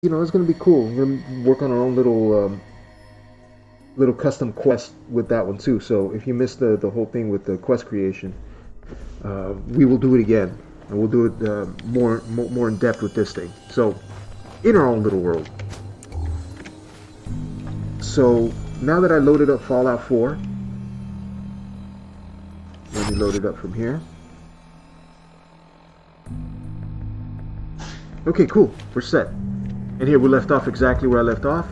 you know, it's gonna be cool. We're gonna work on our own little custom quest with that one too. So if you missed the whole thing with the quest creation, we will do it again, and we'll do it more in depth with this thing. So in our own little world. So now that I loaded up Fallout 4, let me load it up from here. Okay, cool. We're set. And here we left off exactly where I left off.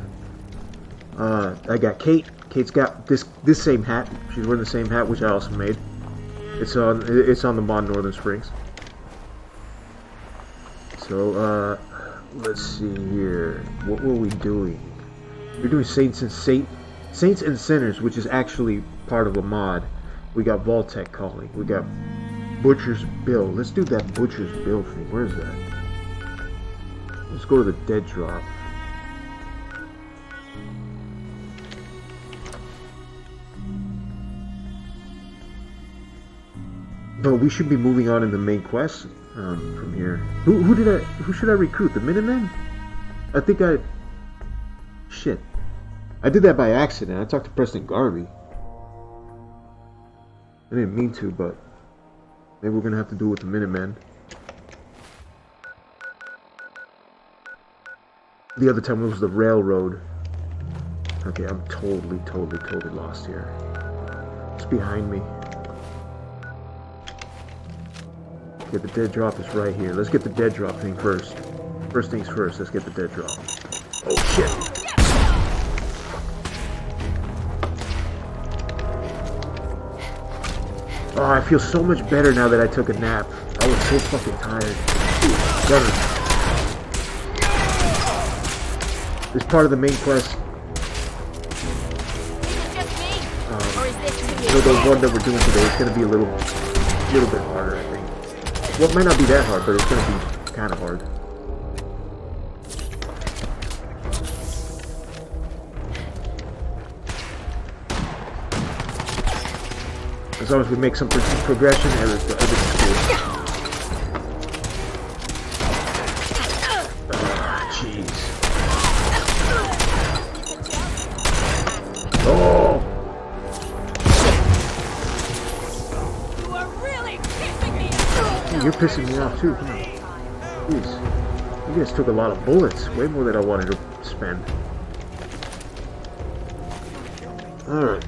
I got Kate. Kate's got this same hat. She's wearing the same hat, which I also made. It's on the mod Northern Springs. So let's see here. What were we doing? We're doing Saints and Sinners, which is actually part of a mod. We got Vault-Tec calling. We got Butcher's Bill. Let's do that Butcher's Bill thing. Where is that? Let's go to the dead drop. But we should be moving on in the main quest from here. Who should I recruit? The Minutemen? I think shit. I did that by accident. I talked to Preston Garvey. I didn't mean to, but maybe we're gonna have to do it with the Minutemen. The other time it was the railroad. Okay, I'm totally lost here. It's behind me. Okay, the dead drop is right here. Let's get the dead drop thing first. First things first, let's get the dead drop. Oh shit! Oh, I feel so much better now that I took a nap. I was so fucking tired. Gunner. This part of the main quest. The one that we're doing today is going to be a little bit harder, I think. Well, it might not be that hard, but it's going to be kind of hard. As long as we make some progression, everything's cool. Jeez. Oh! You are really pissing me off. You're pissing me off too. Come on. Jeez. You guys took a lot of bullets. Way more than I wanted to spend. Alright.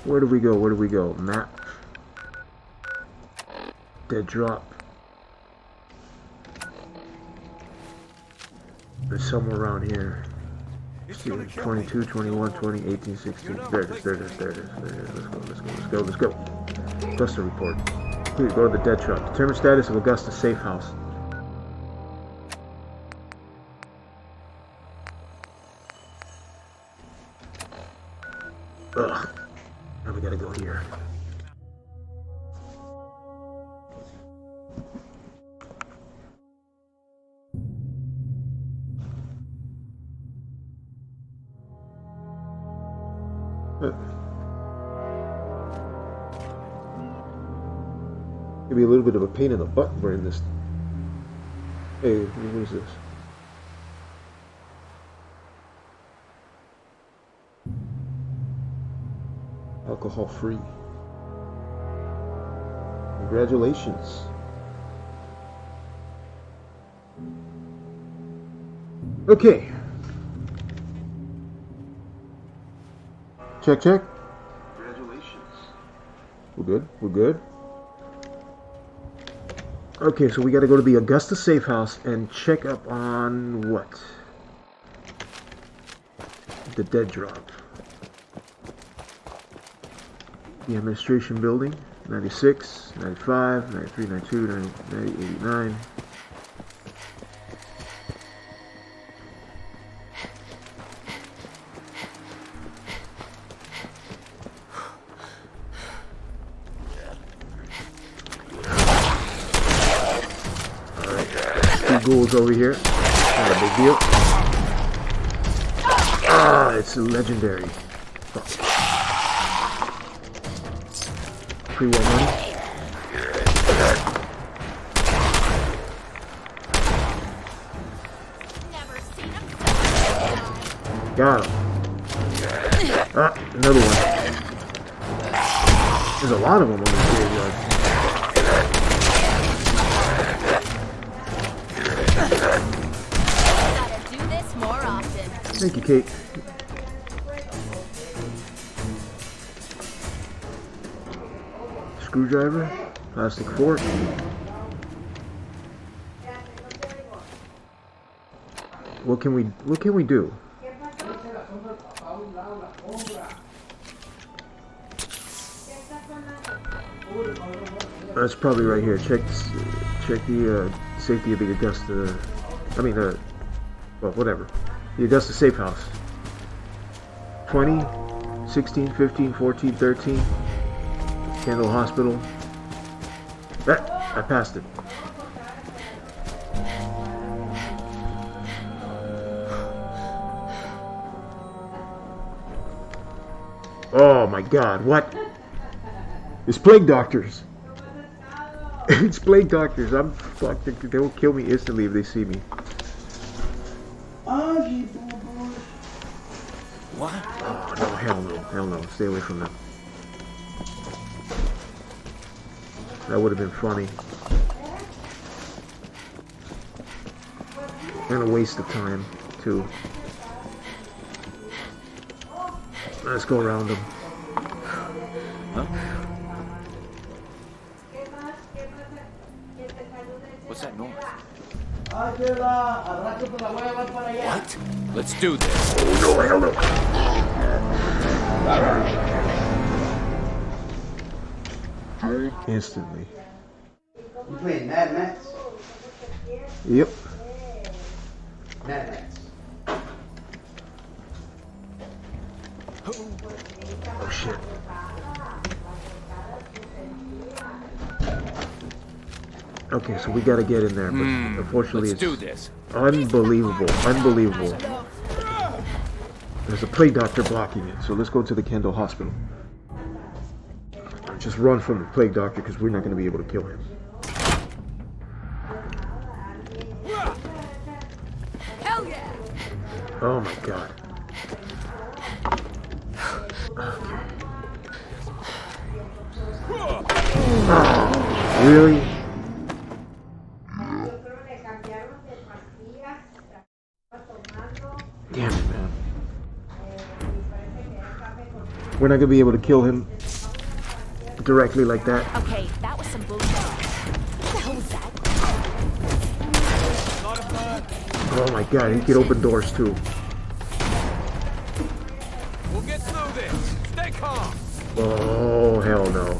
Where do we go? Where do we go? Map. Dead drop. There's somewhere around here. 22, 21, 20, 18, 16. There it is, there it is, there it is, there it is. Let's go, let's go, let's go, let's go. Augusta report. Please go to the dead drop. Determine status of Augusta safe house. Ugh. Now we gotta go here. Maybe a little bit of a pain in the butt wearing this. Hey, what is this? Alcohol free. Congratulations. Okay. Check, check. Congratulations. We're good. We're good. Okay, so we got to go to the Augusta safe house and check up on what? The dead drop. The administration building. 96, 95, 93, 92, 90, 89. Ghouls over here. Not a big deal. Ah, it's legendary. Fuck. Pre-war money. Got him. Ah, another one. There's a lot of them on this graveyard. Gotta do this more often. Thank you, Kate. Screwdriver, plastic fork. What can we do? That's probably right here. Check the safety of the Augusta. Well, whatever. The Augusta safe house. 20, 16, 15, 14, 13. Kendall Hospital. I passed it. Oh my God! What? It's plague doctors. It's plague doctors. I'm fucked. They will kill me instantly if they see me. What? Oh no! Hell no! Stay away from them. That would have been funny. And a waste of time too. Let's go around them. Huh? What's that noise? What? Let's do this. Oh no, hell no! Instantly. You playing Mad Max? Yep. Mad Max. Oh shit. Okay, so we gotta get in there, but unfortunately Let's do it's this. unbelievable. There's a plague doctor blocking it, so let's go to the Kendall Hospital. Just run from the plague doctor because we're not gonna be able to kill him. Hell yeah! Oh my God. Oh, really? Damn it, man. We're not gonna be able to kill him directly like that. Okay, that was some bullshit. What the hell was that? Oh my God, he can open doors too. We'll get through this. Stay calm. Oh, hell no.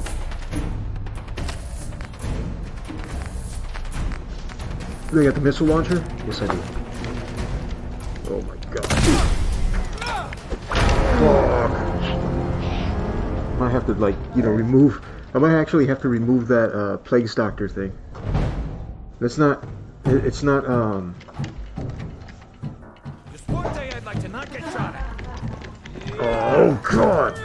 They got the missile launcher? Yes, I do. Oh my God. Fuck. I might have to, like, remove. I might actually have to remove that plague doctor thing. It's not. It's not. Just one day I'd like to not get shot at. Oh God.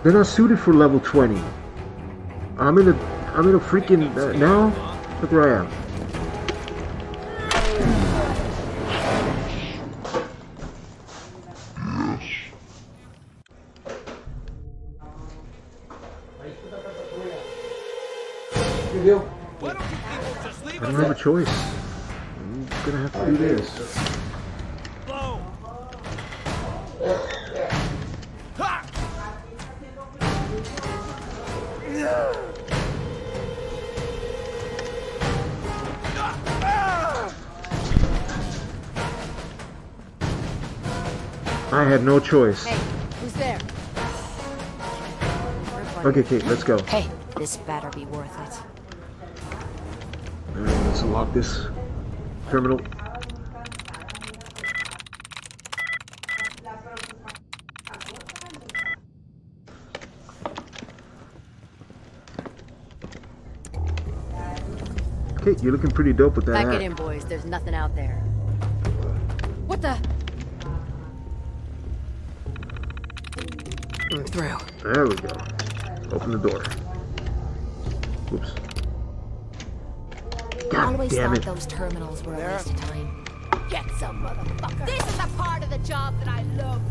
They're not suited for level 20. I'm in a freaking now. Look where I am. Why don't you people just leave I us don't have a choice. I'm gonna have to do this. alone? Ha! I had no choice. Hey, who's there? Okay, Kate, let's go. Hey, this better be worth it. Alright, let's lock this terminal. Kate, you're looking pretty dope with that Pack hat. it in, boys. There's nothing out there. What the? Through. There we go. Open the door. Oops. God Always damn thought it. those terminals were a waste of time. Get some, motherfucker. This is the part of the job that I love.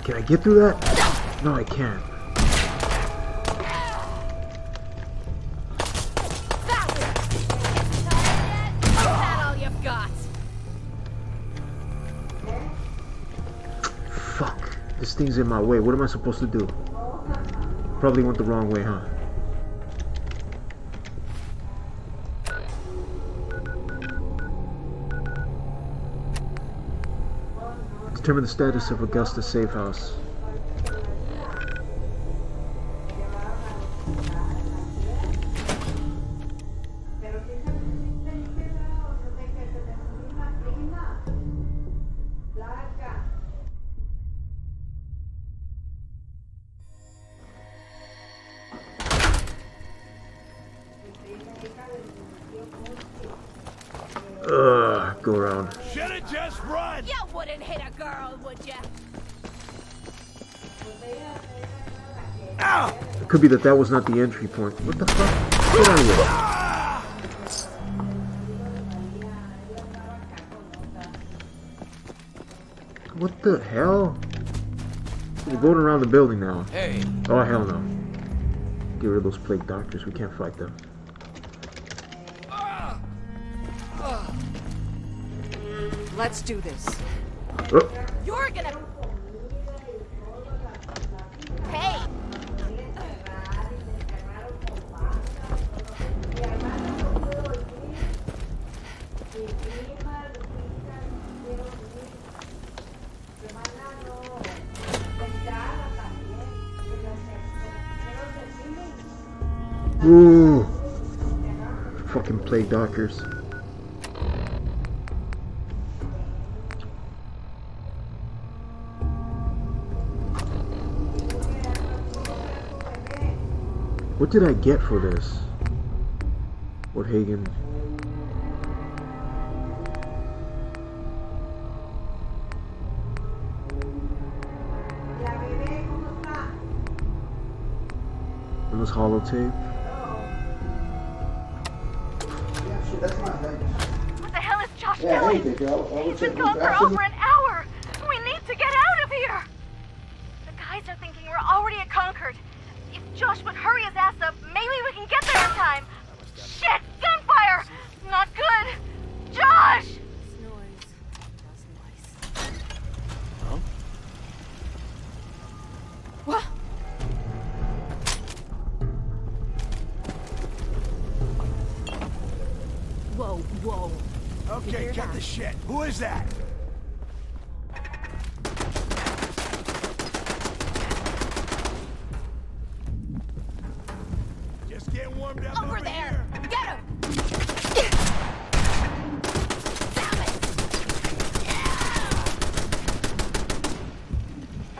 Can I get through that? No, I can't. That's that all you've got? Fuck. This thing's in my way. What am I supposed to do? Probably went the wrong way, huh? Determine the status of Augusta's safe house. Go around. Should've just run! You wouldn't hit a girl, would you? Ow! It could be that was not the entry point. What the fuck? Get out of here. Ah! What the hell? We're going around the building now. Hey. Oh, hell no. Get rid of those plague doctors. We can't fight them. Let's do this. Oh, You're gonna... Hey! ooh. Fucking plague doctors. What did I get for this? What Hagen? It was holotape. That's my thing. What the hell is Josh Yeah, doing? hey, girl. He's been gone for over an hour. We need to get out of here. The guys are thinking we're already at Concord. If Josh would hurry his ass up, maybe we can get there in time. Shit! Gunfire! Not good! Josh! What? Whoa, whoa. Okay, cut the shit. Who is that? Just getting warmed up Over over there! here. Get him! Damn it!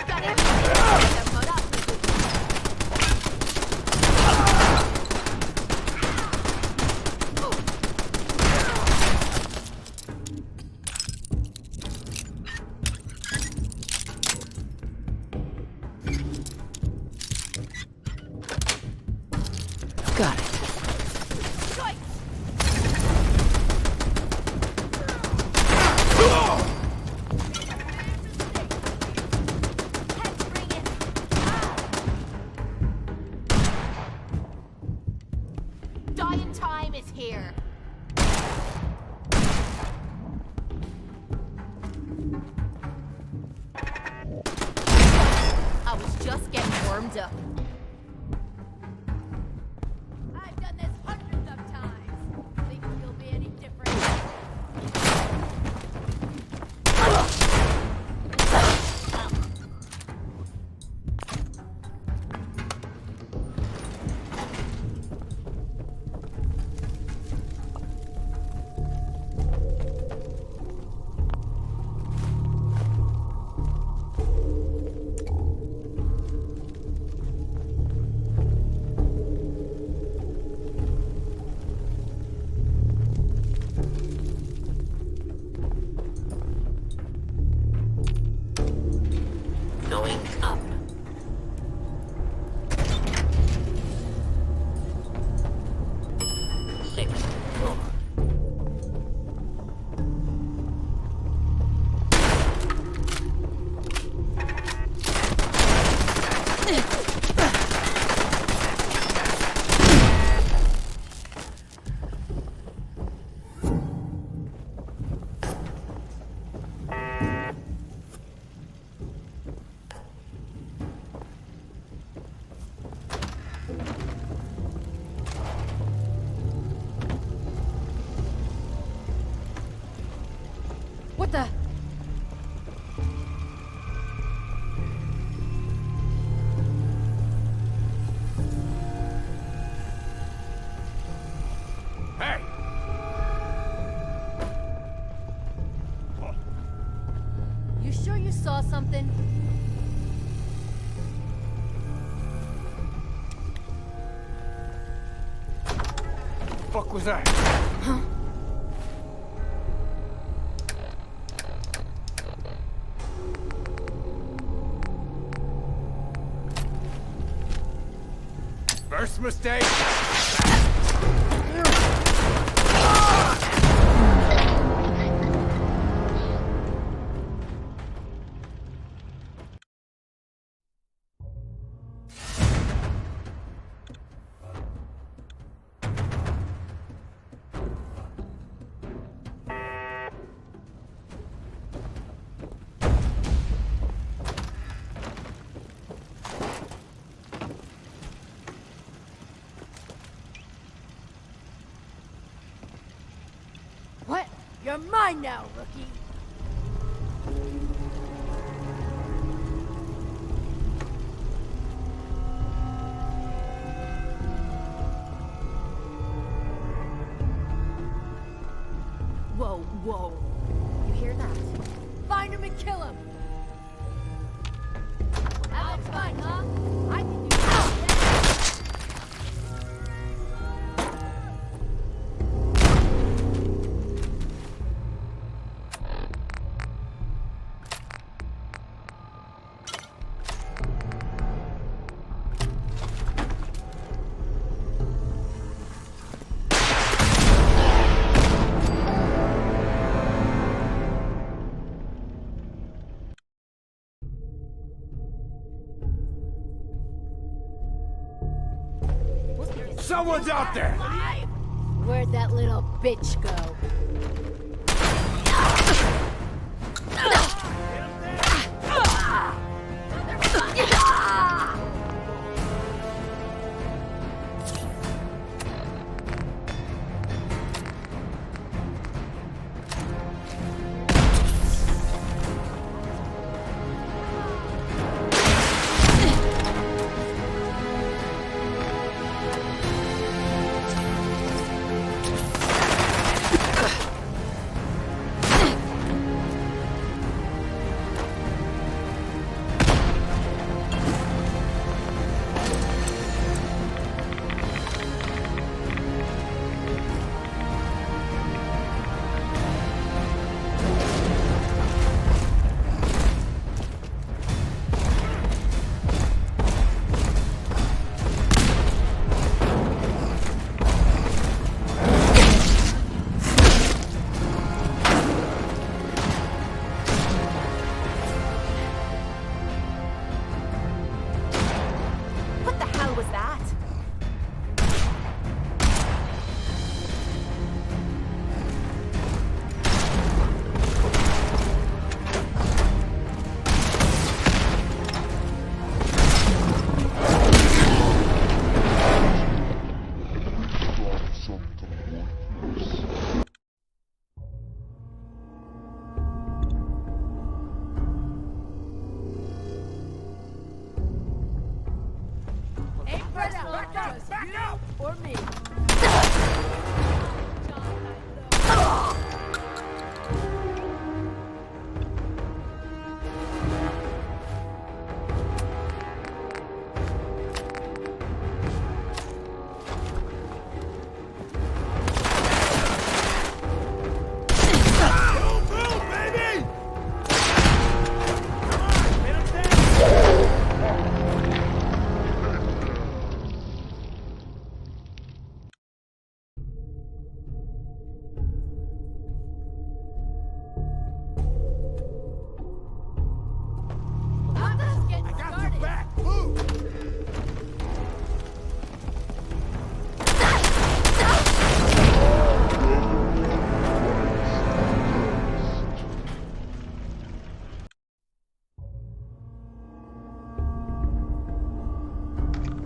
Got him! Got it. Dying time is here. I was just getting warmed up. I've done this hundreds of times. Think you'll be any different? fuck was that? First mistake. What? You're mine now, rookie. Whoa, whoa. You hear that? Find him and kill him. Having fun, huh? I can do that. Someone's out there! Where'd that little bitch go? What the hell was that? Ain't personal, just you or me. I'm just getting started. Back! Move!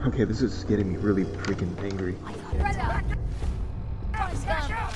Okay, this is getting me really freaking angry. Spread out. Punch down.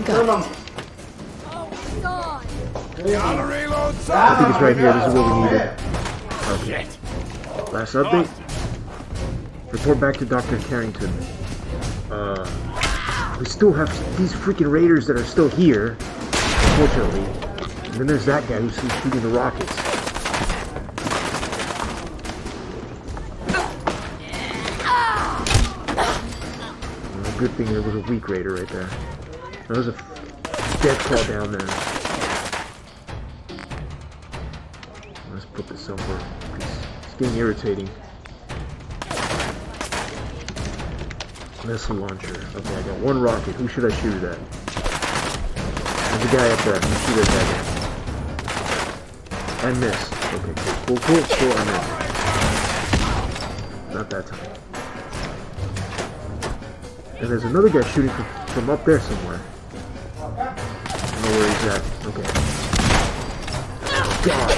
Got Oh, it's on. Gotta reload, son. I think it's right here. This is what we needed. Okay. Last update. Report back to Dr. Carrington. We still have these freaking raiders that are still here, unfortunately. And then there's that guy who's shooting the rockets. Good thing there was a weak raider right there. There was a death claw down there. Let's put this somewhere. It's getting irritating. Missile launcher. Okay, I got one rocket. Who should I shoot at? There's a guy up there. I'll shoot at that guy. I missed. Okay, cool. I missed. Not that time. And there's another guy shooting from up there somewhere. I don't know where he's at. Okay. God.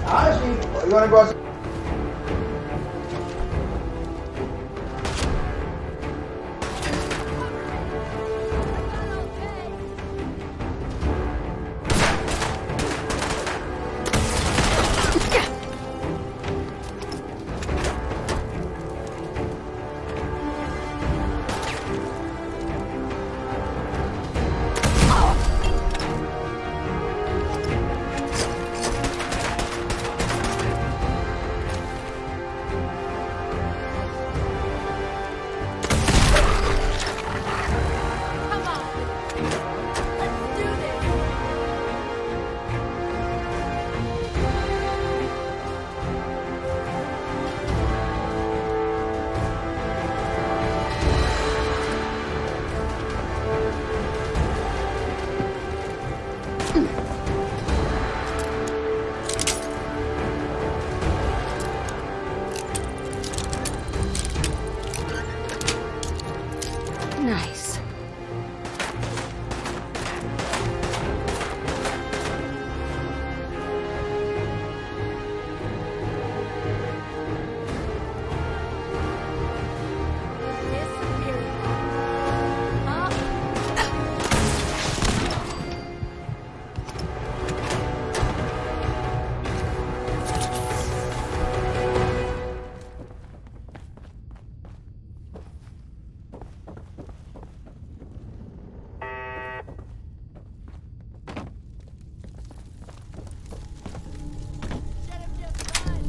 Honestly, you wanna go outside? Come on. Let's do this. Nice. Disappearing. Huh? Let him just run.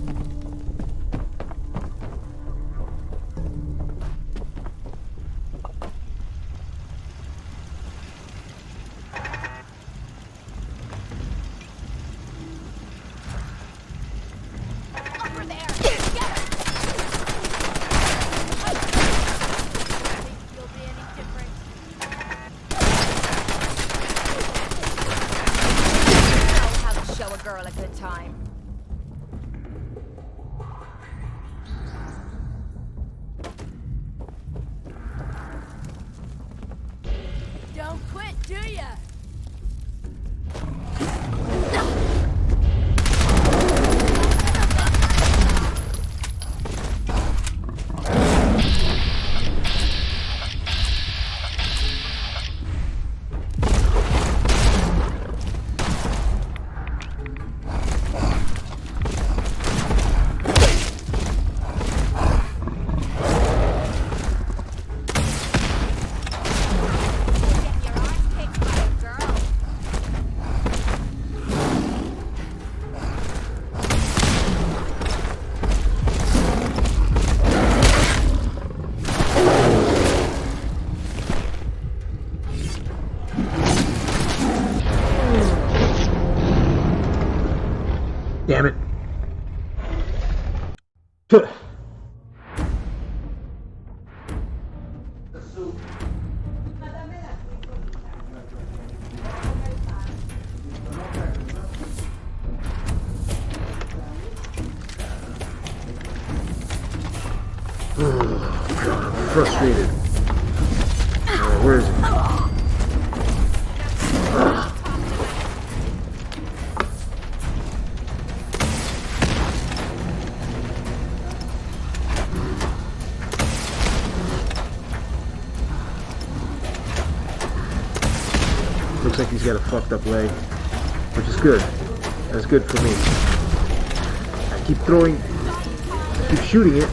Over there. Get him. Think you'll be any different? Know how to show a girl a good time. Don't quit, do ya? Get your arse kicked by a girl. Damn it. God, I'm frustrated. Alright, where is it? Looks like he's got a fucked up leg, which is good. That's good for me. I keep shooting it.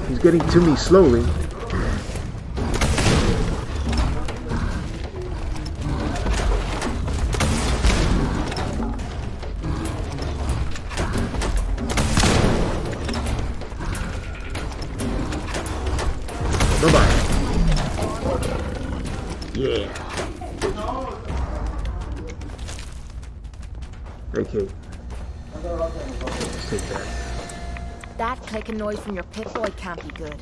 He's getting to me slowly. Bye-bye. Yeah. Okay. Let's take that. That clicking noise from your Pip-Boy can't be good.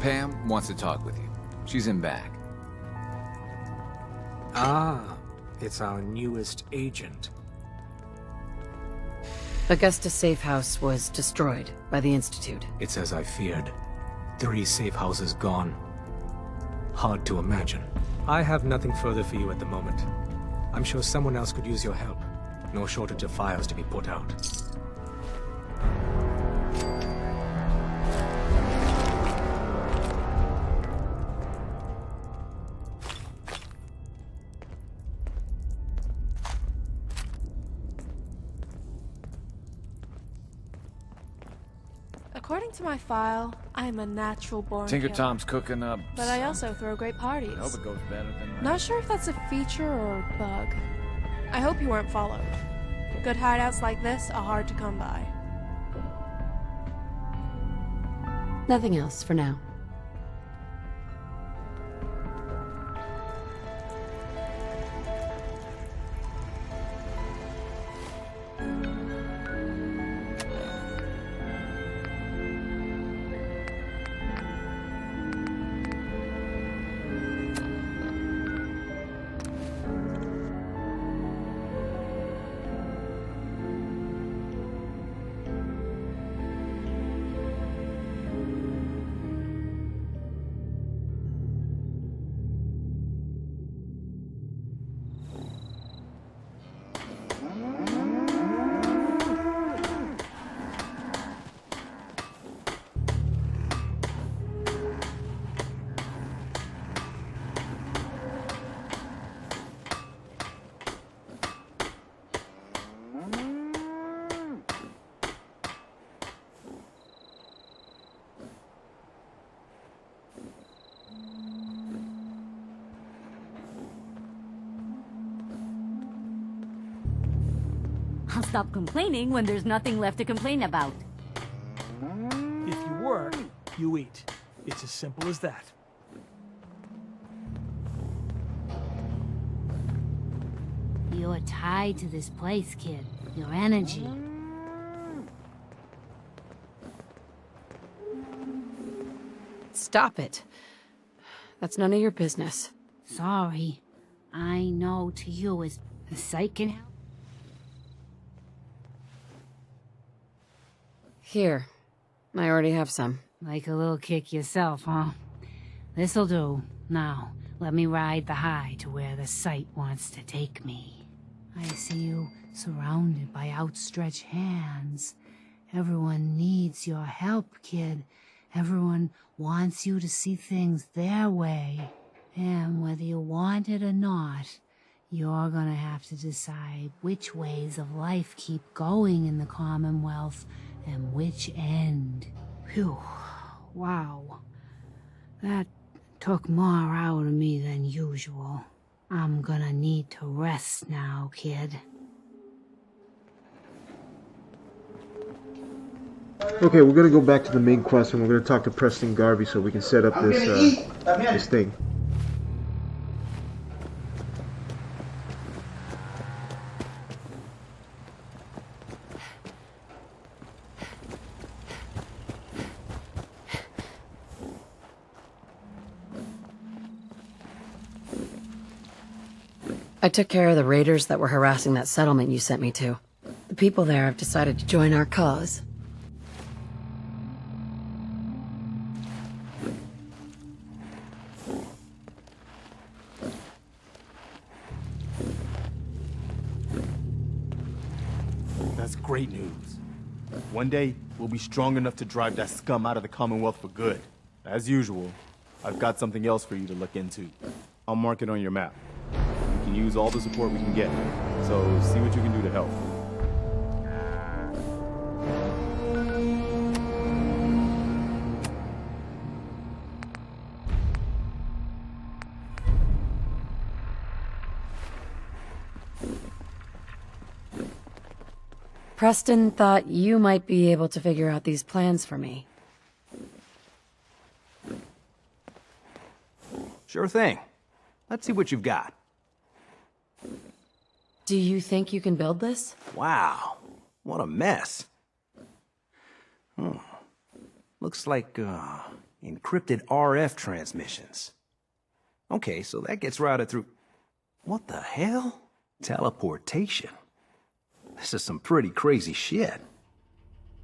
Pam wants to talk with you. She's in back. Ah, it's our newest agent. Augusta's safe house was destroyed by the Institute. It's as I feared. 3 safe houses gone. Hard to imagine. I have nothing further for you at the moment. I'm sure someone else could use your help. No shortage of fires to be put out. According to my file, I'm a natural born Tinker killer. Tom's cooking up. But I also throw great parties. I hope it goes better than that. Not sure if that's a feature or a bug. I hope you weren't followed. Good hideouts like this are hard to come by. Nothing else for now. I'll stop complaining when there's nothing left to complain about. If you work, you eat. It's as simple as that. You're tied to this place, kid. Your energy. Stop it. That's none of your business. Sorry. I know to you as the sight can help. Here. I already have some. Like a little kick yourself, huh? This'll do. Now, let me ride the high to where the sight wants to take me. I see you surrounded by outstretched hands. Everyone needs your help, kid. Everyone wants you to see things their way. And whether you want it or not, you're gonna have to decide which ways of life keep going in the Commonwealth and which end. Phew. Wow. That took more out of me than usual. I'm gonna need to rest now, kid. Okay, we're gonna go back to the main quest and we're gonna talk to Preston Garvey so we can set up this thing. I took care of the raiders that were harassing that settlement you sent me to. The people there have decided to join our cause. That's great news. One day, we'll be strong enough to drive that scum out of the Commonwealth for good. As usual, I've got something else for you to look into. I'll mark it on your map. We can use all the support we can get, so see what you can do to help. Preston thought you might be able to figure out these plans for me. Sure thing. Let's see what you've got. Do you think you can build this? Wow, what a mess. Looks like, encrypted RF transmissions. Okay, so that gets routed through... What the hell? Teleportation. This is some pretty crazy shit.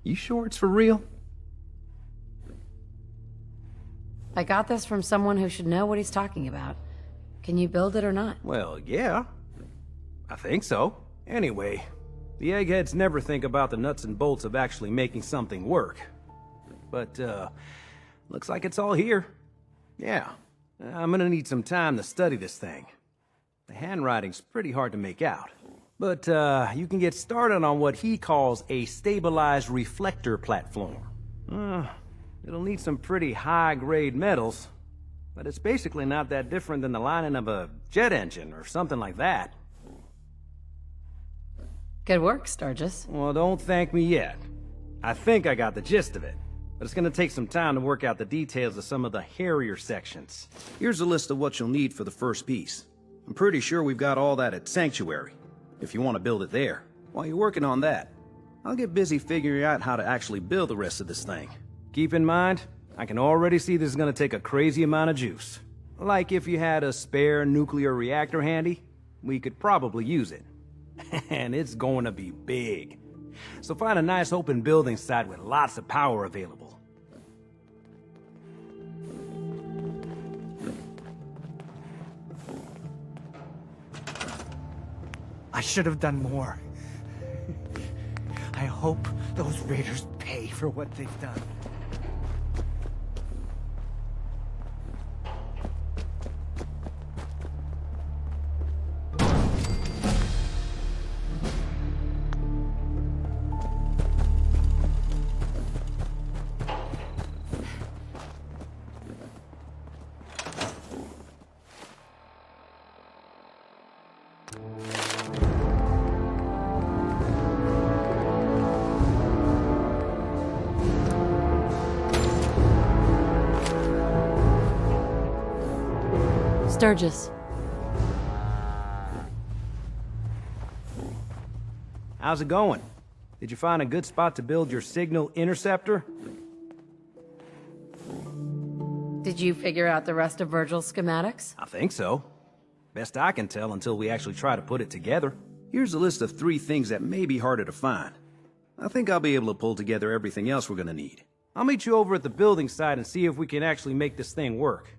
You sure it's for real? I got this from someone who should know what he's talking about. Can you build it or not? Well, yeah. I think so. Anyway, the eggheads never think about the nuts and bolts of actually making something work. But, looks like it's all here. Yeah, I'm gonna need some time to study this thing. The handwriting's pretty hard to make out. But, you can get started on what he calls a stabilized reflector platform. It'll need some pretty high-grade metals, but it's basically not that different than the lining of a jet engine or something like that. Good work, Sturgis. Well, don't thank me yet. I think I got the gist of it, but it's gonna take some time to work out the details of some of the hairier sections. Here's a list of what you'll need for the first piece. I'm pretty sure we've got all that at Sanctuary, if you want to build it there. While you're working on that, I'll get busy figuring out how to actually build the rest of this thing. Keep in mind, I can already see this is gonna take a crazy amount of juice. Like if you had a spare nuclear reactor handy, we could probably use it. And it's going to be big. So find a nice open building site with lots of power available. I should have done more. I hope those raiders pay for what they've done. Sturgis. How's it going? Did you find a good spot to build your signal interceptor? Did you figure out the rest of Virgil's schematics? I think so. Best I can tell until we actually try to put it together. Here's a list of 3 things that may be harder to find. I think I'll be able to pull together everything else we're gonna need. I'll meet you over at the building site and see if we can actually make this thing work.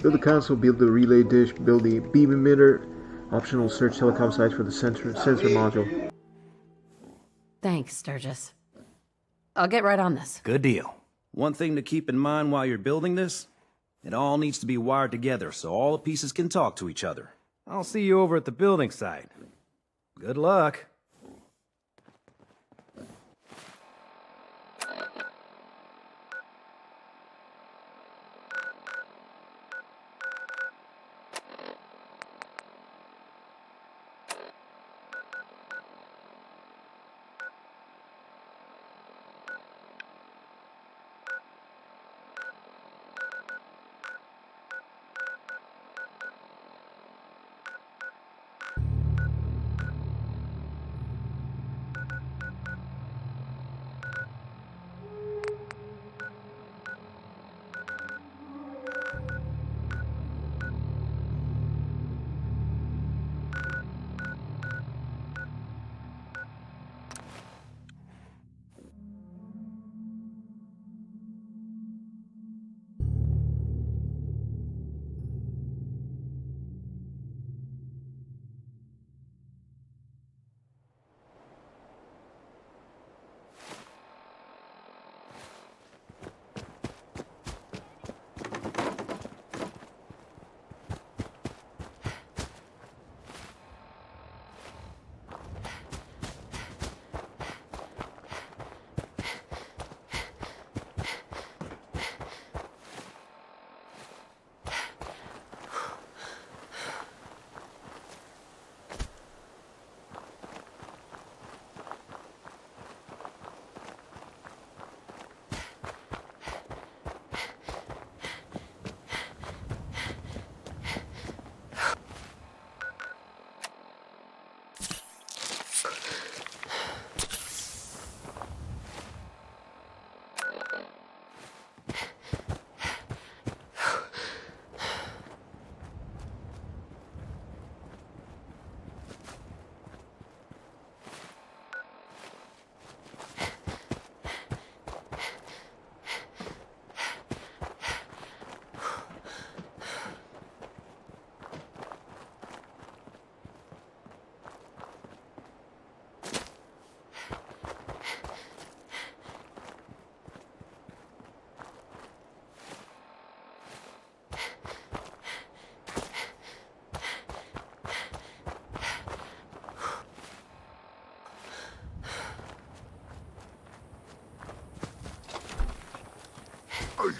Build the console, build the relay dish, build the beam emitter. Optional search telecom sites for the sensor module. Thanks, Sturgis. I'll get right on this. Good deal. One thing to keep in mind while you're building this, it all needs to be wired together so all the pieces can talk to each other. I'll see you over at the building site. Good luck.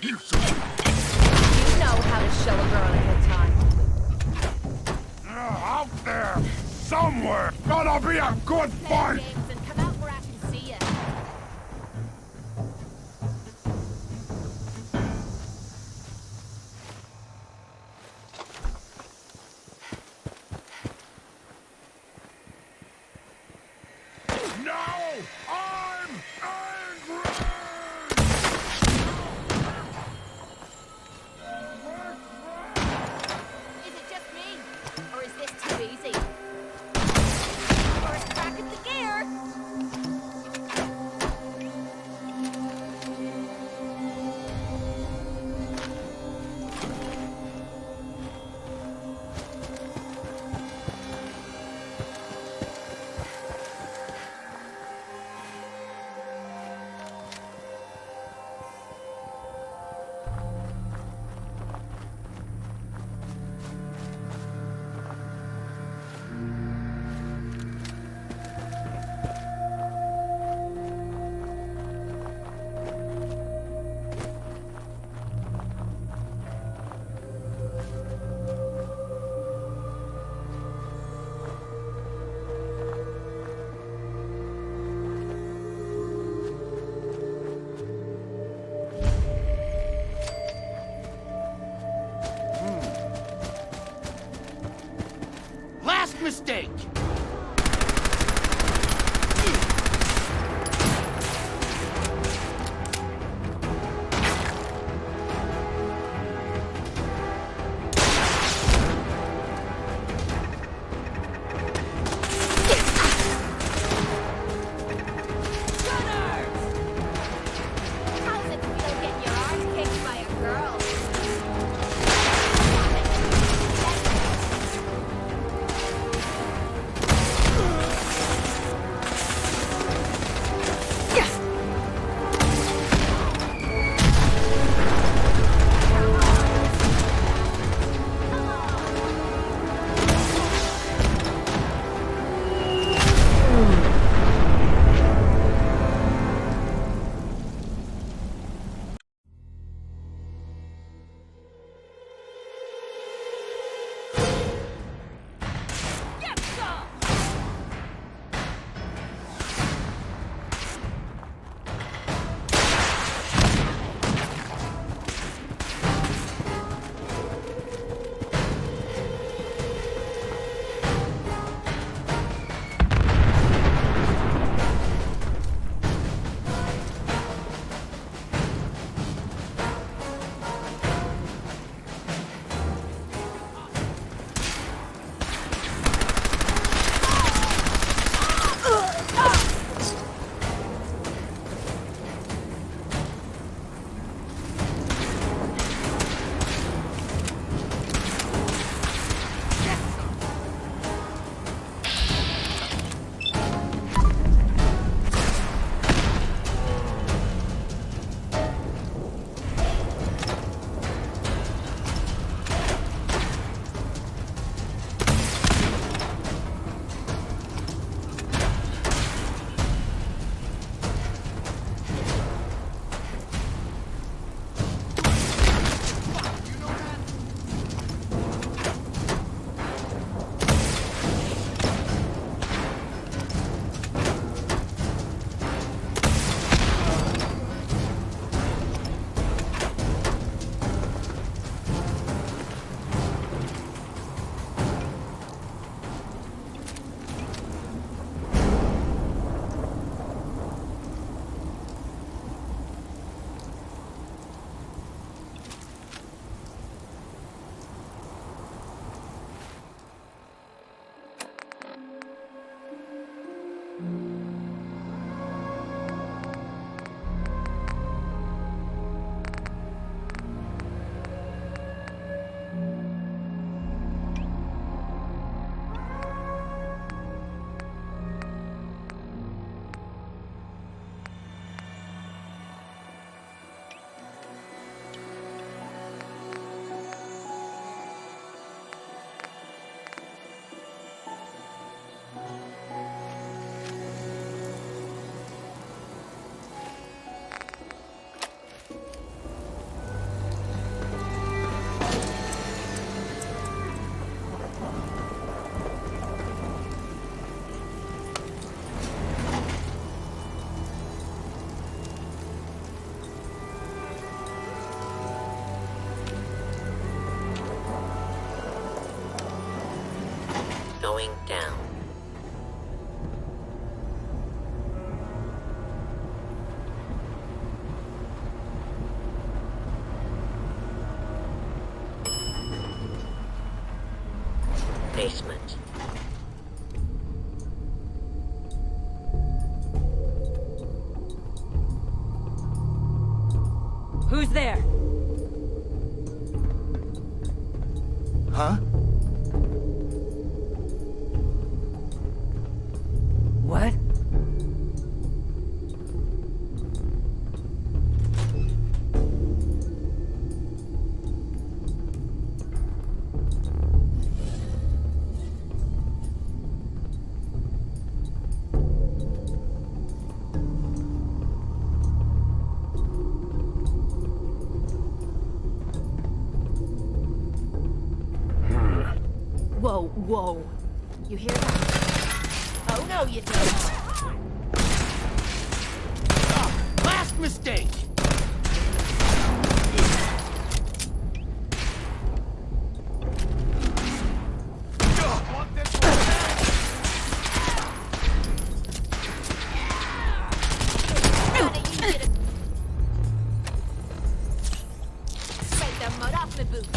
You know how to show a girl a good time. Out there, somewhere, gonna be a good fight! And come out where I can see you. Now I'm angry! Is it just me? Or is this too easy? First crack at the gear! Last mistake! going down. Basement. Who's there? Huh? What? Whoa, whoa. You hear that? Oh no, you don't. Last mistake! Scrape the mud off my boots.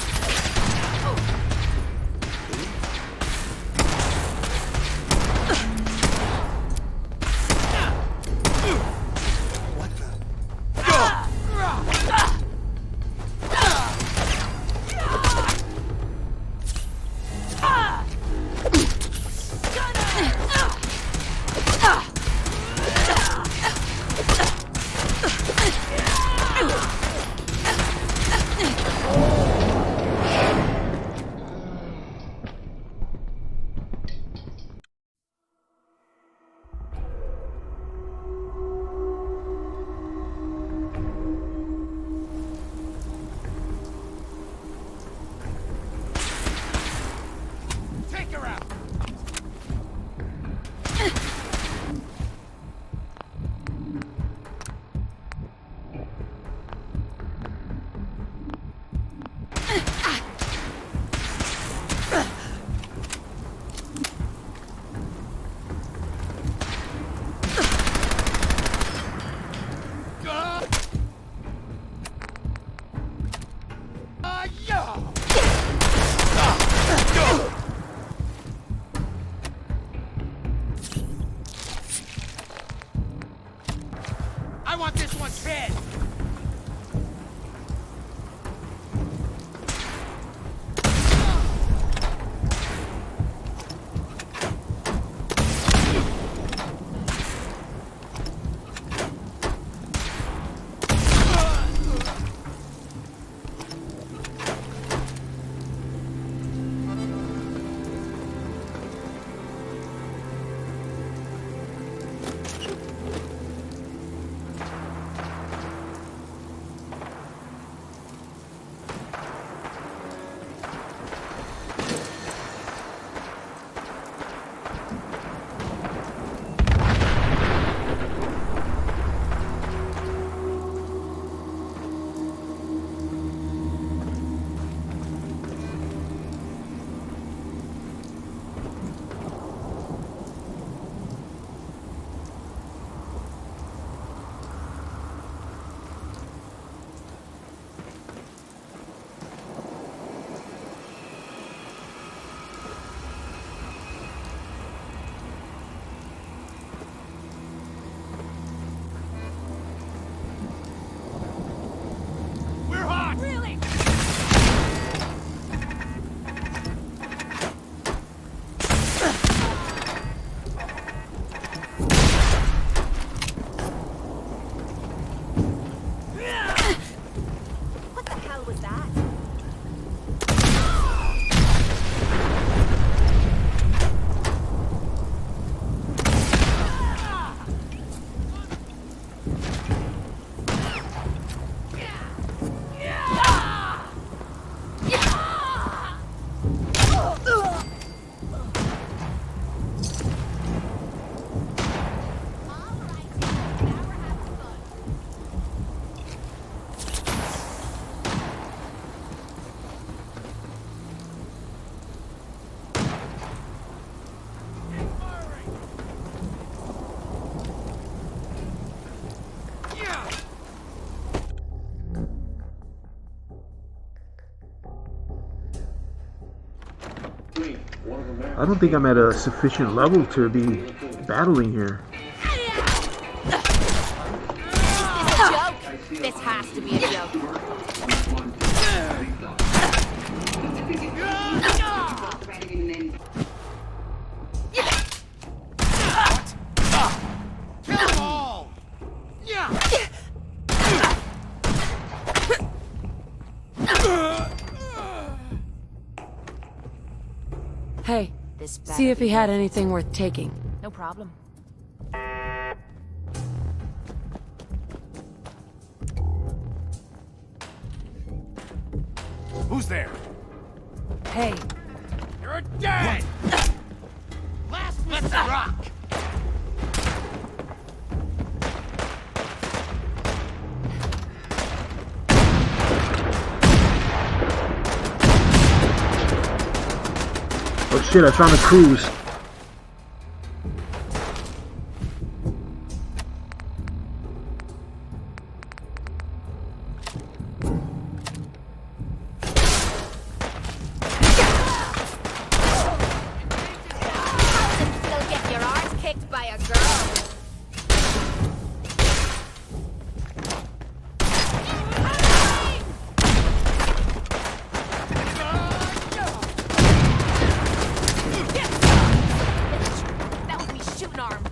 Take her out! I want this one's head! I don't think I'm at a sufficient level to be battling here. Is this a joke? This has to be a joke. Kill them all! Hey, This see if he had anything worth taking. No problem. Who's there? Hey, You're dead! Let's rock! Oh shit, I found a cruise. Still get your arse kicked by a girl. That was me shooting arm.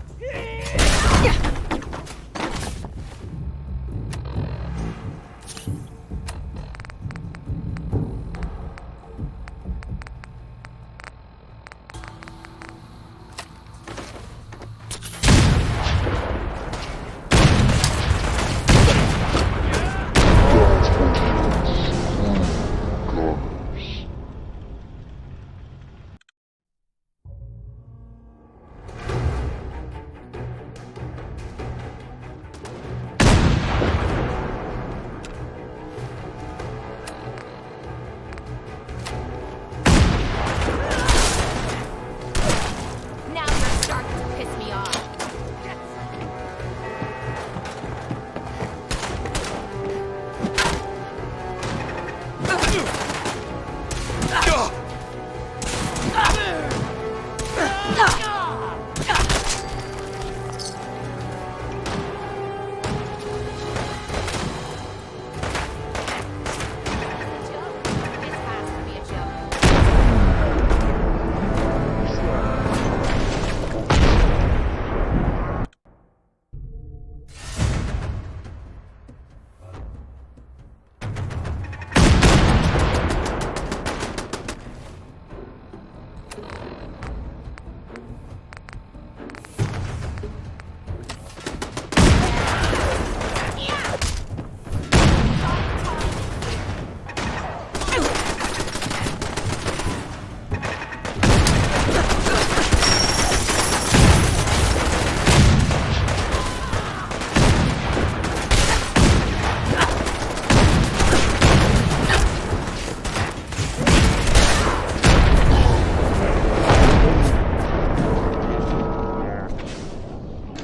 Now you're starting to piss me off. This has to be a joke.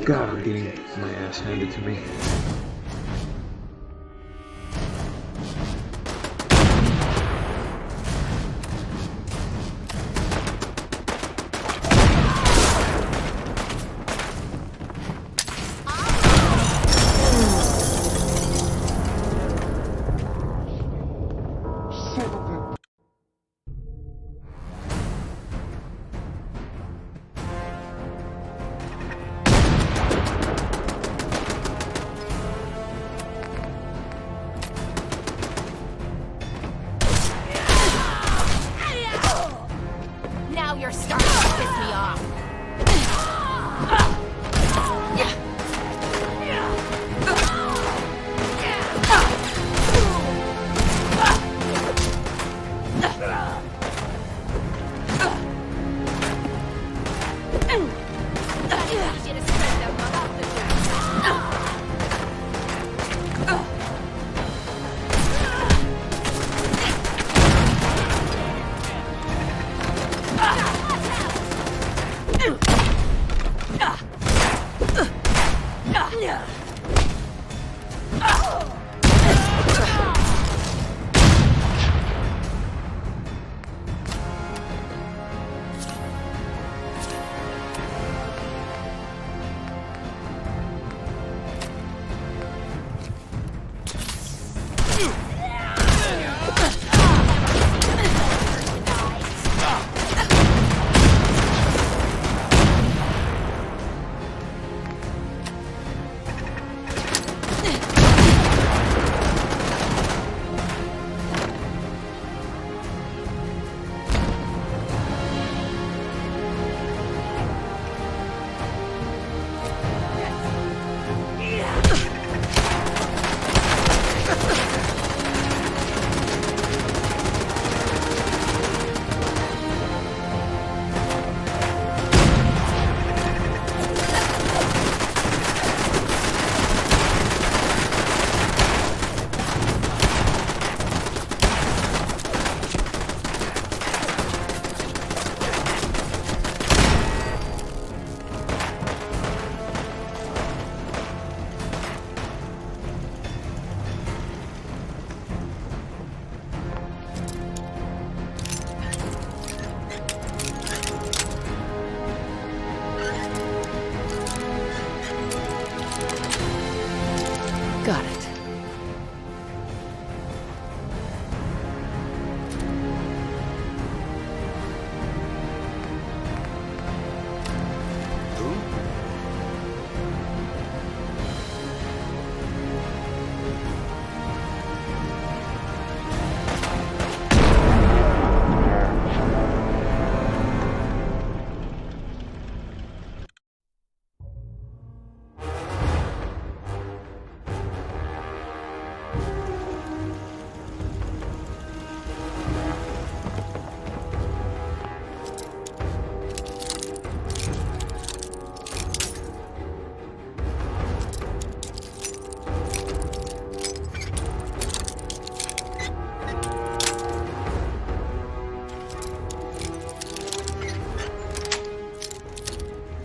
God, I'm getting my ass handed to me. Now you're starting to piss me off.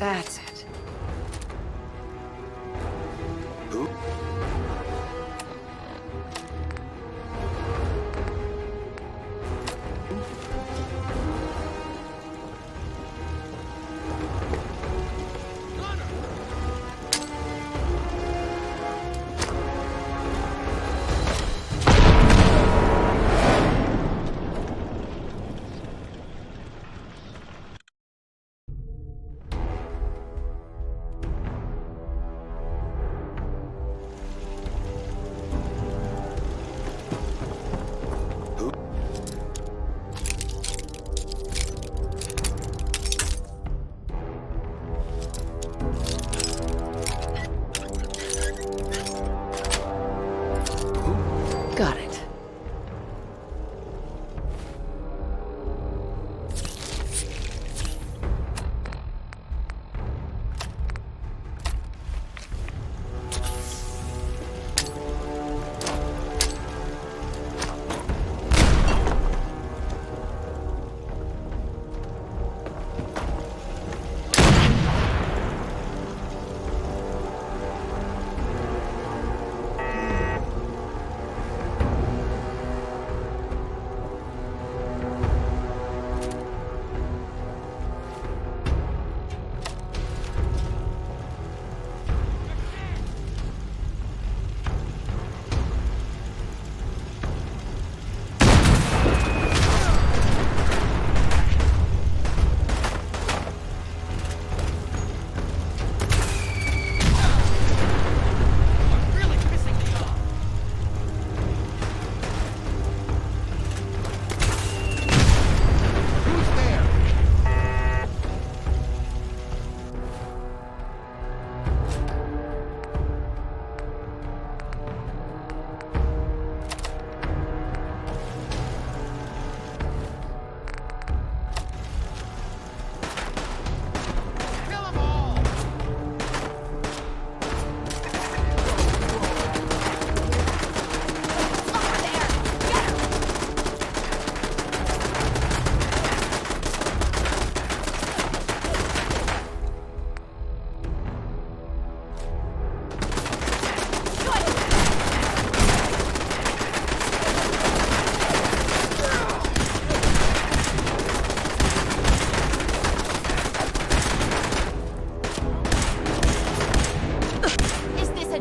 That's it. Got it.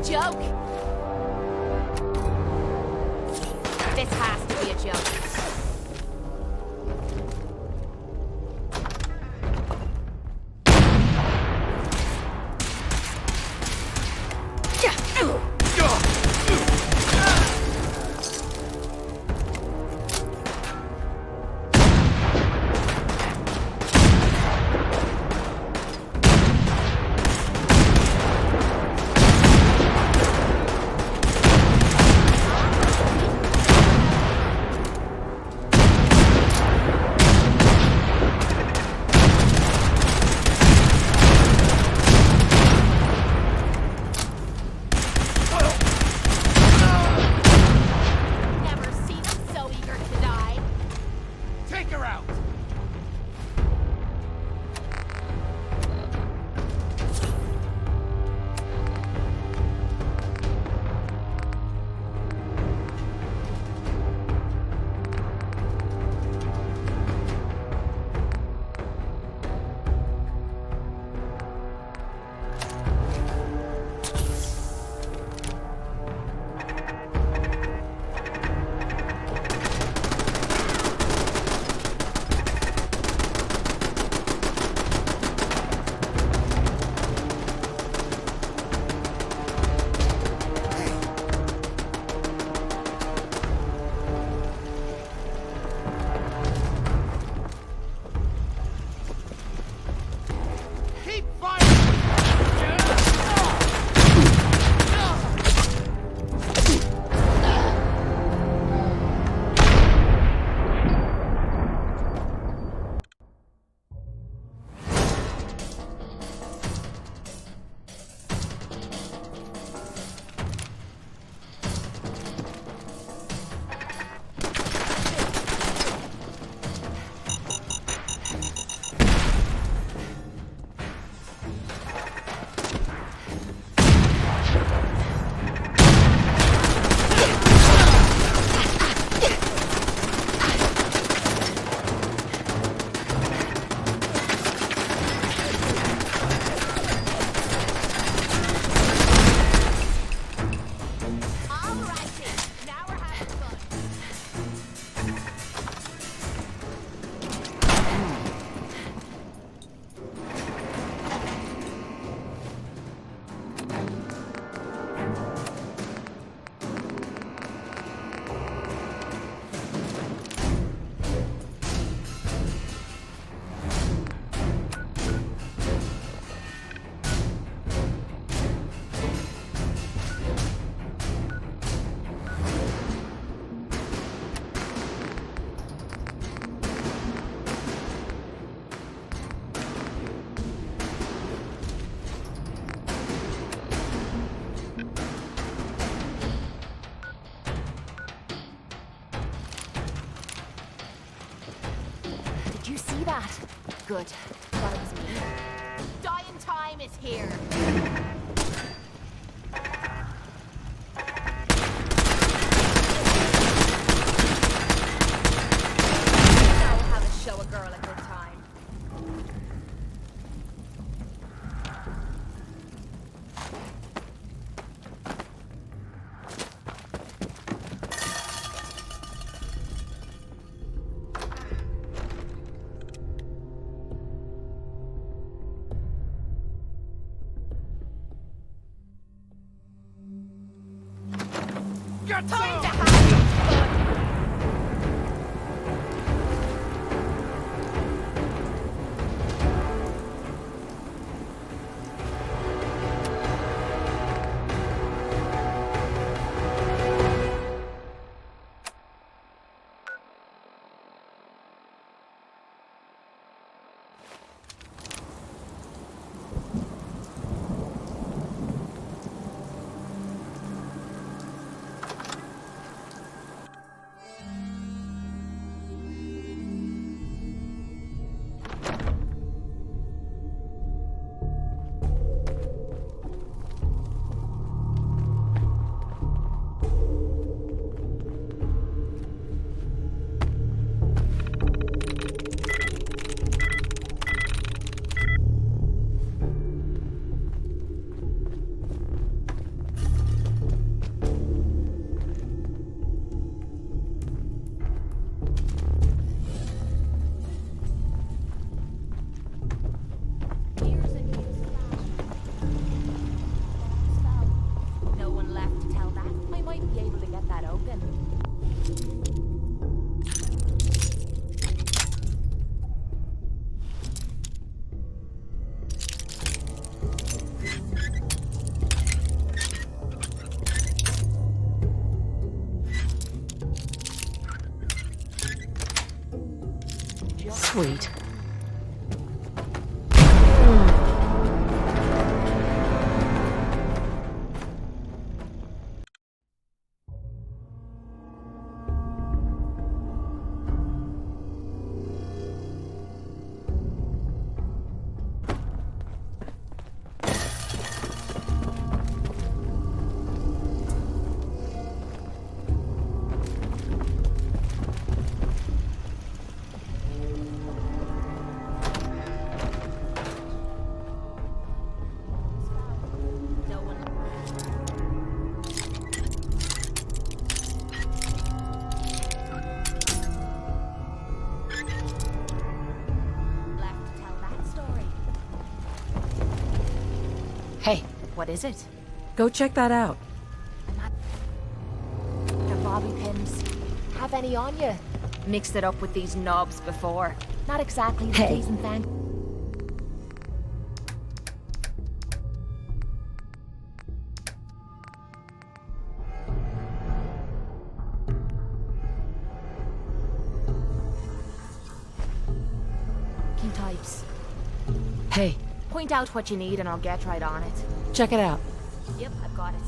joke? This has to be a joke. Good. Thought it was me. Dying time is here. Now how to show a girl a good time. Time to have no one left to tell that. I might be able to get that open. Sweet. No one left to tell that story. Hey, What is it? go check that out. The bobby pins. Have any on you? Mixed it up with these knobs before. Not exactly the Hey. please and thank. Key types. Hey, Point out what you need and I'll get right on it. check it out. Yep, I've got it.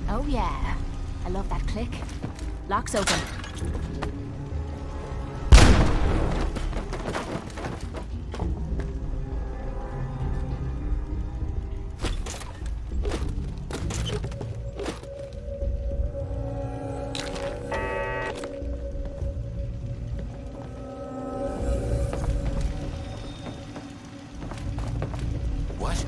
Oh yeah. I love that click. Lock's open. What?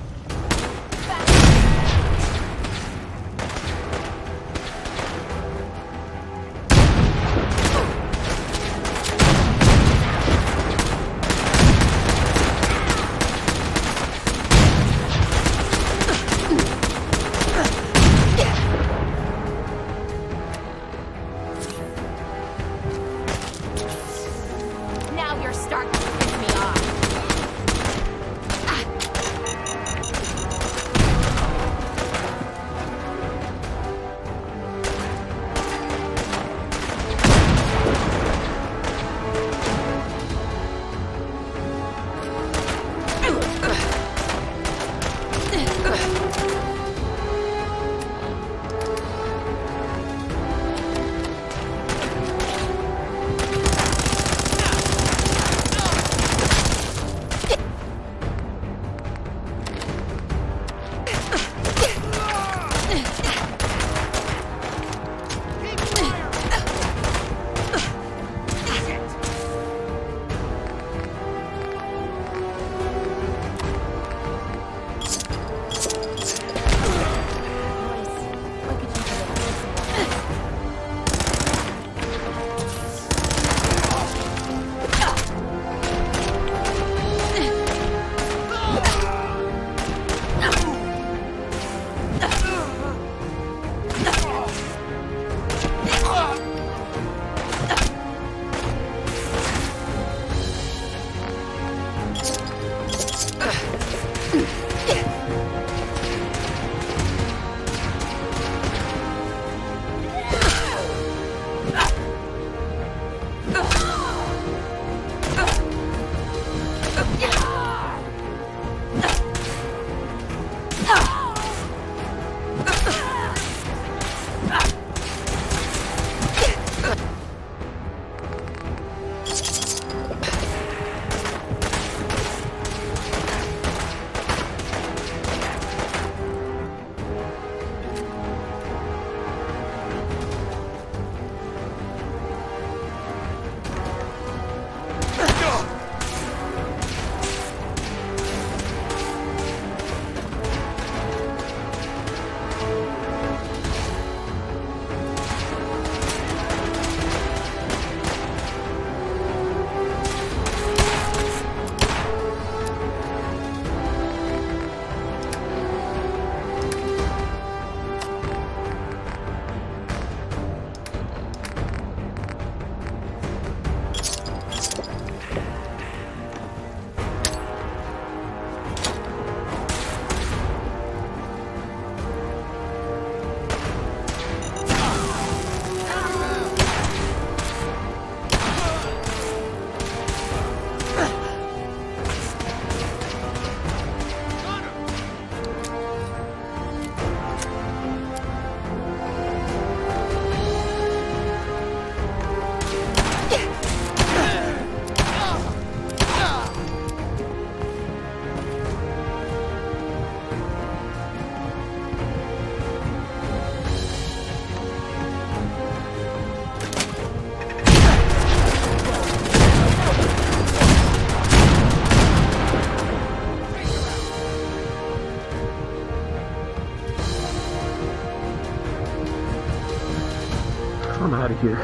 I'm out of here.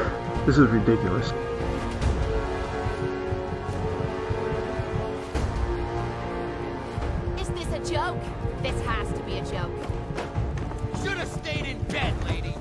This is ridiculous. Is this a joke? This has to be a joke. Should have stayed in bed, lady.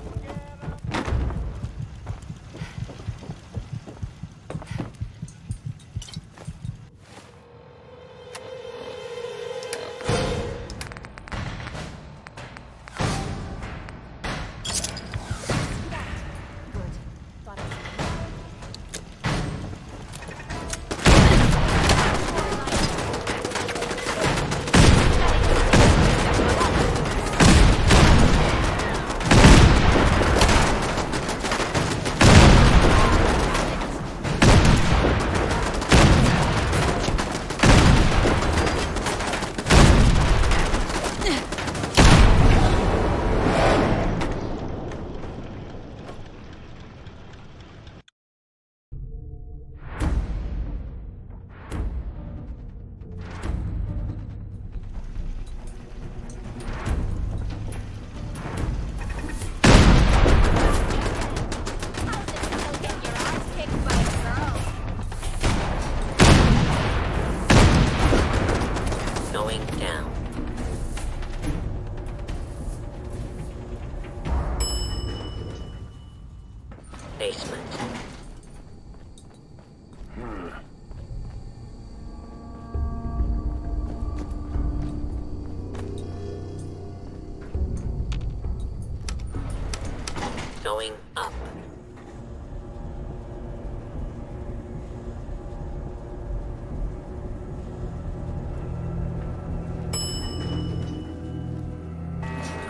Going down. Basement. Going up.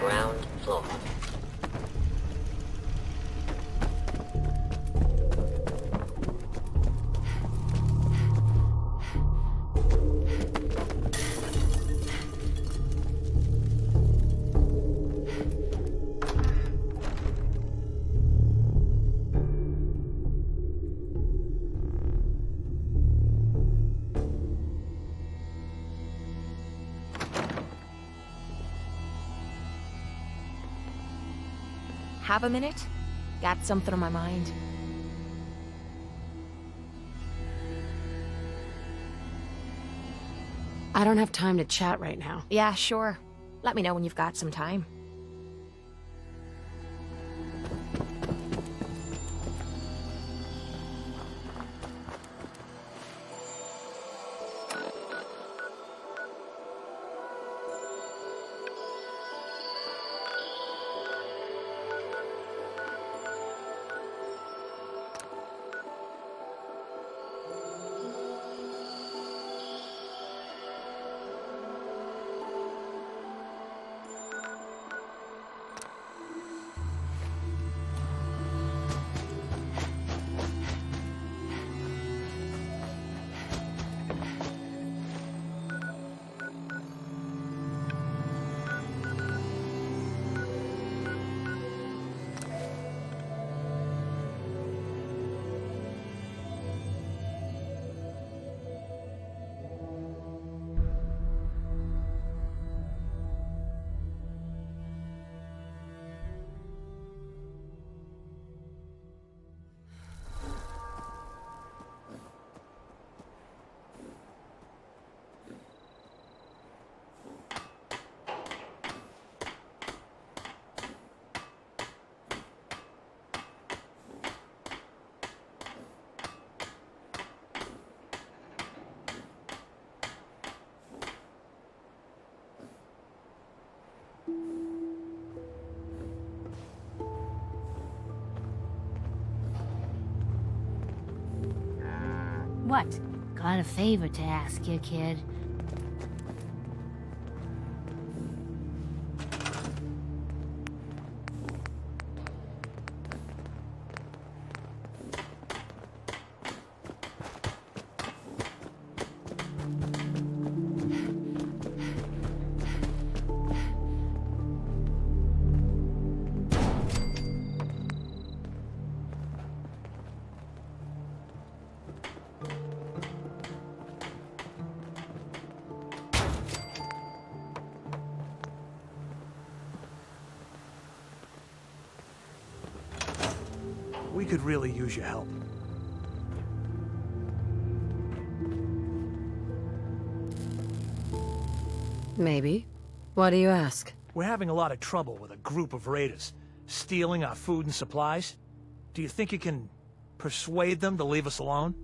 Ground floor. Have a minute? Got something on my mind. I don't have time to chat right now. Yeah, sure. Let me know when you've got some time. What? Got a favor to ask you, kid. We could really use your help. Maybe. Why do you ask? We're having a lot of trouble with a group of raiders, stealing our food and supplies. Do you think you can persuade them to leave us alone?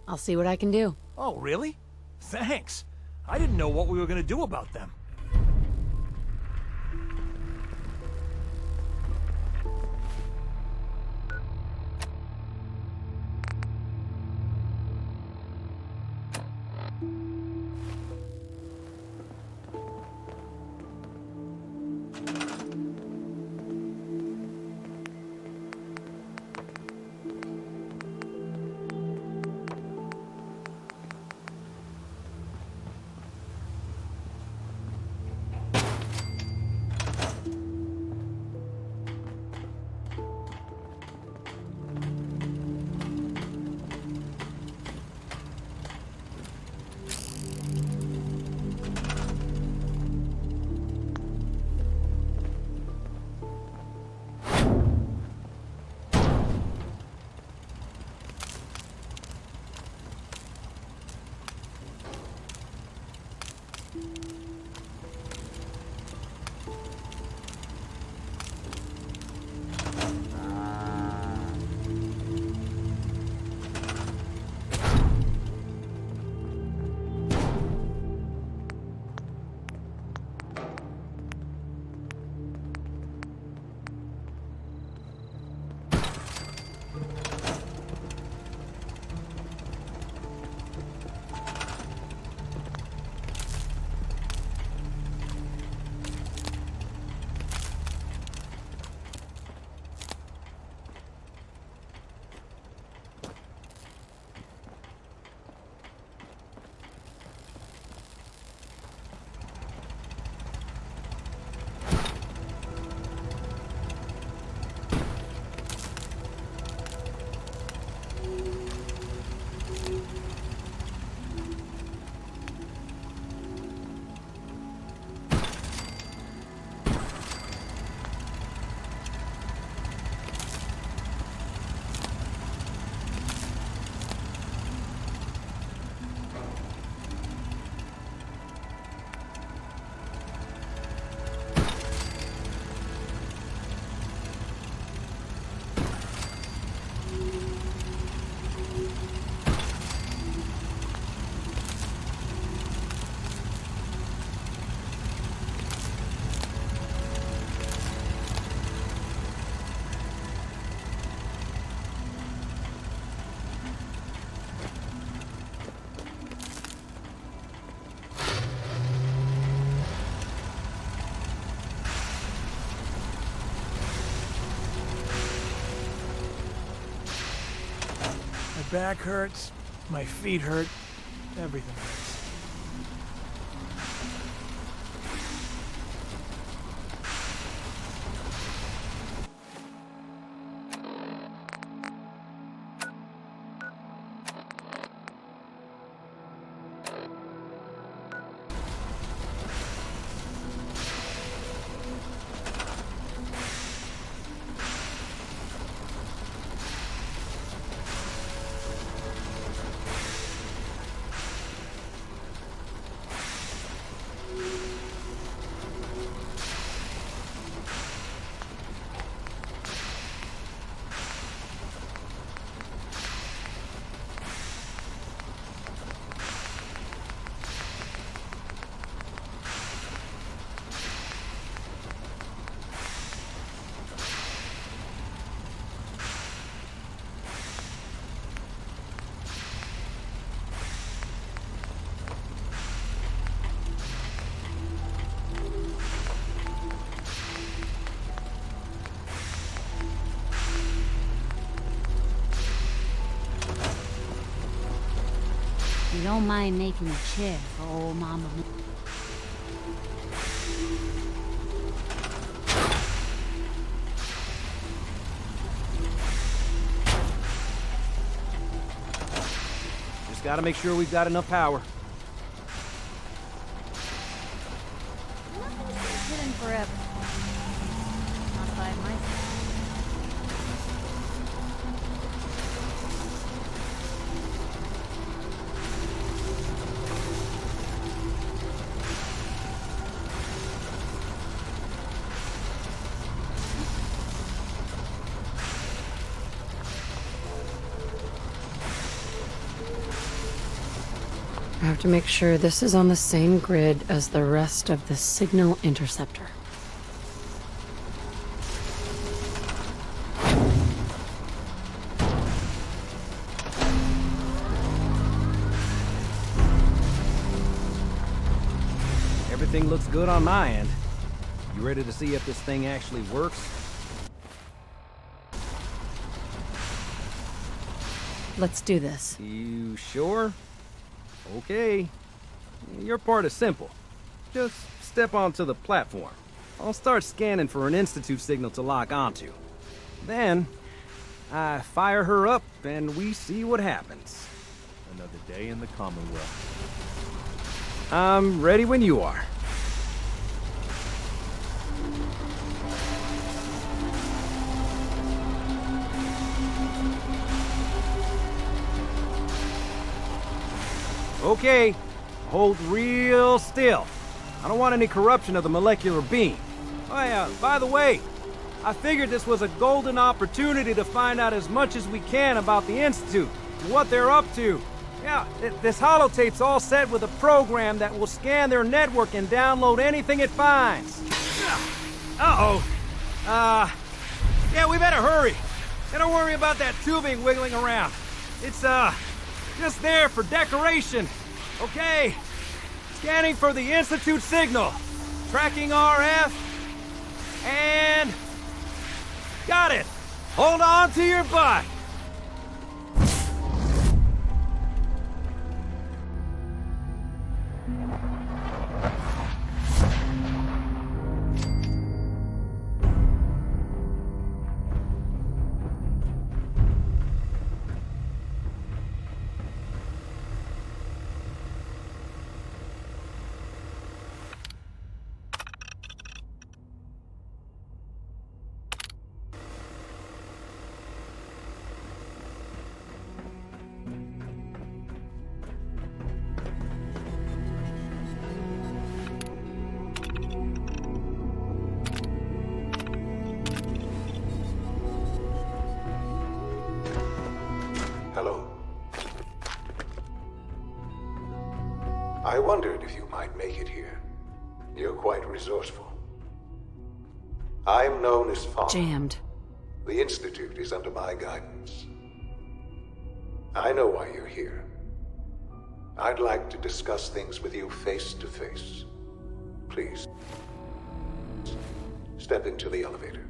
I'll see what I can do. Oh, really? Thanks. I didn't know what we were gonna do about them. My back hurts, my feet hurt, everything hurts. You don't mind making a chair for old Mama. Just gotta make sure we've got enough power. Nothing's hidden forever. Not by myself. I have to make sure this is on the same grid as the rest of the signal interceptor. Everything looks good on my end. You ready to see if this thing actually works? Let's do this. You sure? Okay. Your part is simple. Just step onto the platform. I'll start scanning for an Institute signal to lock onto. Then, I fire her up and we see what happens. Another day in the Commonwealth. I'm ready when you are. Okay, hold real still. I don't want any corruption of the molecular beam. Oh yeah, by the way, I figured this was a golden opportunity to find out as much as we can about the Institute and what they're up to. Yeah, this holotape's all set with a program that will scan their network and download anything it finds. Uh-oh. Yeah, we better hurry. And don't worry about that tubing wiggling around. It's, just there for decoration. Okay. Scanning for the Institute signal. Tracking RF. And... got it. Hold on to your butt. Hello. I wondered if you might make it here. You're quite resourceful. I'm known as Fawn. Jammed. The Institute is under my guidance. I know why you're here. I'd like to discuss things with you face to face. Please. Step into the elevator.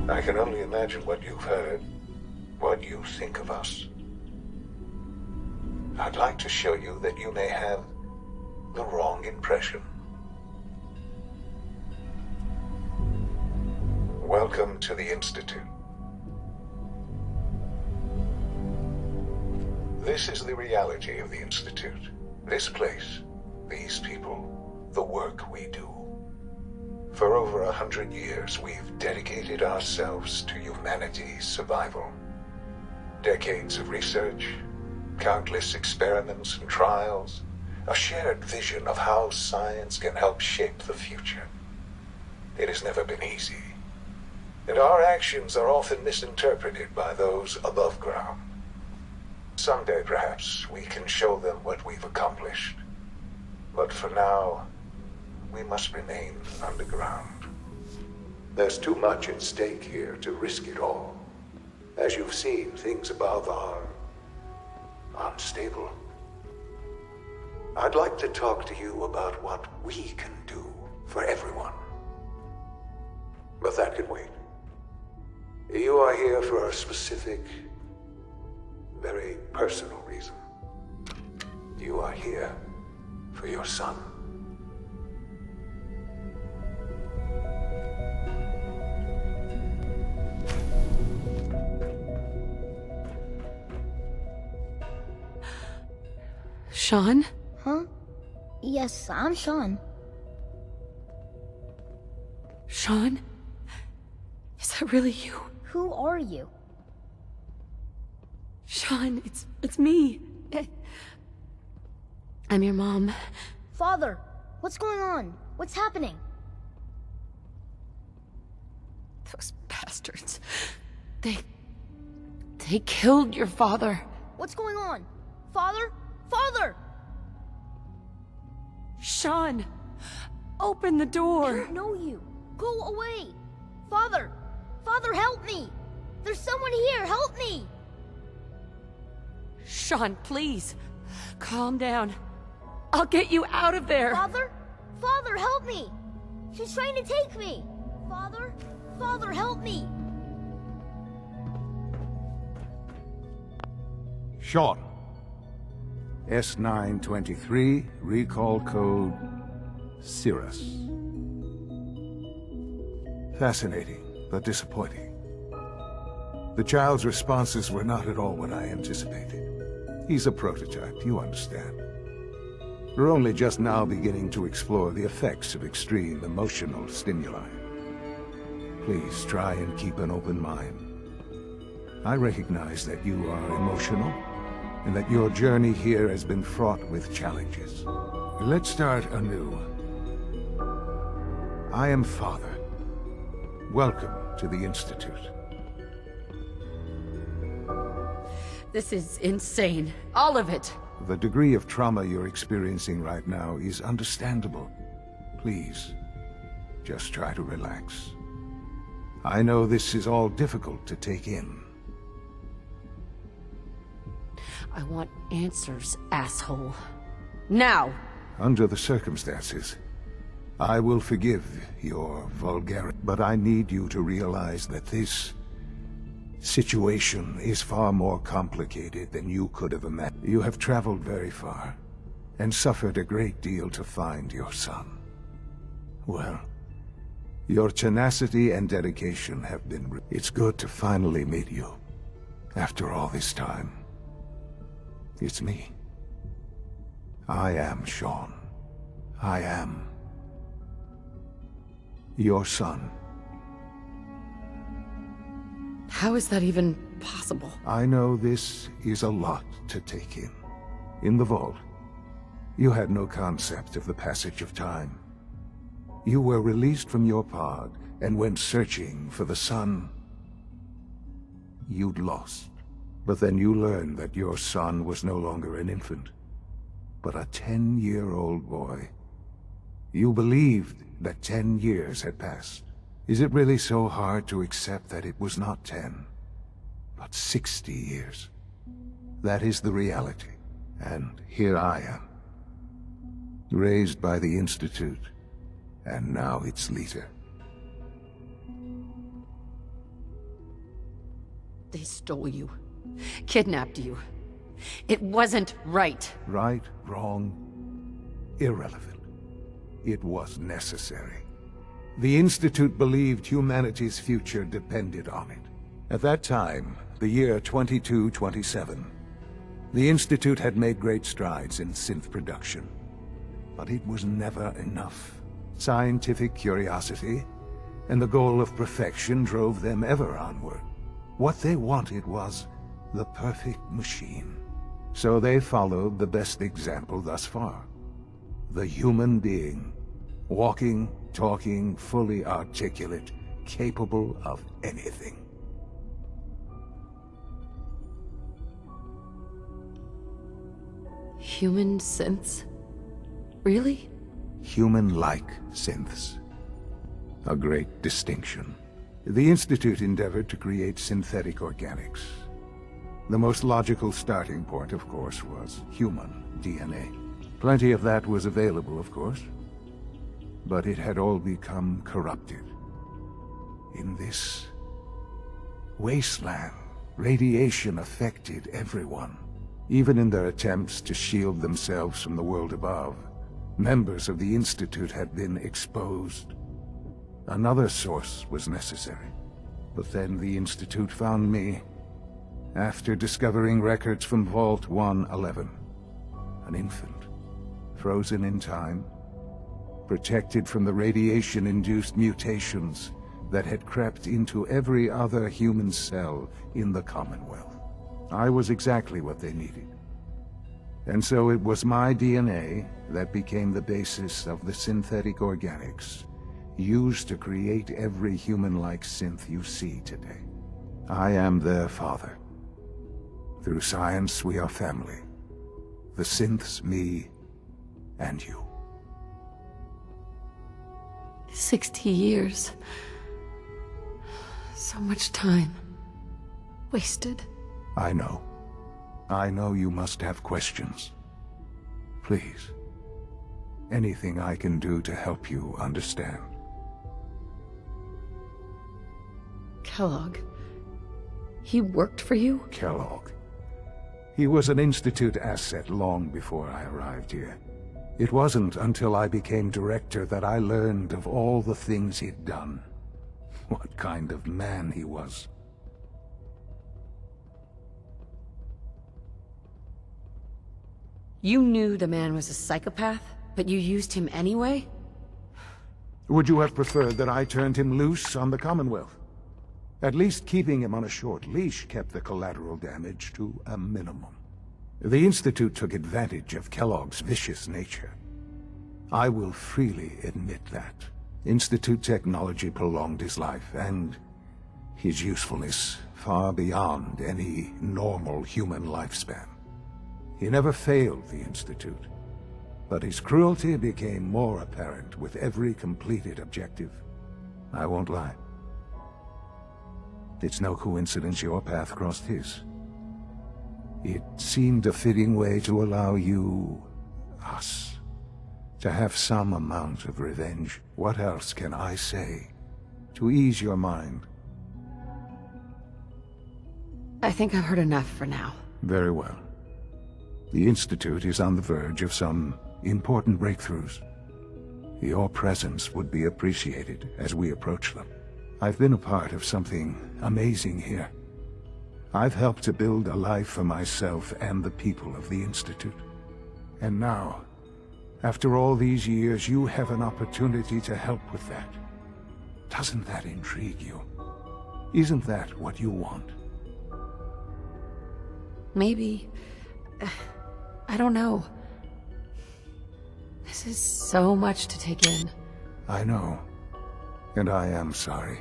I can only imagine what you've heard, what you think of us. I'd like to show you that you may have the wrong impression. Welcome to the Institute. This is the reality of the Institute. This place, these people, the work we do. For over 100 years, we've dedicated ourselves to humanity's survival. Decades of research, countless experiments and trials, a shared vision of how science can help shape the future. It has never been easy, and our actions are often misinterpreted by those above ground. Someday, perhaps, we can show them what we've accomplished. But for now, we must remain underground. There's too much at stake here to risk it all. As you've seen, things above are unstable. I'd like to talk to you about what we can do for everyone. But that can wait. You are here for a specific, very personal reason. You are here for your son. Sean? Huh? Yes, I'm Sean. Sean? Is that really you? Who are you? Sean, it's me. I'm your mom. Father, what's going on? What's happening? Those bastards. They killed your father. What's going on? Father? Father! Sean, open the door. I don't know you. Go away. Father! Father, help me! There's someone here, help me! Sean, please. Calm down. I'll get you out of there. Father? Father, help me! She's trying to take me! Father? Father, help me! Sean. S923, recall code Cirrus. Fascinating, but disappointing. The child's responses were not at all what I anticipated. He's a prototype, you understand. We're only just now beginning to explore the effects of extreme emotional stimuli. Please try and keep an open mind. I recognize that you are emotional, and that your journey here has been fraught with challenges. Let's start anew. I am Father. Welcome to the Institute. This is insane. All of it. The degree of trauma you're experiencing right now is understandable. Please, just try to relax. I know this is all difficult to take in. I want answers, asshole. Now! Under the circumstances, I will forgive your vulgarity, but I need you to realize that this situation is far more complicated than you could have imagined. You have traveled very far, and suffered a great deal to find your son. Well, your tenacity and dedication have been... It's good to finally meet you, after all this time. It's me. I am Sean. I am your son. How is that even possible? I know this is a lot to take in. In the vault, you had no concept of the passage of time. You were released from your pod and went searching for the son you'd lost. But then you learned that your son was no longer an infant, but a 10-year-old boy. You believed that 10 years had passed. Is it really so hard to accept that it was not 10, but 60 years? That is the reality, and here I am, raised by the Institute, and now its leader. They stole you. Kidnapped you. It wasn't right. Right, wrong, irrelevant. It was necessary. The Institute believed humanity's future depended on it. At that time, the year 2227, the Institute had made great strides in synth production. But it was never enough. Scientific curiosity and the goal of perfection drove them ever onward. What they wanted was the perfect machine. So they followed the best example thus far. The human being. Walking, talking, fully articulate, capable of anything. Human synths? Really? Human-like synths. A great distinction. The Institute endeavored to create synthetic organics. The most logical starting point, of course, was human DNA. Plenty of that was available, of course. But it had all become corrupted. In this wasteland, radiation affected everyone. Even in their attempts to shield themselves from the world above, members of the Institute had been exposed. Another source was necessary. But then the Institute found me, after discovering records from Vault 111. An infant, frozen in time, protected from the radiation-induced mutations that had crept into every other human cell in the Commonwealth. I was exactly what they needed. And so it was my DNA that became the basis of the synthetic organics used to create every human-like synth you see today. I am their father. Through science, we are family. The synths, me, and you. 60 years. So much time. Wasted. I know. I know you must have questions. Please. Anything I can do to help you understand. Kellogg. He worked for you? Kellogg. He was an Institute asset long before I arrived here. It wasn't until I became director that I learned of all the things he'd done. What kind of man he was. You knew the man was a psychopath, but you used him anyway? Would you have preferred that I turned him loose on the Commonwealth? At least keeping him on a short leash kept the collateral damage to a minimum. The Institute took advantage of Kellogg's vicious nature. I will freely admit that. Institute technology prolonged his life, and his usefulness far beyond any normal human lifespan. He never failed the Institute, but his cruelty became more apparent with every completed objective. I won't lie. It's no coincidence your path crossed his. It seemed a fitting way to allow you, us, to have some amount of revenge. What else can I say to ease your mind? I think I've heard enough for now. Very well. The Institute is on the verge of some important breakthroughs. Your presence would be appreciated as we approach them. I've been a part of something amazing here. I've helped to build a life for myself and the people of the Institute. And now, after all these years, you have an opportunity to help with that. Doesn't that intrigue you? Isn't that what you want? Maybe. I don't know. This is so much to take in. I know. And I am sorry.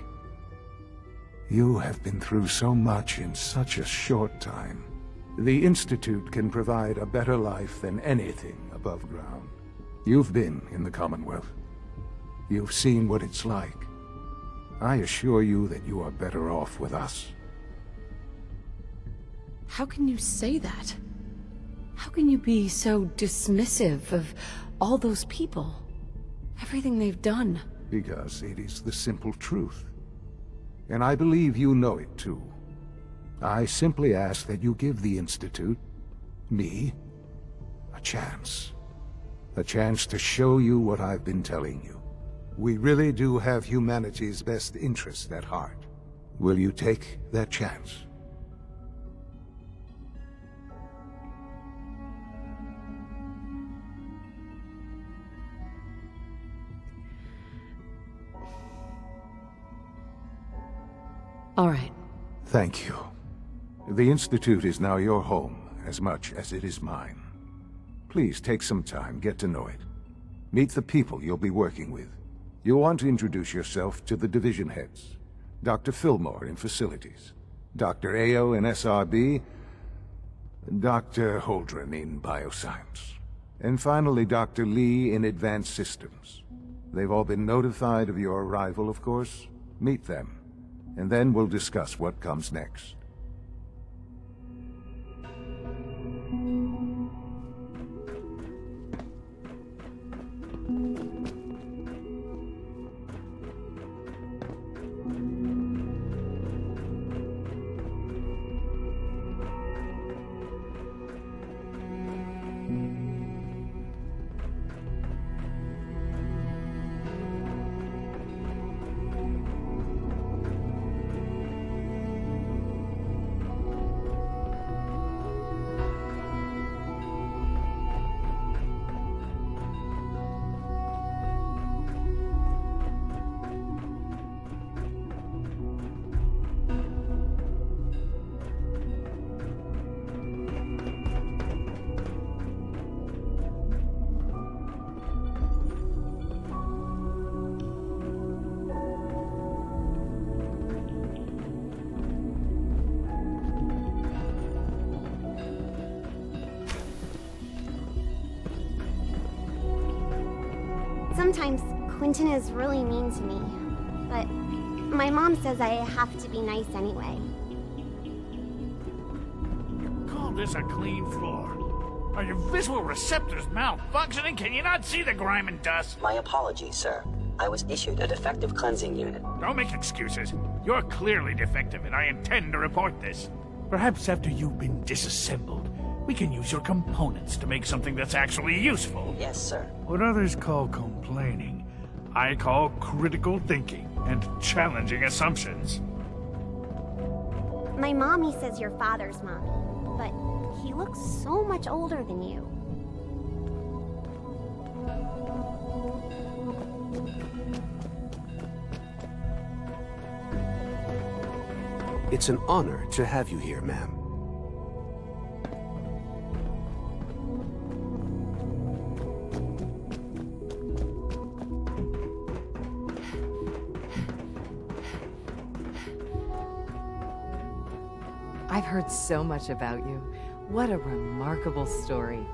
You have been through so much in such a short time. The Institute can provide a better life than anything above ground. You've been in the Commonwealth. You've seen what it's like. I assure you that you are better off with us. How can you say that? How can you be so dismissive of all those people? Everything they've done? Because it is the simple truth. And I believe you know it too. I simply ask that you give the Institute, me, a chance. A chance to show you what I've been telling you. We really do have humanity's best interest at heart. Will you take that chance? All right. Thank you. The Institute is now your home, as much as it is mine. Please take some time, get to know it. Meet the people you'll be working with. You'll want to introduce yourself to the division heads. Dr. Fillmore in Facilities, Dr. Ao in SRB, Dr. Holdren in Bioscience, and finally Dr. Lee in Advanced Systems. They've all been notified of your arrival, of course. Meet them. And then we'll discuss what comes next. Sometimes Quentin is really mean to me, but my mom says I have to be nice anyway. Call this a clean floor? Are your visual receptors malfunctioning? Can you not see the grime and dust? My apologies, sir. I was issued a defective cleansing unit. Don't make excuses. You're clearly defective, and I intend to report this. Perhaps after you've been disassembled, we can use your components to make something that's actually useful. Yes, sir. What others call complaining, I call critical thinking and challenging assumptions. My mommy says your father's mommy, but he looks so much older than you. It's an honor to have you here, ma'am. I've heard so much about you. What a remarkable story.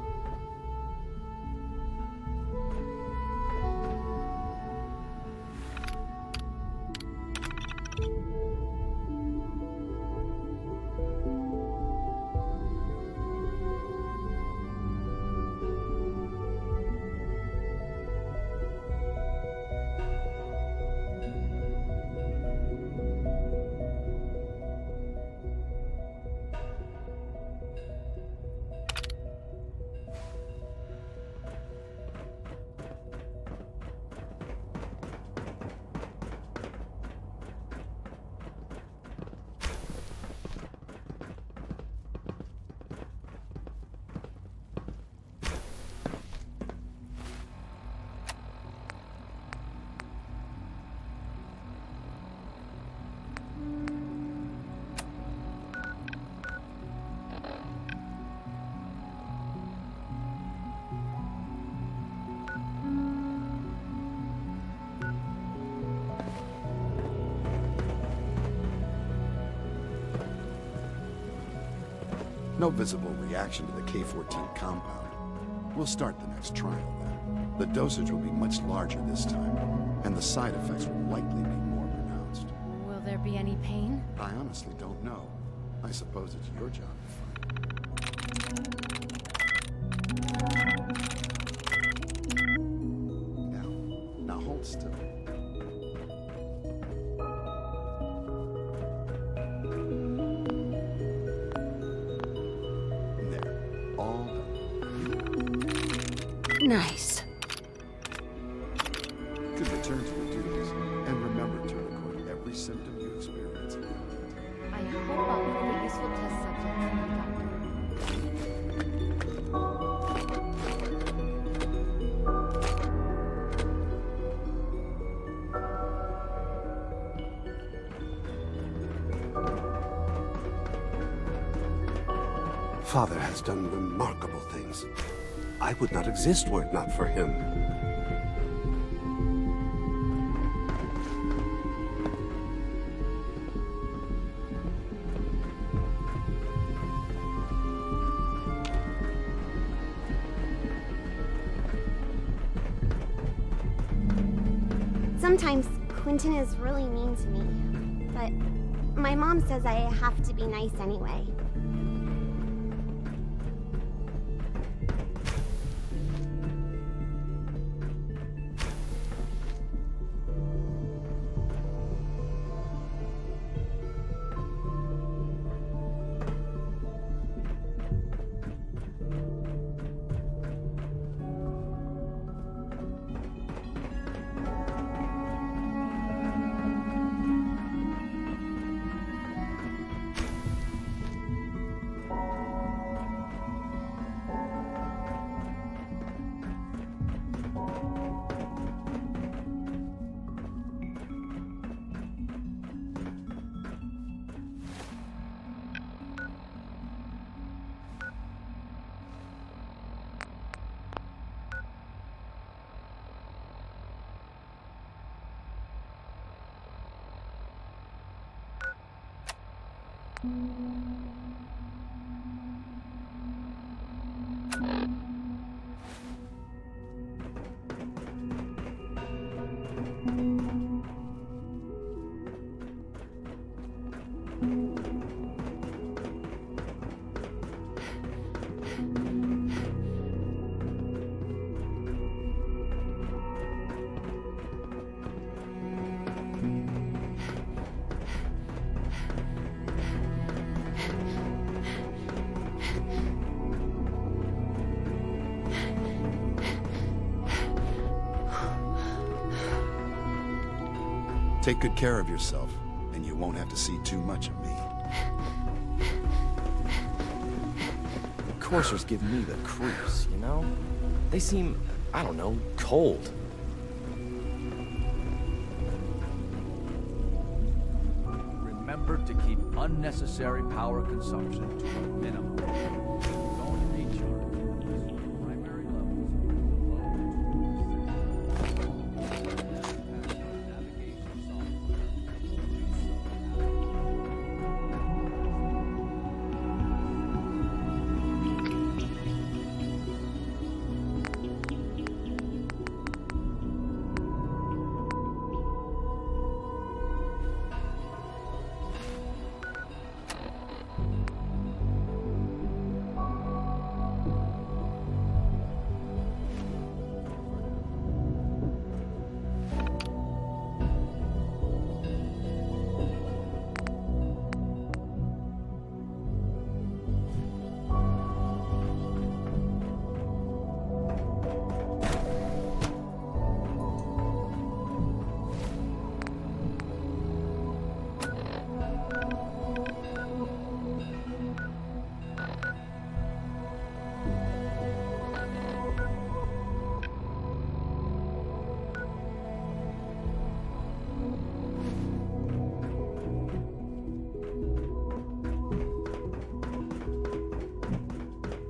No visible reaction to the K-14 compound. We'll start the next trial then. The dosage will be much larger this time, and the side effects will likely be more pronounced. Will there be any pain? I honestly don't know. I suppose it's your job to find. Now hold still. Nice. Good return to your duties, and remember to record every symptom you experience. I hope I'll prove a useful test subject for you, Doctor. Father has done remarkable things. I would not exist were it not for him. Sometimes Quentin is really mean to me, but my mom says I have to be nice anyway. Take good care of yourself, and you won't have to see too much of me. Coursers give me the creeps, you know? They seem, I don't know, cold. Remember to keep unnecessary power consumption to a minimum. Don't recharge unless your primary levels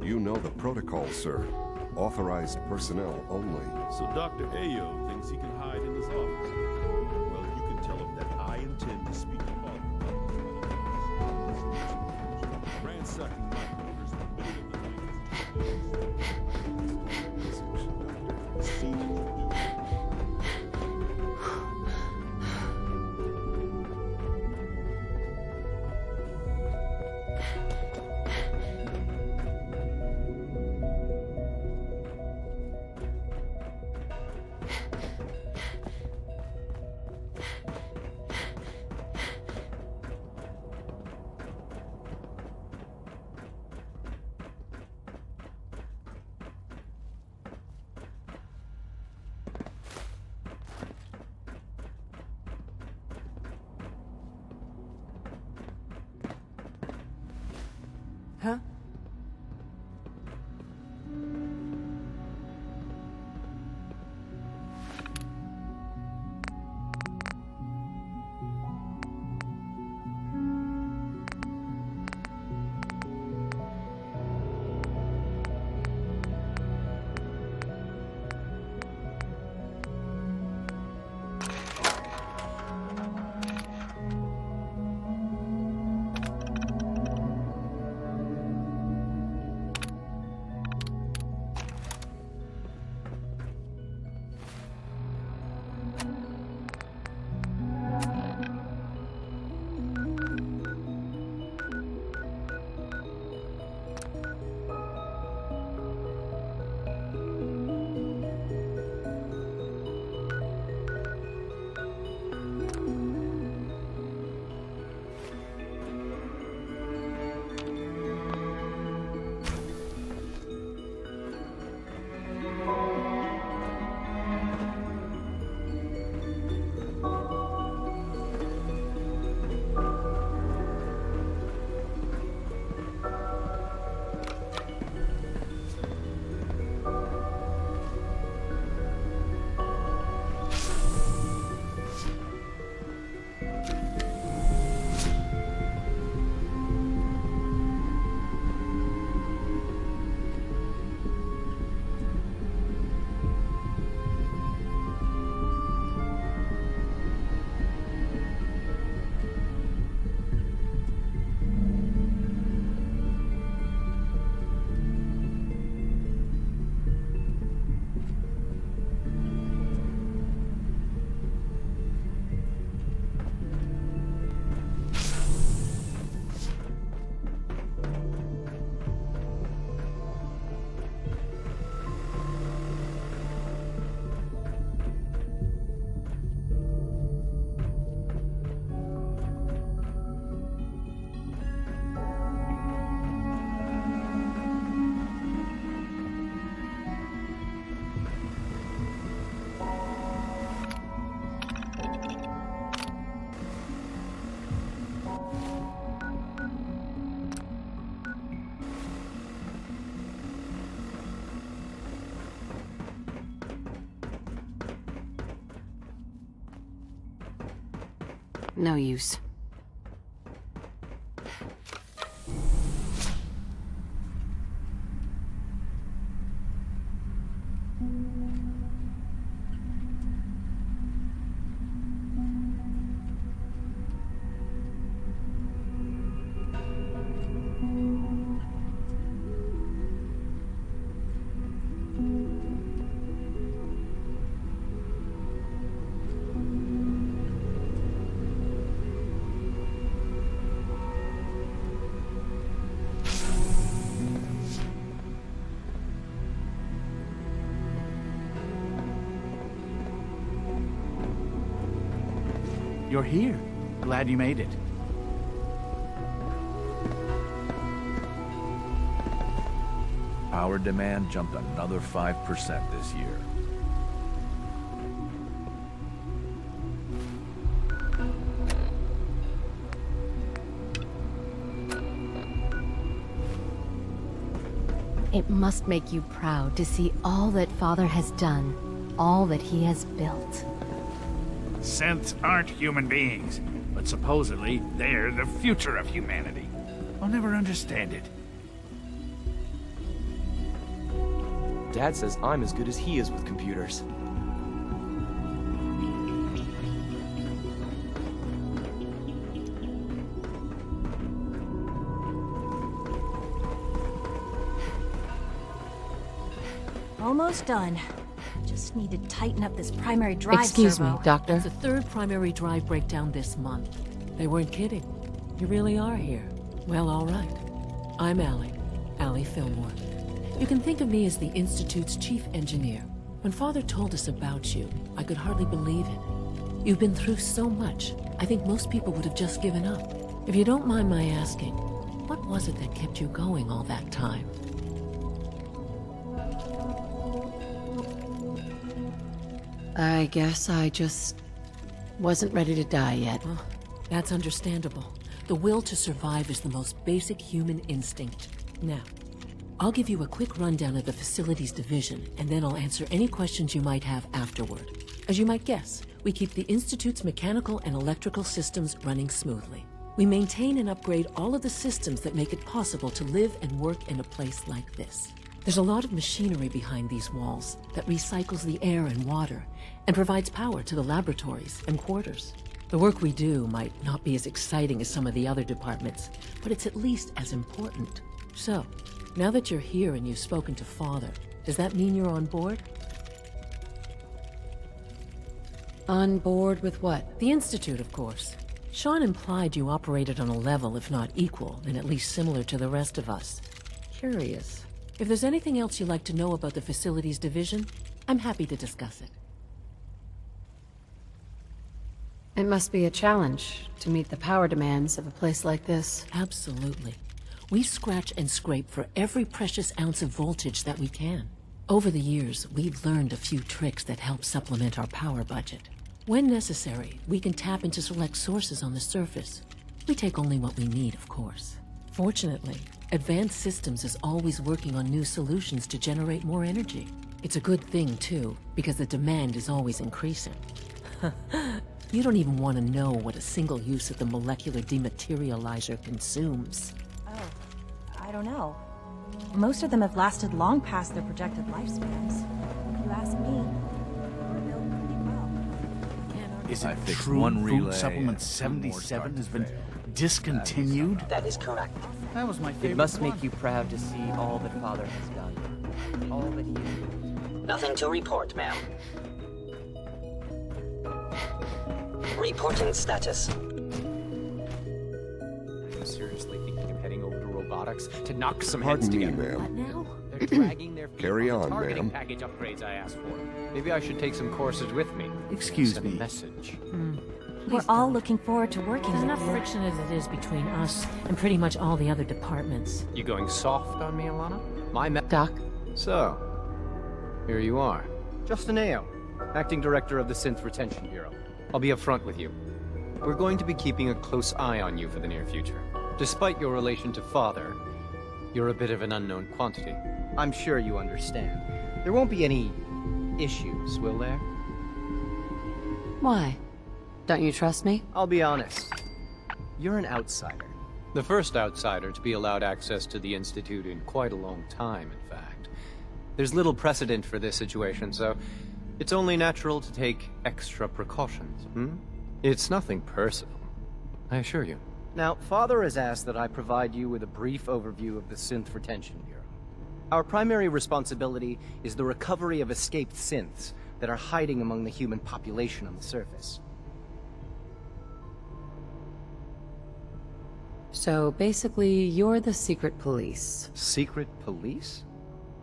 You know the protocol, sir. Authorized personnel only. So Dr. Ayo thinks he can hide in his office. Well, you can tell him that I intend to speak to Father. Ransacking my quarters in the middle of the night. Seen what you do. Huh? No use. You're here. Glad you made it. Power demand jumped another 5% this year. It must make you proud to see all that Father has done, all that he has built. Synths aren't human beings, but supposedly they're the future of humanity. I'll never understand it. Dad says I'm as good as he is with computers. Almost done. Just need to tighten up this primary drive Excuse servo. me, Doctor. It's the third primary drive breakdown this month. They weren't kidding. You really are here. Well, all right. I'm Allie Fillmore. You can think of me as the Institute's chief engineer. When Father told us about you, I could hardly believe it. You've been through so much, I think most people would have just given up. If you don't mind my asking, what was it that kept you going all that time? I guess I just wasn't ready to die yet. Well, that's understandable. The will to survive is the most basic human instinct. Now, I'll give you a quick rundown of the facilities division, and then I'll answer any questions you might have afterward. As you might guess, we keep the Institute's mechanical and electrical systems running smoothly. We maintain and upgrade all of the systems that make it possible to live and work in a place like this. There's a lot of machinery behind these walls that recycles the air and water and provides power to the laboratories and quarters. The work we do might not be as exciting as some of the other departments, but it's at least as important. So, now that you're here and you've spoken to Father, does that mean you're on board? On board with what? The Institute, of course. Sean implied you operated on a level, if not equal, then at least similar to the rest of us. Curious. If there's anything else you'd like to know about the facilities division, I'm happy to discuss it. It must be a challenge to meet the power demands of a place like this. Absolutely. We scratch and scrape for every precious ounce of voltage that we can. Over the years, we've learned a few tricks that help supplement our power budget. When necessary, we can tap into select sources on the surface. We take only what we need, of course. Fortunately, Advanced Systems is always working on new solutions to generate more energy. It's a good thing, too, because the demand is always increasing. You don't even want to know what a single use of the molecular dematerializer consumes. Oh, I don't know. Most of them have lasted long past their projected lifespans. If you ask me, they're built pretty well. Is I it fixed true one relay Food Supplement and two more 77 has started been to fail? discontinued? That is correct. That was my favorite It must one. make you proud to see all that Father has done. All that he has built. Nothing to report, ma'am. Reporting status. I'm seriously thinking of heading over to robotics to knock some heads Pardon me, together. ma'am. Now? They're dragging their feet Carry on the on, targeting ma'am. package upgrades I asked for. Maybe I should take some courses with me. Excuse Send me. a message. We're all looking forward to working There's with enough you. friction as it is between us and pretty much all the other departments. You going soft on me, Alana? My Doc? So, here you are. Justin Ao, Acting Director of the Synth Retention Bureau. I'll be upfront with you. We're going to be keeping a close eye on you for the near future. Despite your relation to Father, you're a bit of an unknown quantity. I'm sure you understand. There won't be any issues, will there? Why? Don't you trust me? I'll be honest. You're an outsider. The first outsider to be allowed access to the Institute in quite a long time, in fact. There's little precedent for this situation, so it's only natural to take extra precautions, It's nothing personal, I assure you. Now, Father has asked that I provide you with a brief overview of the Synth Retention Bureau. Our primary responsibility is the recovery of escaped synths that are hiding among the human population on the surface. So basically, you're the secret police. Secret police?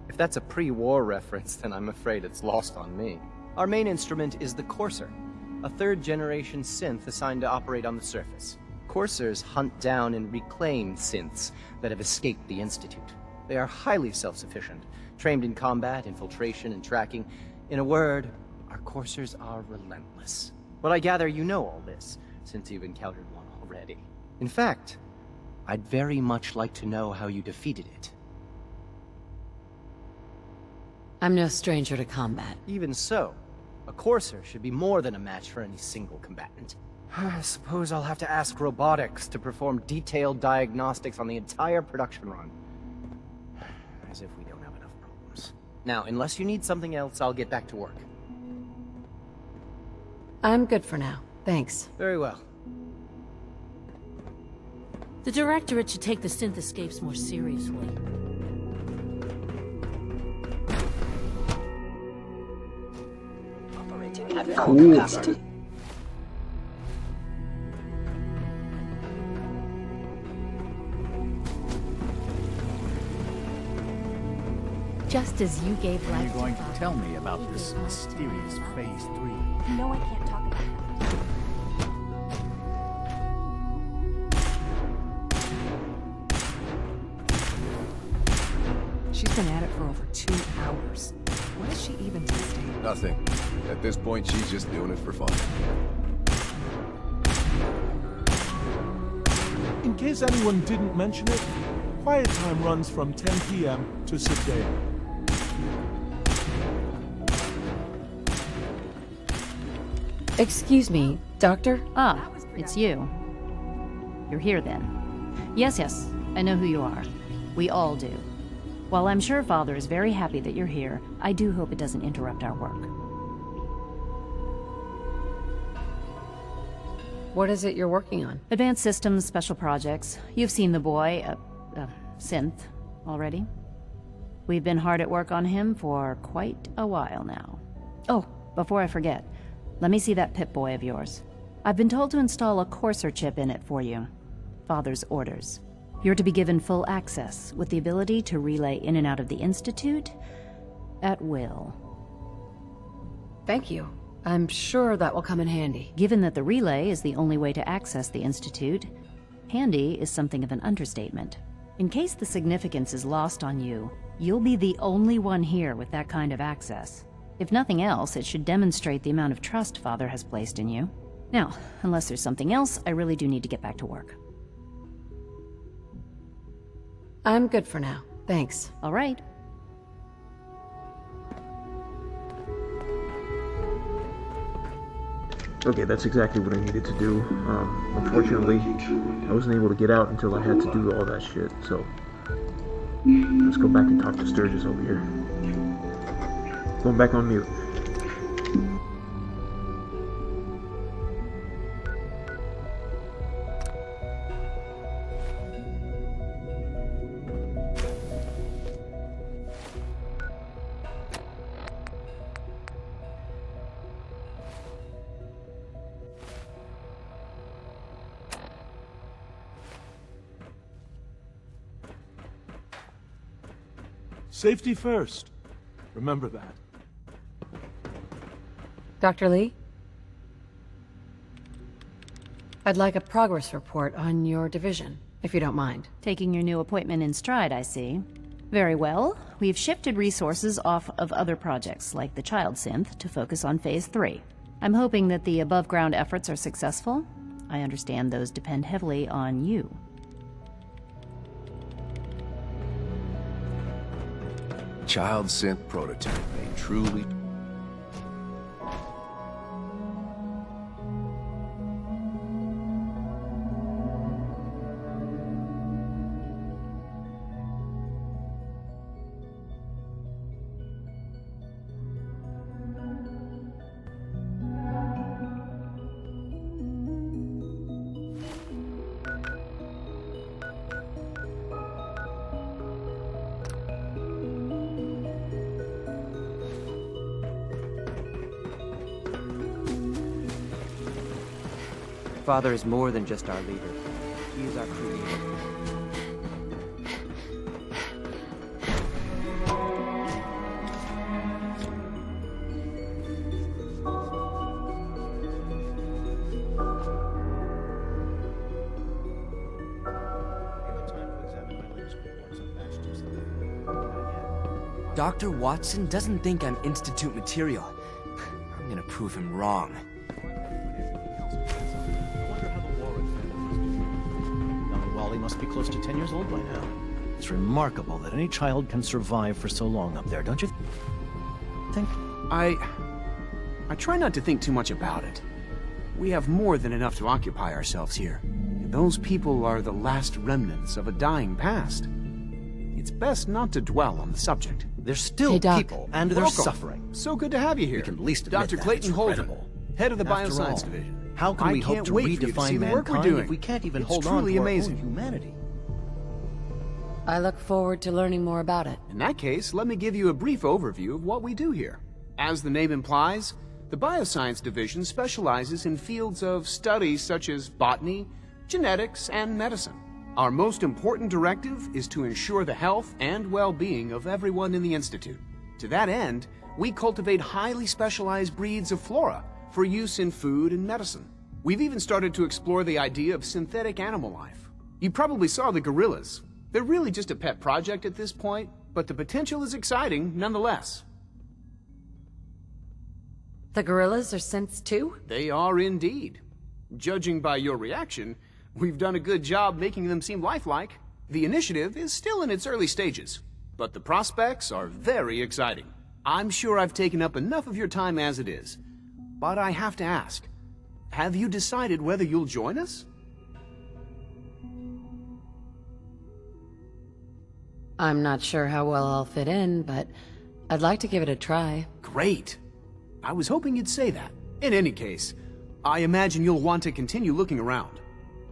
If that's a pre-war reference, then I'm afraid it's lost on me. Our main instrument is the Courser, a third-generation synth assigned to operate on the surface. Coursers hunt down and reclaim synths that have escaped the Institute. They are highly self-sufficient, trained in combat, infiltration, and tracking. In a word, our Coursers are relentless. But I gather you know all this, since you've encountered one already. In fact, I'd very much like to know how you defeated it. I'm no stranger to combat. Even so, a Courser should be more than a match for any single combatant. I suppose I'll have to ask robotics to perform detailed diagnostics on the entire production run. As if we don't have enough problems. Now, unless you need something else, I'll get back to work. I'm good for now. Thanks. Very well. The Directorate should take the synth escapes more seriously. Operating at full capacity. Just as you gave When are life you going to to Father, tell me about he this gave life to mysterious you. Phase 3? No, I can't talk about that. She's been at it for over 2 hours. What is she even testing? Nothing. At this point, she's just doing it for fun. In case anyone didn't mention it, quiet time runs from 10 p.m. to 6 a.m. Excuse me, Doctor? Ah, it's you. You're here then. Yes, I know who you are. We all do. While I'm sure Father is very happy that you're here, I do hope it doesn't interrupt our work. What is it you're working on? Advanced systems, special projects. You've seen the boy, Synth, already. We've been hard at work on him for quite a while now. Oh, before I forget, let me see that Pip-Boy of yours. I've been told to install a Courser chip in it for you. Father's orders. You're to be given full access, with the ability to relay in and out of the Institute at will. Thank you. I'm sure that will come in handy. Given that the relay is the only way to access the Institute, handy is something of an understatement. In case the significance is lost on you, you'll be the only one here with that kind of access. If nothing else, it should demonstrate the amount of trust Father has placed in you. Now, unless there's something else, I really do need to get back to work. I'm good for now. Thanks. All right. Okay, that's exactly what I needed to do. Unfortunately, I wasn't able to get out until I had to do all that shit, so... Let's go back and talk to Sturgis over here. Going back on mute. Safety first. Remember that. Dr. Lee? I'd like a progress report on your division, if you don't mind. Taking your new appointment in stride, I see. Very well. We've shifted resources off of other projects, like the Child Synth, to focus on Phase 3. I'm hoping that the above-ground efforts are successful. I understand those depend heavily on you. Child synth prototype, a truly... father is more than just our leader. He is our creator. Dr. Watson doesn't think I'm Institute material. I'm gonna prove him wrong. Young Wally must be close to 10 years old by now. It's remarkable that any child can survive for so long up there, don't you think? I try not to think too much about it. We have more than enough to occupy ourselves here. And those people are the last remnants of a dying past. It's best not to dwell on the subject. They're still Hey, Doc. people, and they're Welcome. suffering. So good to have you here. We can at least admit Dr. that. Clayton It's Holden, incredible. head of the After Bioscience all, Division. How can we hope can't to wait for you to see redefine the work we're mankind doing. if we can't even It's hold on truly to our amazing. own humanity? I look forward to learning more about it. In that case, let me give you a brief overview of what we do here. As the name implies, the Bioscience Division specializes in fields of studies such as botany, genetics, and medicine. Our most important directive is to ensure the health and well-being of everyone in the Institute. To that end, we cultivate highly specialized breeds of flora for use in food and medicine. We've even started to explore the idea of synthetic animal life. You probably saw the gorillas. They're really just a pet project at this point, but the potential is exciting nonetheless. The gorillas are synths too? They are indeed. Judging by your reaction, we've done a good job making them seem lifelike. The initiative is still in its early stages, but the prospects are very exciting. I'm sure I've taken up enough of your time as it is, but I have to ask, have you decided whether you'll join us? I'm not sure how well I'll fit in, but I'd like to give it a try. Great. I was hoping you'd say that. In any case, I imagine you'll want to continue looking around.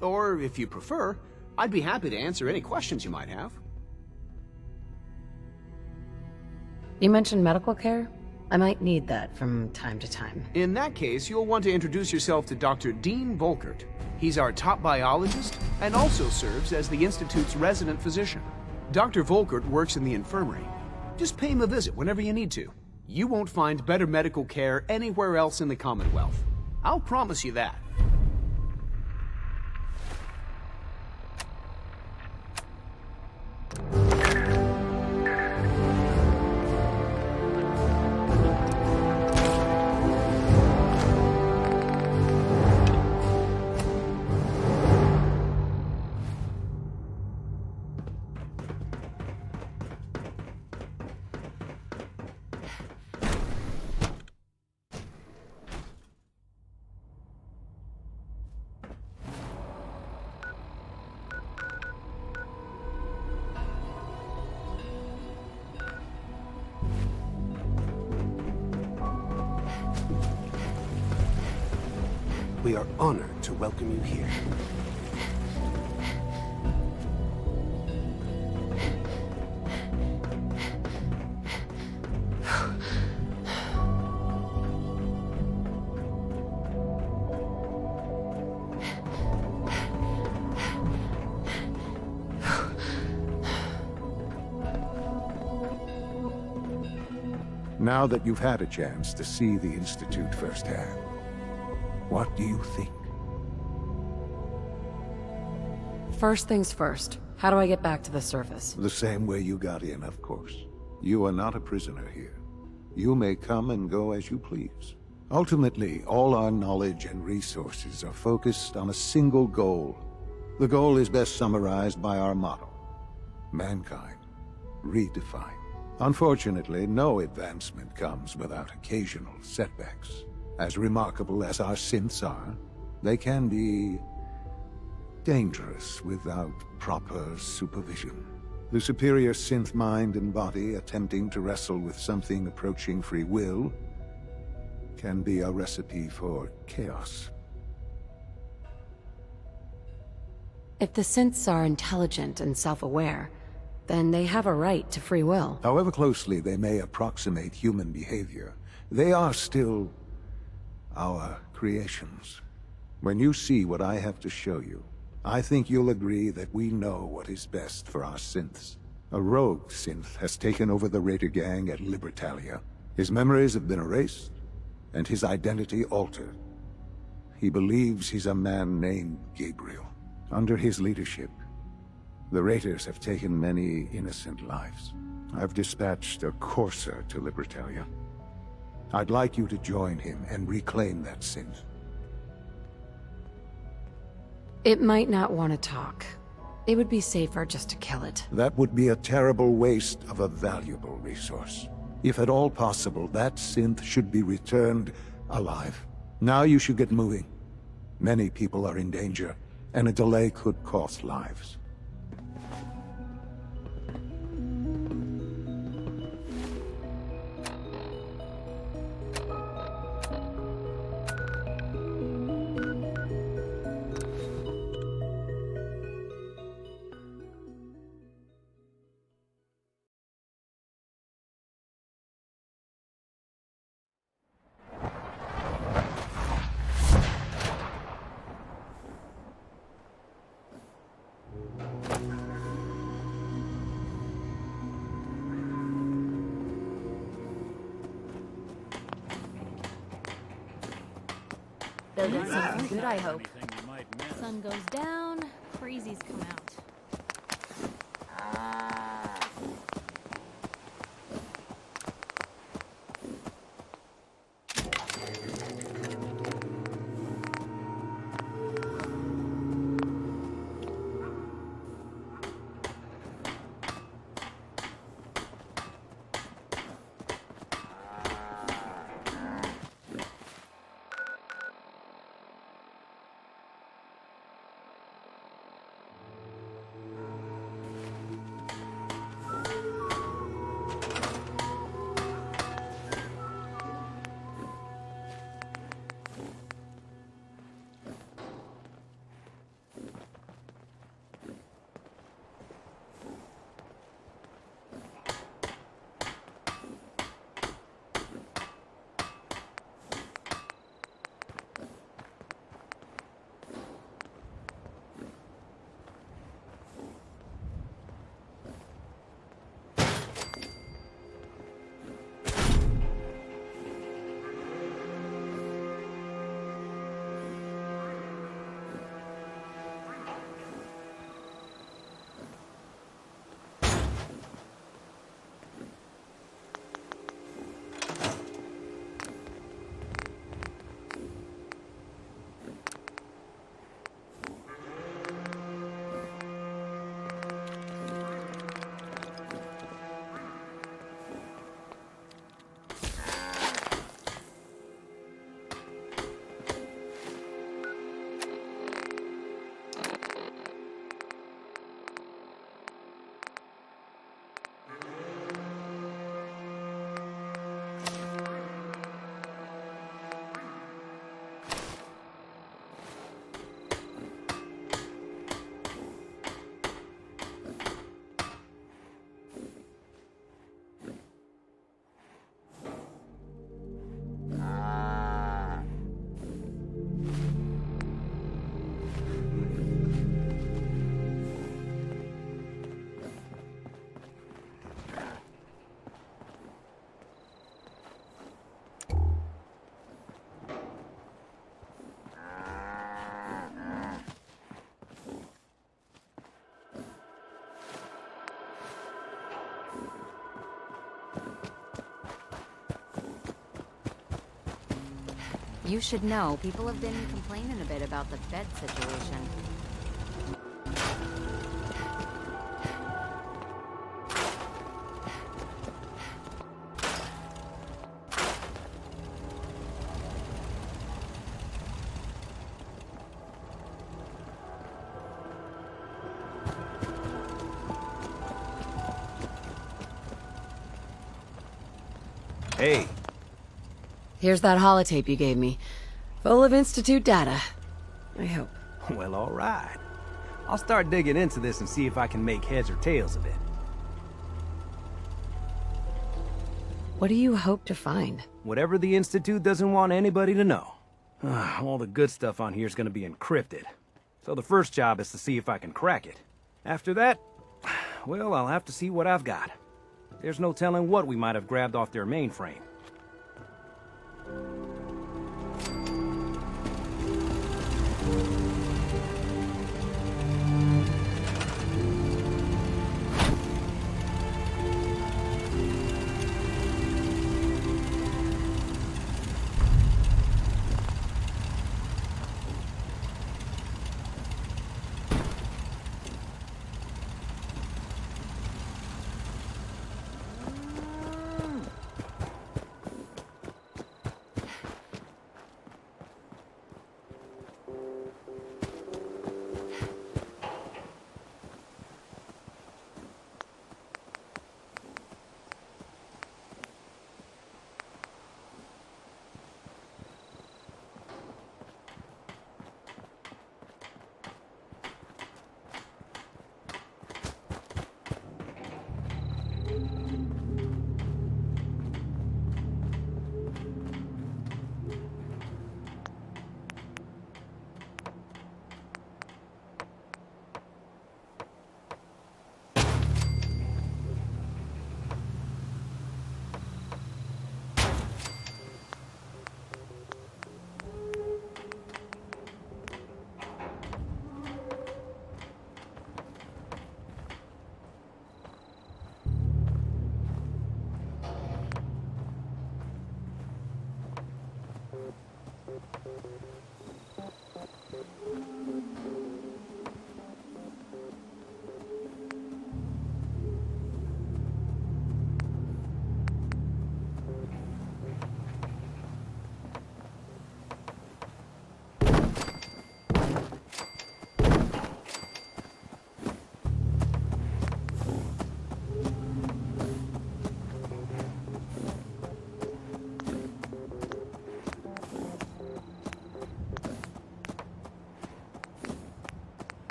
Or, if you prefer, I'd be happy to answer any questions you might have. You mentioned medical care? I might need that from time to time. In that case, you'll want to introduce yourself to Dr. Dean Volkert. He's our top biologist and also serves as the Institute's resident physician. Dr. Volkert works in the infirmary. Just pay him a visit whenever you need to. You won't find better medical care anywhere else in the Commonwealth. I'll promise you that. We are honored to welcome you here. Now that you've had a chance to see the Institute firsthand, what do you think? First things first. How do I get back to the surface? The same way you got in, of course. You are not a prisoner here. You may come and go as you please. Ultimately, all our knowledge and resources are focused on a single goal. The goal is best summarized by our motto: mankind, redefined. Unfortunately, no advancement comes without occasional setbacks. As remarkable as our synths are, they can be dangerous without proper supervision. The superior synth mind and body attempting to wrestle with something approaching free will can be a recipe for chaos. If the synths are intelligent and self-aware, then they have a right to free will. However closely they may approximate human behavior, they are still our creations. When you see what I have to show you, I think you'll agree that we know what is best for our synths. A rogue synth has taken over the Raider gang at Libertalia. His memories have been erased, and his identity altered. He believes he's a man named Gabriel. Under his leadership, the Raiders have taken many innocent lives. I've dispatched a courser to Libertalia. I'd like you to join him and reclaim that synth. It might not want to talk. It would be safer just to kill it. That would be a terrible waste of a valuable resource. If at all possible, that synth should be returned alive. Now you should get moving. Many people are in danger, and a delay could cost lives. Building something good, I hope. Sun goes down, crazies come out. You should know, people have been complaining a bit about the bed situation. Hey. Here's that holotape you gave me. Full of Institute data. I hope. Well, all right. I'll start digging into this and see if I can make heads or tails of it. What do you hope to find? Whatever the Institute doesn't want anybody to know. All the good stuff on here is going to be encrypted. So the first job is to see if I can crack it. After that, well, I'll have to see what I've got. There's no telling what we might have grabbed off their mainframe.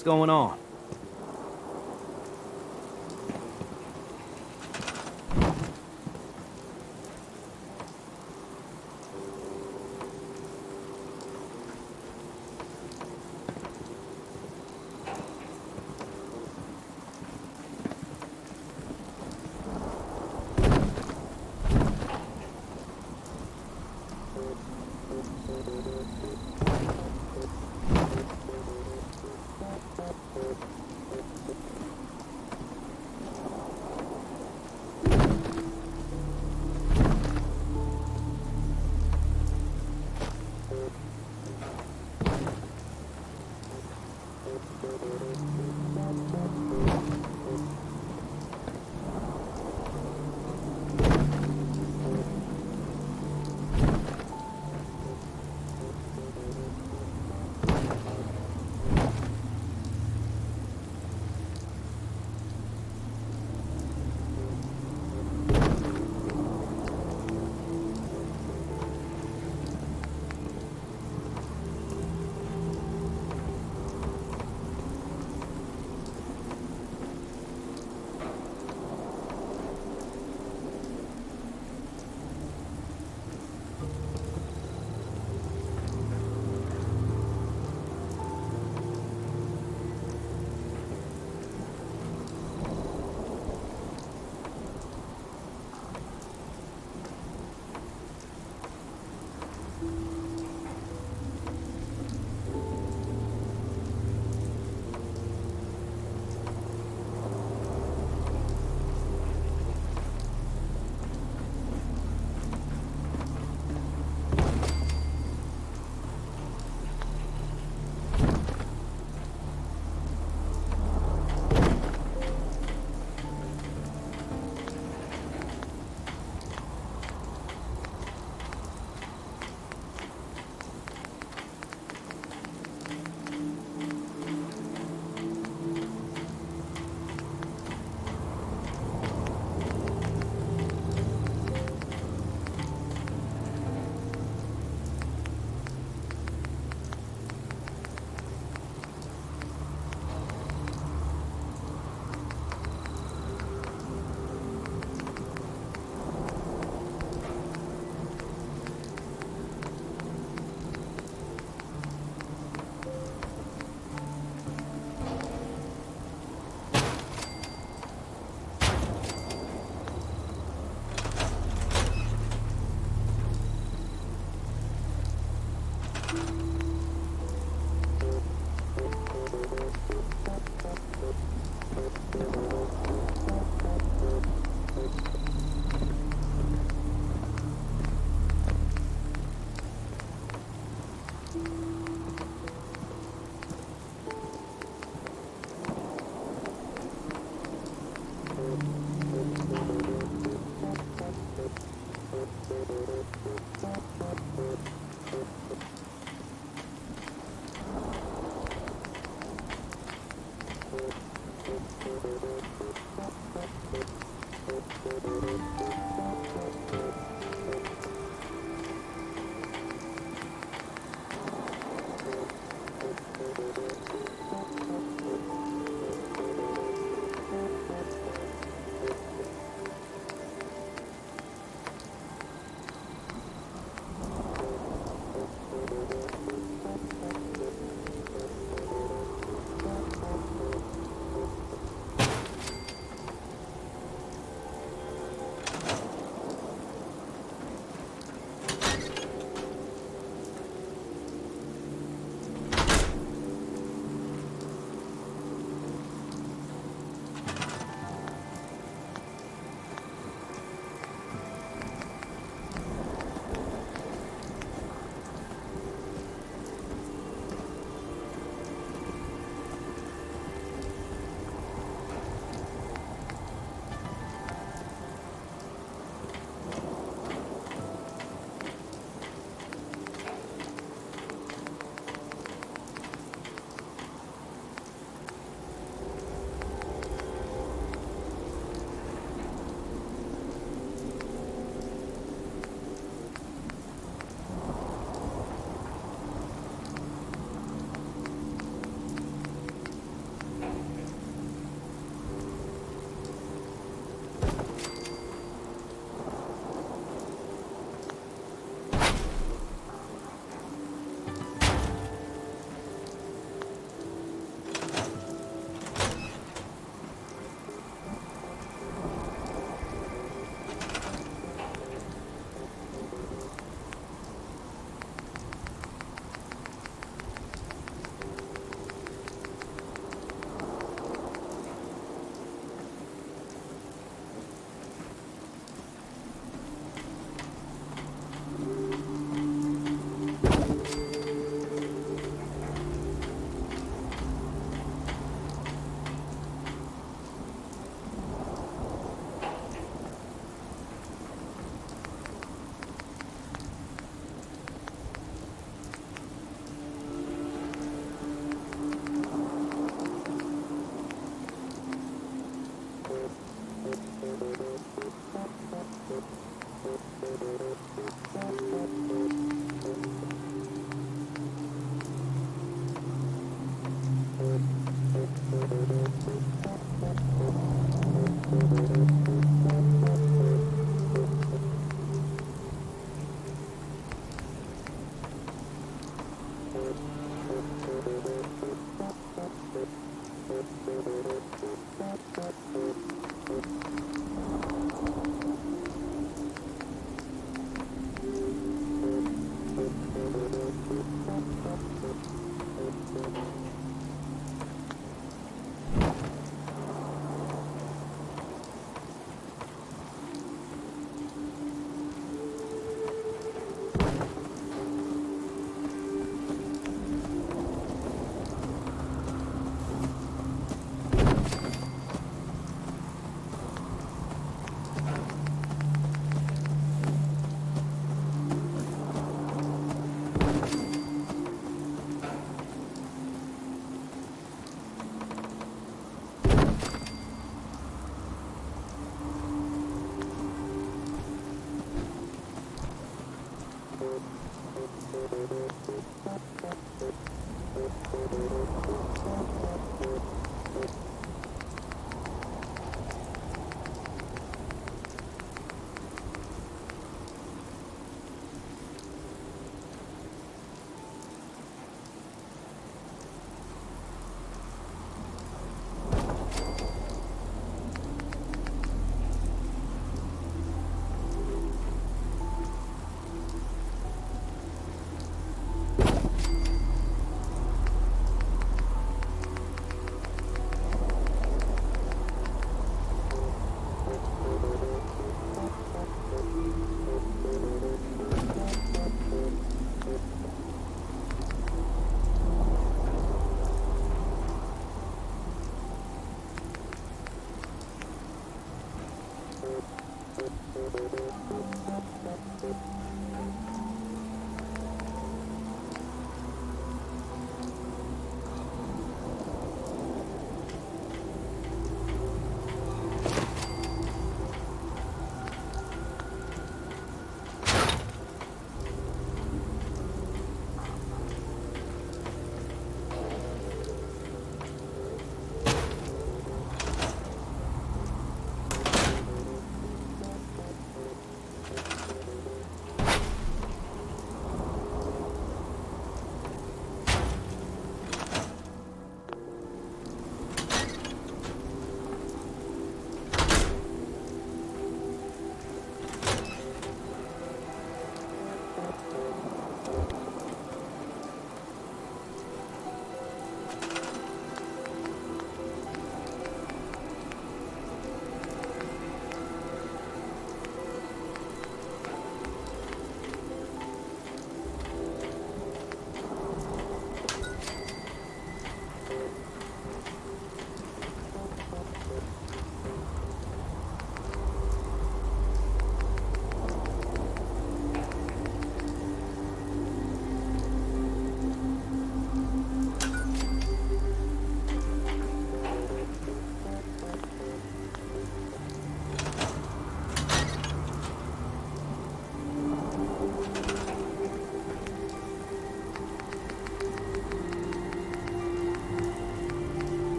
What's going on?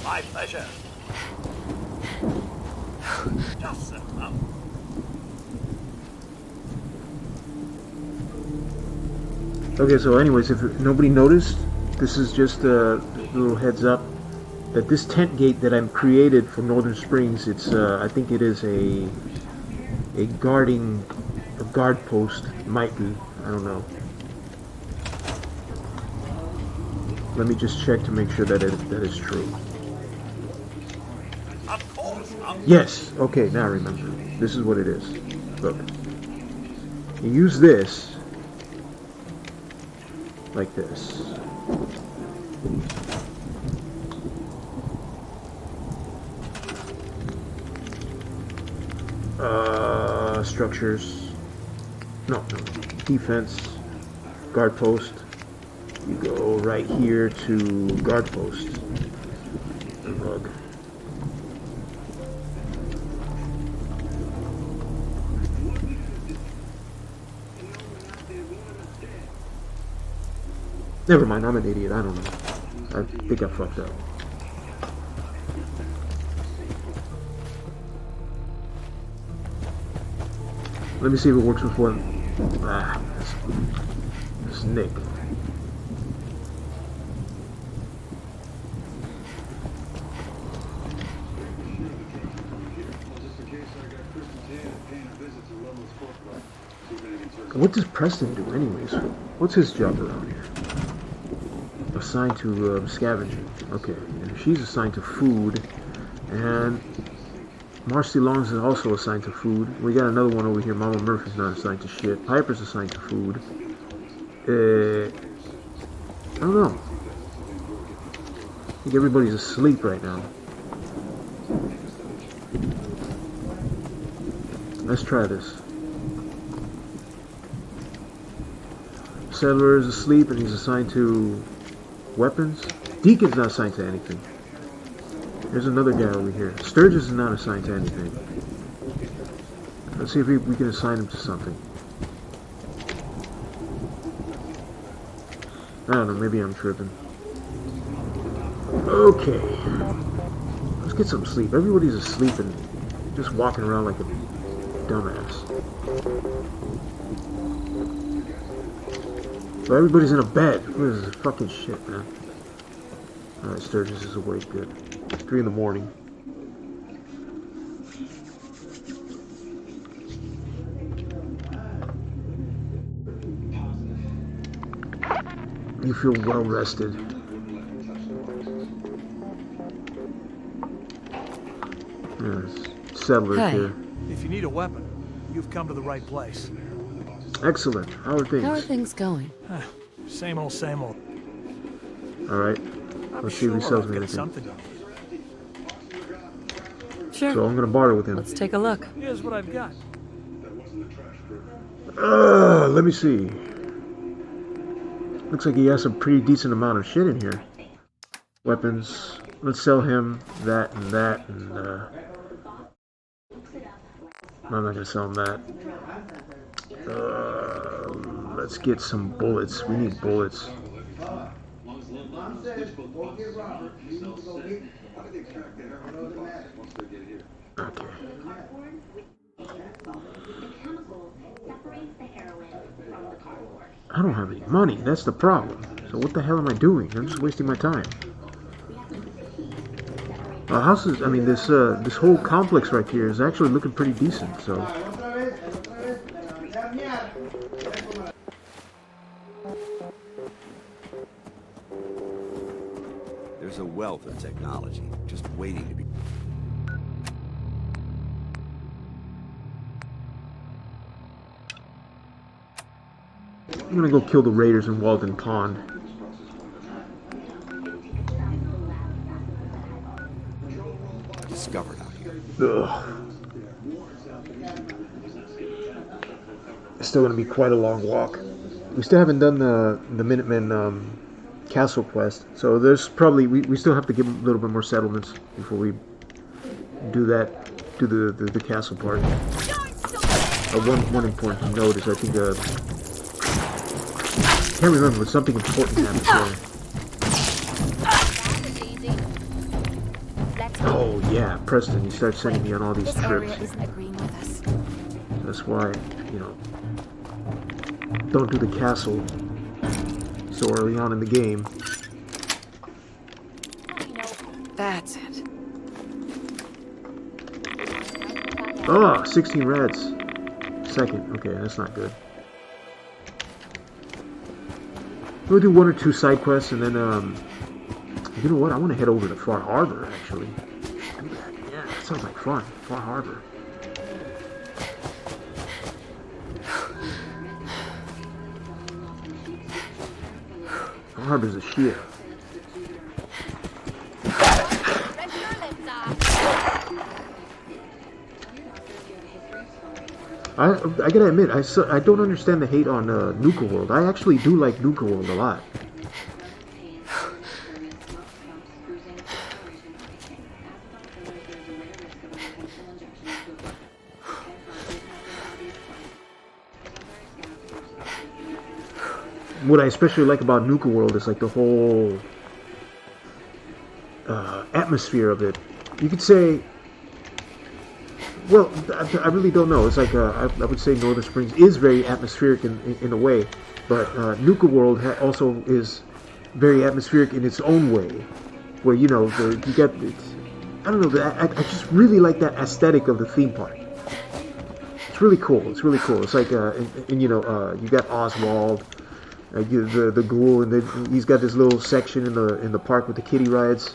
My pleasure. Just a moment. Okay, so anyways, if nobody noticed, this is just a little heads up that this tent gate that I'm created for Northern Springs, it's I think it is a guard post. Might be, I don't know. Let me just check to make sure that that is true. Of course. Yes. Okay, now I remember. This is what it is. Look, you use this like this. Structures. No. Defense. Guard post. You go right here to guard post. And look. Never mind, I'm an idiot. I don't know. I think I fucked up. Let me see if it works with one. Ah, this Nick. What does Preston do anyways? What's his job around here? Assigned to scavenging. Okay, and she's assigned to food. And Marcy Long's is also assigned to food. We got another one over here. Mama Murphy's not assigned to shit. Piper's assigned to food. I don't know. I think everybody's asleep right now. Let's try this. Settler is asleep and he's assigned to weapons. Deacon's not assigned to anything. There's another guy over here. Sturgis is not assigned to anything. Let's see if we can assign him to something. I don't know, maybe I'm tripping. Okay. Let's get some sleep. Everybody's asleep and just walking around like a dumbass. So everybody's in a bed. What is this fucking shit, man? Alright, Sturgis is awake, good. 3 in the morning. You feel well rested. Yes. Settlers here. If you need a weapon, you've come to the right place. Excellent. How are things? How are things going? Same old, same old. Alright. Let's see if he sells me anything. Something. Sure. So I'm gonna barter with him. Let's take a look. Here's what I've got. Let me see. Looks like he has a pretty decent amount of shit in here. Weapons. Let's sell him that and that and I'm not gonna sell him that. Let's get some bullets. We need bullets. Okay. I don't have any money. That's the problem. So what the hell am I doing? I'm just wasting my time. Houses. I mean, this whole complex right here is actually looking pretty decent. So. There's a wealth of technology just waiting to be. I'm gonna go kill the raiders in Walden Pond. Discovered out here. Ugh. It's still gonna be quite a long walk. We still haven't done the Minutemen castle quest, so there's probably we still have to give a little bit more settlements before we do that. Do the castle part. One important note is I think I can't remember, but something important happens there. Oh yeah, Preston, he starts sending me on all these This trips. area isn't agreeing with us. That's why, you know, don't do the castle so early on in the game. That's it. Oh, 16 reds. Second. Okay, that's not good. We'll do 1 or 2 side quests and then, you know what? I want to head over to Far Harbor, actually. Yeah, that sounds like fun. Far Harbor. Far Harbor's a shit. I gotta admit, I don't understand the hate on Nuka World. I actually do like Nuka World a lot. What I especially like about Nuka World is like the whole atmosphere of it. You could say, well, I really don't know. It's like I would say Northern Springs is very atmospheric in a way, but Nuka World also is very atmospheric in its own way, where you know you get. I don't know. I just really like that aesthetic of the theme park. It's really cool. It's really cool. It's like and you know you got Oswald, the ghoul, and then he's got this little section in the park with the kiddie rides.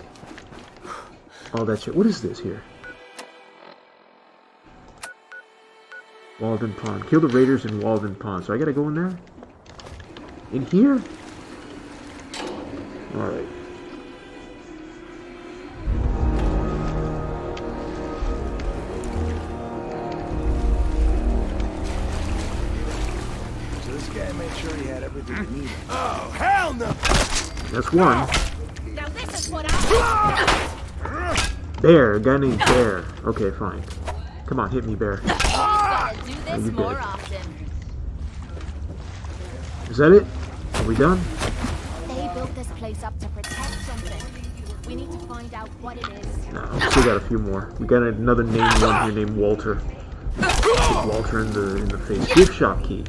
All that shit. What is this here? Walden Pond. Kill the raiders in Walden Pond. So I gotta go in there? In here? Alright. So this guy made sure he had everything he needed. Oh, hell no! That's one. Now this is what I... Bear. A guy named Bear. Okay, fine. Come on, hit me, Bear. Do this more dead. often. Is that it? Are we done? They built this place up to protect something. We need to find out what it is. No, we still got a few more. We got another named one here named Walter. Hit Walter in the face. Gift shop key.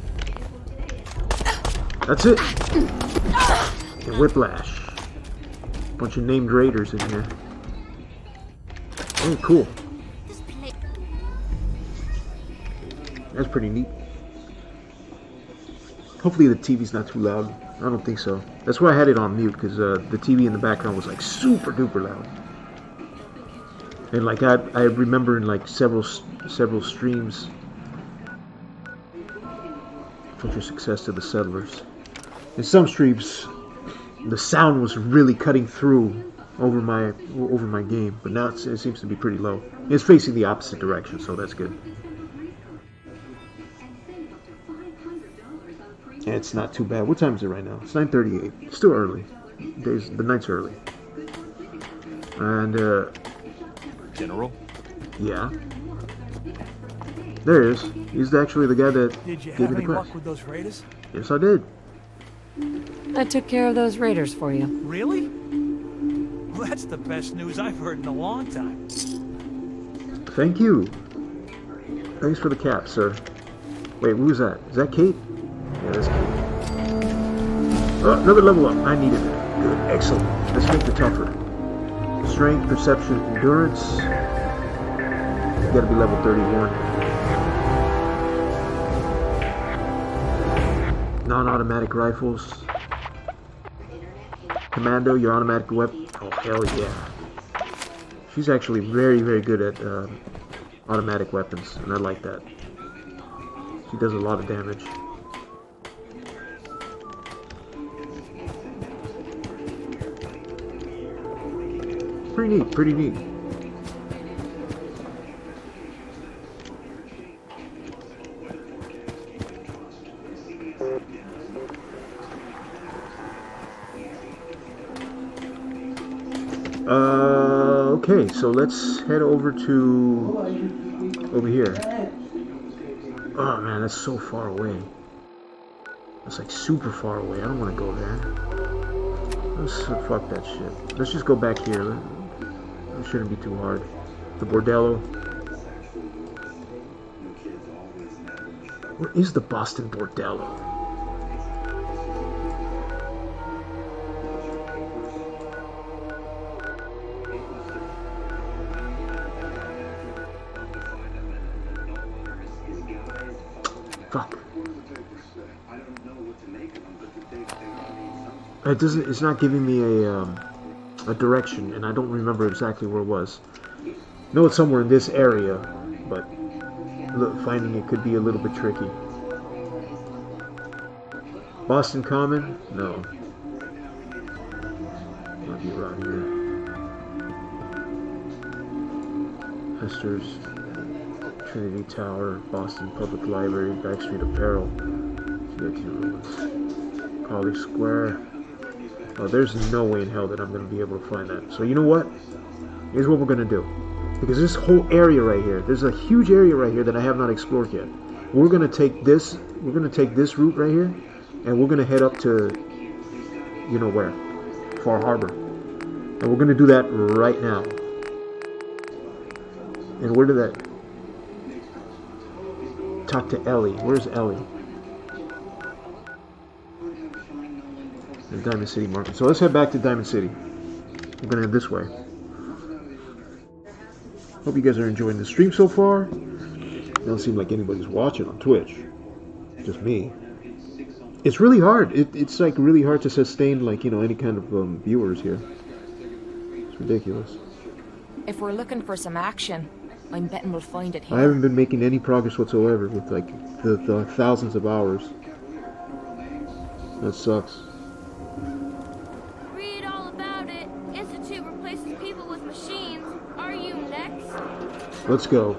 That's it. And Whiplash. Bunch of named raiders in here. Oh, cool. That's pretty neat. Hopefully the TV's not too loud. I don't think so. That's why I had it on mute, because the TV in the background was like super duper loud. And like I remember in like several streams, future success to the settlers. In some streams, the sound was really cutting through over my game, but now it seems to be pretty low. It's facing the opposite direction, so that's good. Yeah, it's not too bad. What time is it right now? It's 9:38. Still early. The night's early. And General? Yeah. There he is. He's actually the guy that Did you gave have me the any quest. luck with those raiders? Yes, I did. I took care of those raiders for you. Really? Well, that's the best news I've heard in a long time. Thank you. Thanks for the cap, sir. Wait, who was that? Is that Kate? Yeah, that's Kate. Oh, another level up. I needed that. Good. Excellent. Let's make it tougher. Strength, perception, endurance. You gotta be level 31. Non-automatic rifles. Commando, your automatic weapon. Oh, hell yeah. She's actually very, very good at automatic weapons, and I like that. She does a lot of damage. Pretty neat, pretty neat. Okay, so let's head over here. Oh man, that's so far away. That's like super far away. I don't want to go there. Let's fuck that shit. Let's just go back here. It shouldn't be too hard. The bordello. Where is the Boston bordello? Fuck. It doesn't. It's not giving me a direction, and I don't remember exactly where it was. I know it's somewhere in this area, but finding it could be a little bit tricky. Boston Common? No. Might be around here. Hester's, Trinity Tower, Boston Public Library, Backstreet Apparel, College Square. Oh, there's no way in hell that I'm going to be able to find that. So you know what? Here's what we're going to do. Because this whole area right here, there's a huge area right here that I have not explored yet. We're going to take this route right here, and we're going to head up to, you know where, Far Harbor. And we're going to do that right now. And where did that... Talk to Ellie. Where's Ellie? The Diamond City Market. So let's head back to Diamond City. We're going to head this way. Hope you guys are enjoying the stream so far. Doesn't seem like anybody's watching on Twitch. Just me. It's really hard. It's like really hard to sustain, like, you know, any kind of viewers here. It's ridiculous. If we're looking for some action, I'm betting we'll find it here. I haven't been making any progress whatsoever with like the thousands of hours. That sucks. Read all about it. Institute replaces people with machines. Are you next? Let's go.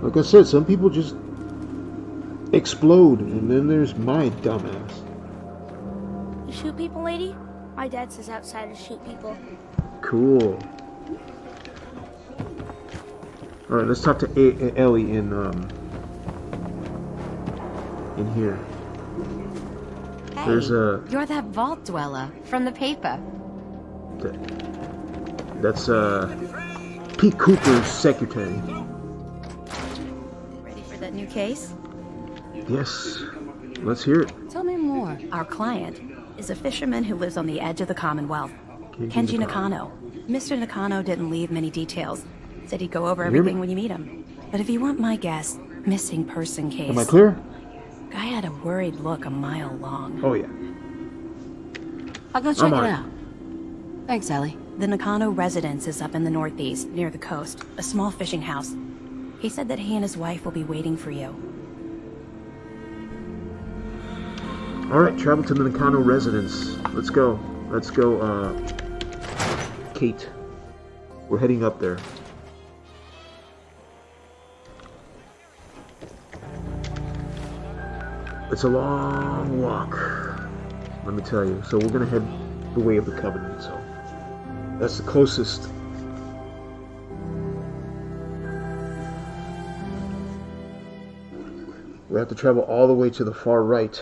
Like I said, some people just explode, and then there's my dumbass. You shoot people, lady? My dad says outsiders shoot people. Cool. All right, let's talk to Ellie in here. Hey, there's a. You're that vault dweller from the paper. That's Pete Cooper's secretary. Ready for that new case? Yes. Let's hear it. Tell me more. Our client is a fisherman who lives on the edge of the Commonwealth. Kenji Nakano. Mr. Nakano didn't leave many details. Said he'd go over everything when you meet him. But if you want my guess, missing person case. Am I clear? Guy had a worried look a mile long. Oh yeah. I'll go check it out. Thanks, Ellie. The Nakano residence is up in the northeast, near the coast. A small fishing house. He said that he and his wife will be waiting for you. Alright, travel to the Nakano residence. Let's go. Let's go, Kate. We're heading up there. It's a long walk, let me tell you. So we're gonna head the way of the Covenant, so that's the closest. We have to travel all the way to the far right,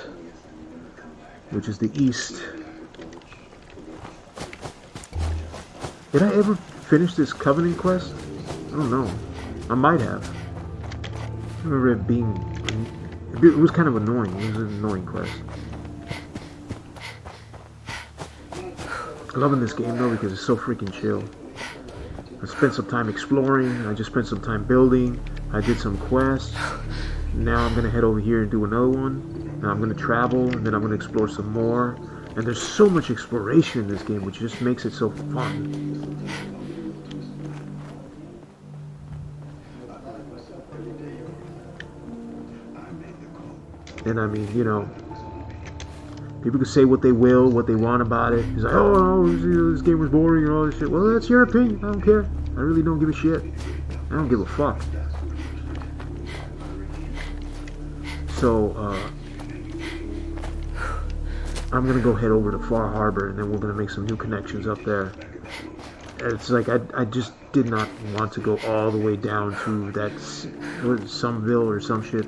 which is the east. Did I ever finish this Covenant quest? I don't know. I might have. I remember it being... It was kind of annoying. It was an annoying quest. I'm loving this game though because it's so freaking chill. I spent some time exploring. I just spent some time building. I did some quests. Now I'm gonna head over here and do another one. Now I'm gonna travel and then I'm gonna explore some more. And there's so much exploration in this game, which just makes it so fun. And I mean, you know, people can say what they will, what they want about it. It's like, oh, this game was boring and all this shit. Well, that's your opinion. I don't care. I really don't give a shit. I don't give a fuck. So, I'm gonna go head over to Far Harbor, and then we're gonna make some new connections up there. It's like I just did not want to go all the way down to that Someville or some shit.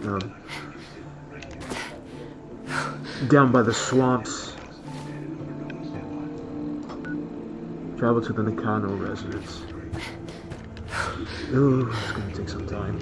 Down by the swamps. Travel to the Nakano residence. Ooh, it's gonna take some time.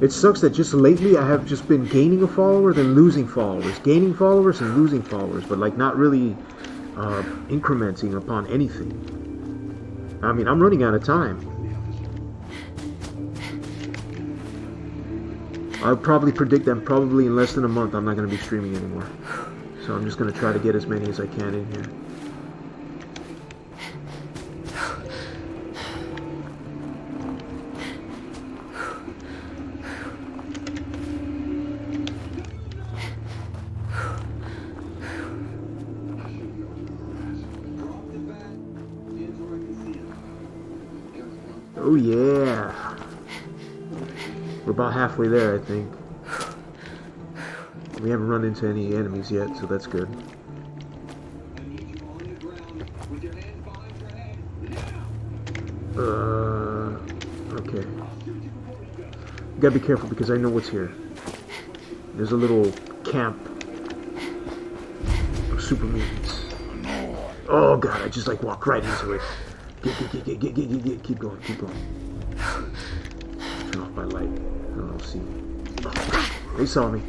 It sucks that just lately I have just been gaining a follower, then losing followers. Gaining followers and losing followers, but like not really incrementing upon anything. I mean, I'm running out of time. I'll probably predict that probably in less than a month I'm not going to be streaming anymore. So I'm just going to try to get as many as I can in here. Oh yeah! We're about halfway there, I think. We haven't run into any enemies yet, so that's good. Okay. Gotta be careful because I know what's here. There's a little camp of super mutants. Oh god, I just like walked right into it. Get. Keep going. Turn off my light. I don't know, see. Oh, they saw me.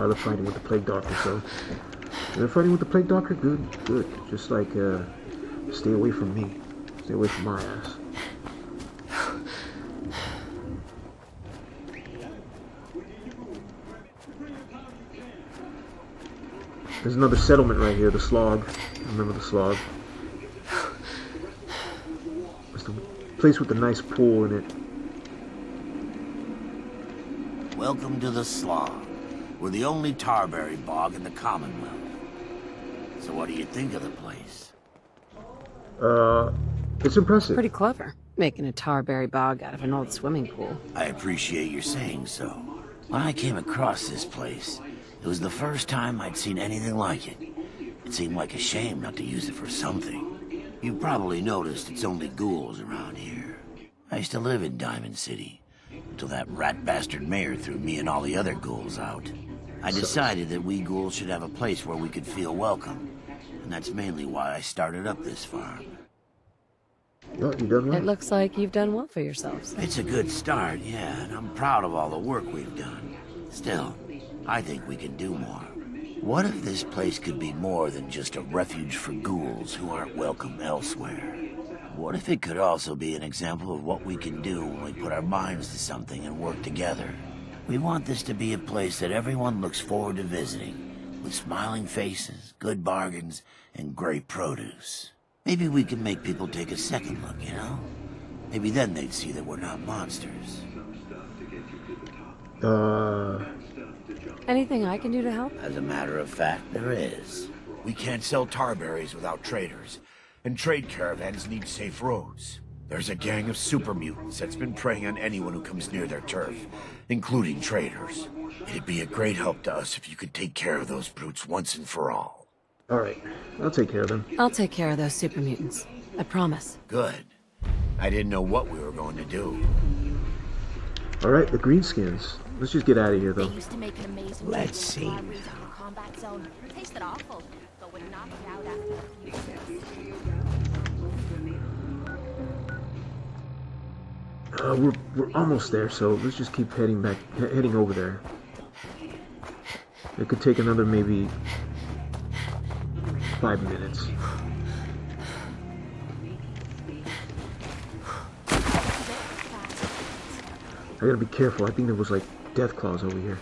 They're fighting with the Plague Doctor, so... They're fighting with the Plague Doctor? Good. Just like, stay away from me. Stay away from my ass. There's another settlement right here, the Slog. Remember the Slog. It's the place with the nice pool in it. Welcome to the Slog. We're the only tarberry bog in the Commonwealth. So what do you think of the place? It's impressive. Pretty clever, making a tarberry bog out of an old swimming pool. I appreciate your saying so. When I came across this place, it was the first time I'd seen anything like it. It seemed like a shame not to use it for something. You've probably noticed it's only ghouls around here. I used to live in Diamond City, until that rat bastard mayor threw me and all the other ghouls out. I decided that we ghouls should have a place where we could feel welcome, and that's mainly why I started up this farm. Oh, you done well? It looks like you've done well for yourselves. It's a good start, yeah, and I'm proud of all the work we've done. Still, I think we can do more. What if this place could be more than just a refuge for ghouls who aren't welcome elsewhere? What if it could also be an example of what we can do when we put our minds to something and work together? We want this to be a place that everyone looks forward to visiting, with smiling faces, good bargains, and great produce. Maybe we can make people take a second look, you know? Maybe then they'd see that we're not monsters. Anything I can do to help? As a matter of fact, there is. We can't sell tarberries without traders, and trade caravans need safe roads. There's a gang of super mutants that's been preying on anyone who comes near their turf, including traders. It'd be a great help to us if you could take care of those brutes once and for all. Alright, I'll take care of them. I'll take care of those super mutants. I promise. Good. I didn't know what we were going to do. Alright, the greenskins. Let's just get out of here, though. They used to make an amazing Let's see. combat zone. It tasted awful, but would knock you out after a few sips. We're almost there, so let's just keep heading over there. It could take another maybe 5 minutes. I gotta be careful. I think there was like death claws over here.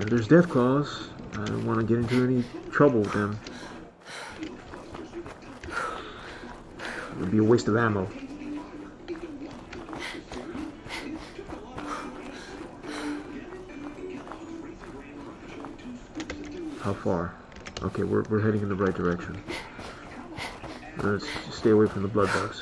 And there's death claws. I don't want to get into any trouble with them. It would be a waste of ammo. How far? Okay, we're heading in the right direction. Let's just stay away from the blood bugs.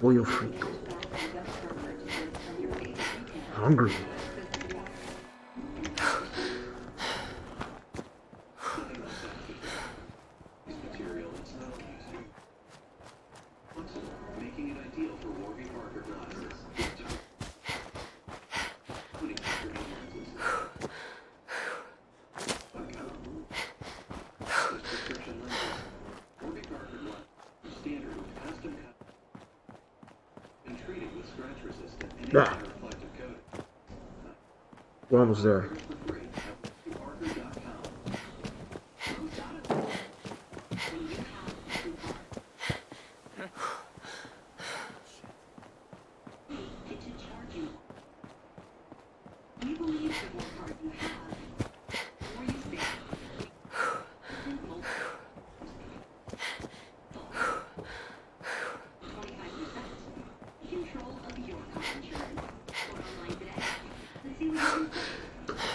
Oil freak. Hungry. Ah. We're almost there.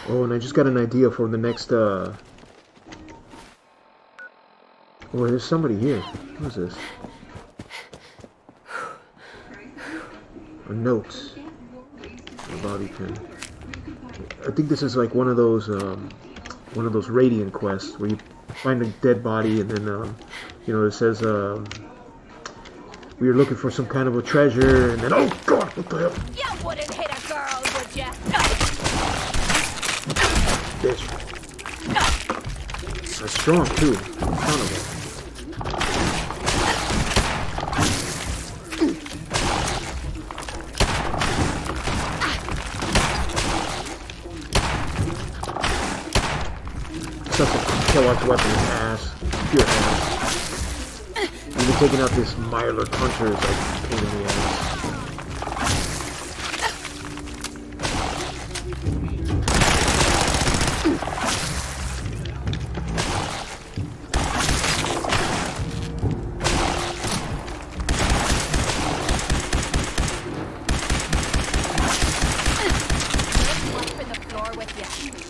Oh, and I just got an idea for the next, Oh, there's somebody here. Who's this? A note. A bobby pin. I think this is like one of those radiant quests where you find a dead body and then, you know, it says, we were looking for some kind of a treasure, and then, oh god, what the hell? You wouldn't hit a girl, would ya? Bitch. That's strong too. Son of a. Such a kill-out weapon is ass. Pure ass. Even taking out this Mylar puncher is like a pain in the ass.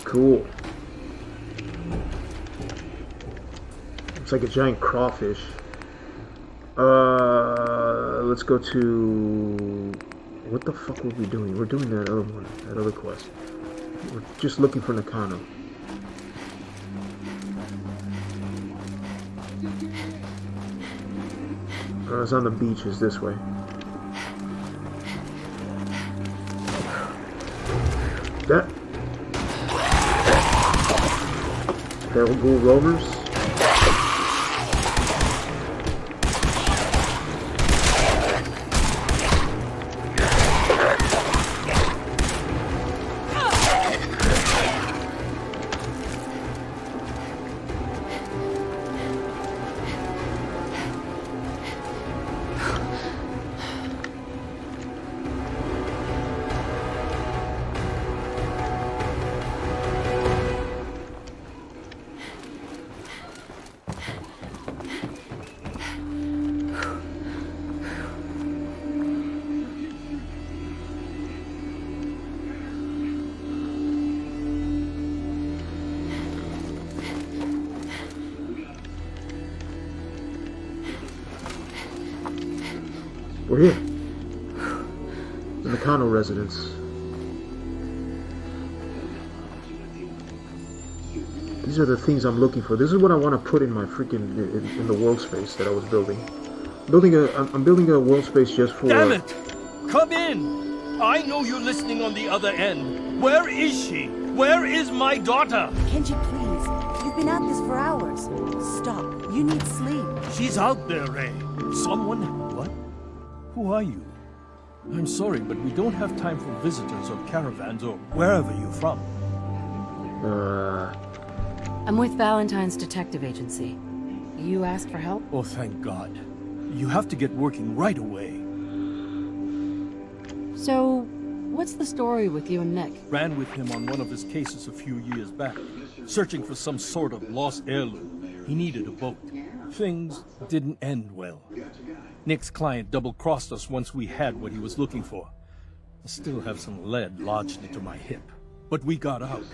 Cool. It's like a giant crawfish. Let's go to... What the fuck were we doing? We're doing that other one, that other quest. We're just looking for Nakano. It's on the beach, is this way. That... Feral Ghoul Rovers. We're here. The Nakano residence. These are the things I'm looking for. This is what I want to put in my freaking in the world space that I was building. I'm building a world space just for. Damn it! Come in! I know you're listening on the other end. Where is she? Where is my daughter? Kenji, please. You've been at this for hours. Stop. You need sleep. She's out there, Ray. Someone... What? Who are you? I'm sorry, but we don't have time for visitors or caravans or wherever you're from. I'm with Valentine's Detective Agency. You asked for help? Oh, thank God. You have to get working right away. So, what's the story with you and Nick? Ran with him on one of his cases a few years back, searching for some sort of lost heirloom. He needed a boat. Things didn't end well. Nick's client double-crossed us once we had what he was looking for. I still have some lead lodged into my hip. But we got out.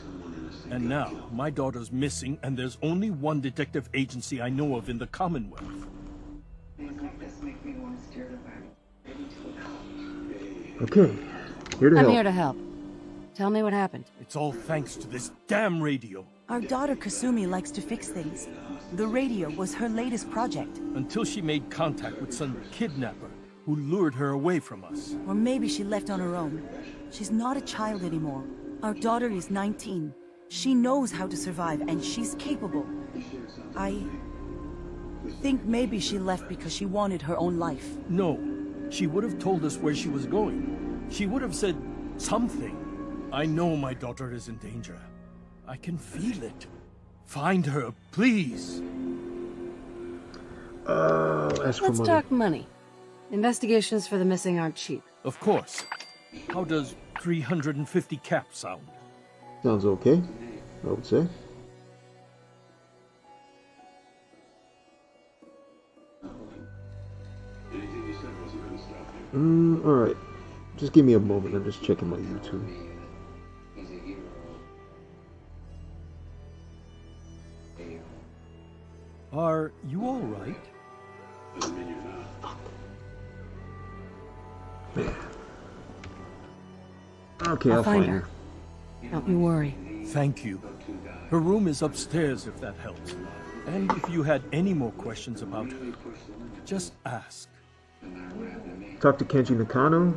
And now, my daughter's missing, and there's only one detective agency I know of in the Commonwealth. Okay, here to help. I'm here to help. Tell me what happened. It's all thanks to this damn radio. Our daughter Kasumi likes to fix things. The radio was her latest project. Until she made contact with some kidnapper who lured her away from us. Or maybe she left on her own. She's not a child anymore. Our daughter is 19. She knows how to survive, and she's capable. I think maybe she left because she wanted her own life. No. She would have told us where she was going. She would have said something. I know my daughter is in danger. I can feel it. Find her, please. As for Let's money. talk money. Investigations for the missing aren't cheap. Of course. How does 350 cap sound? Sounds okay, I would say. Alright. Just give me a moment, I'm just checking my YouTube. Are you all right? Man. Okay, I'll I'll find her. Don't you worry. Thank you. Her room is upstairs if that helps. And if you had any more questions about her, just ask. Talk to Kenji Nakano.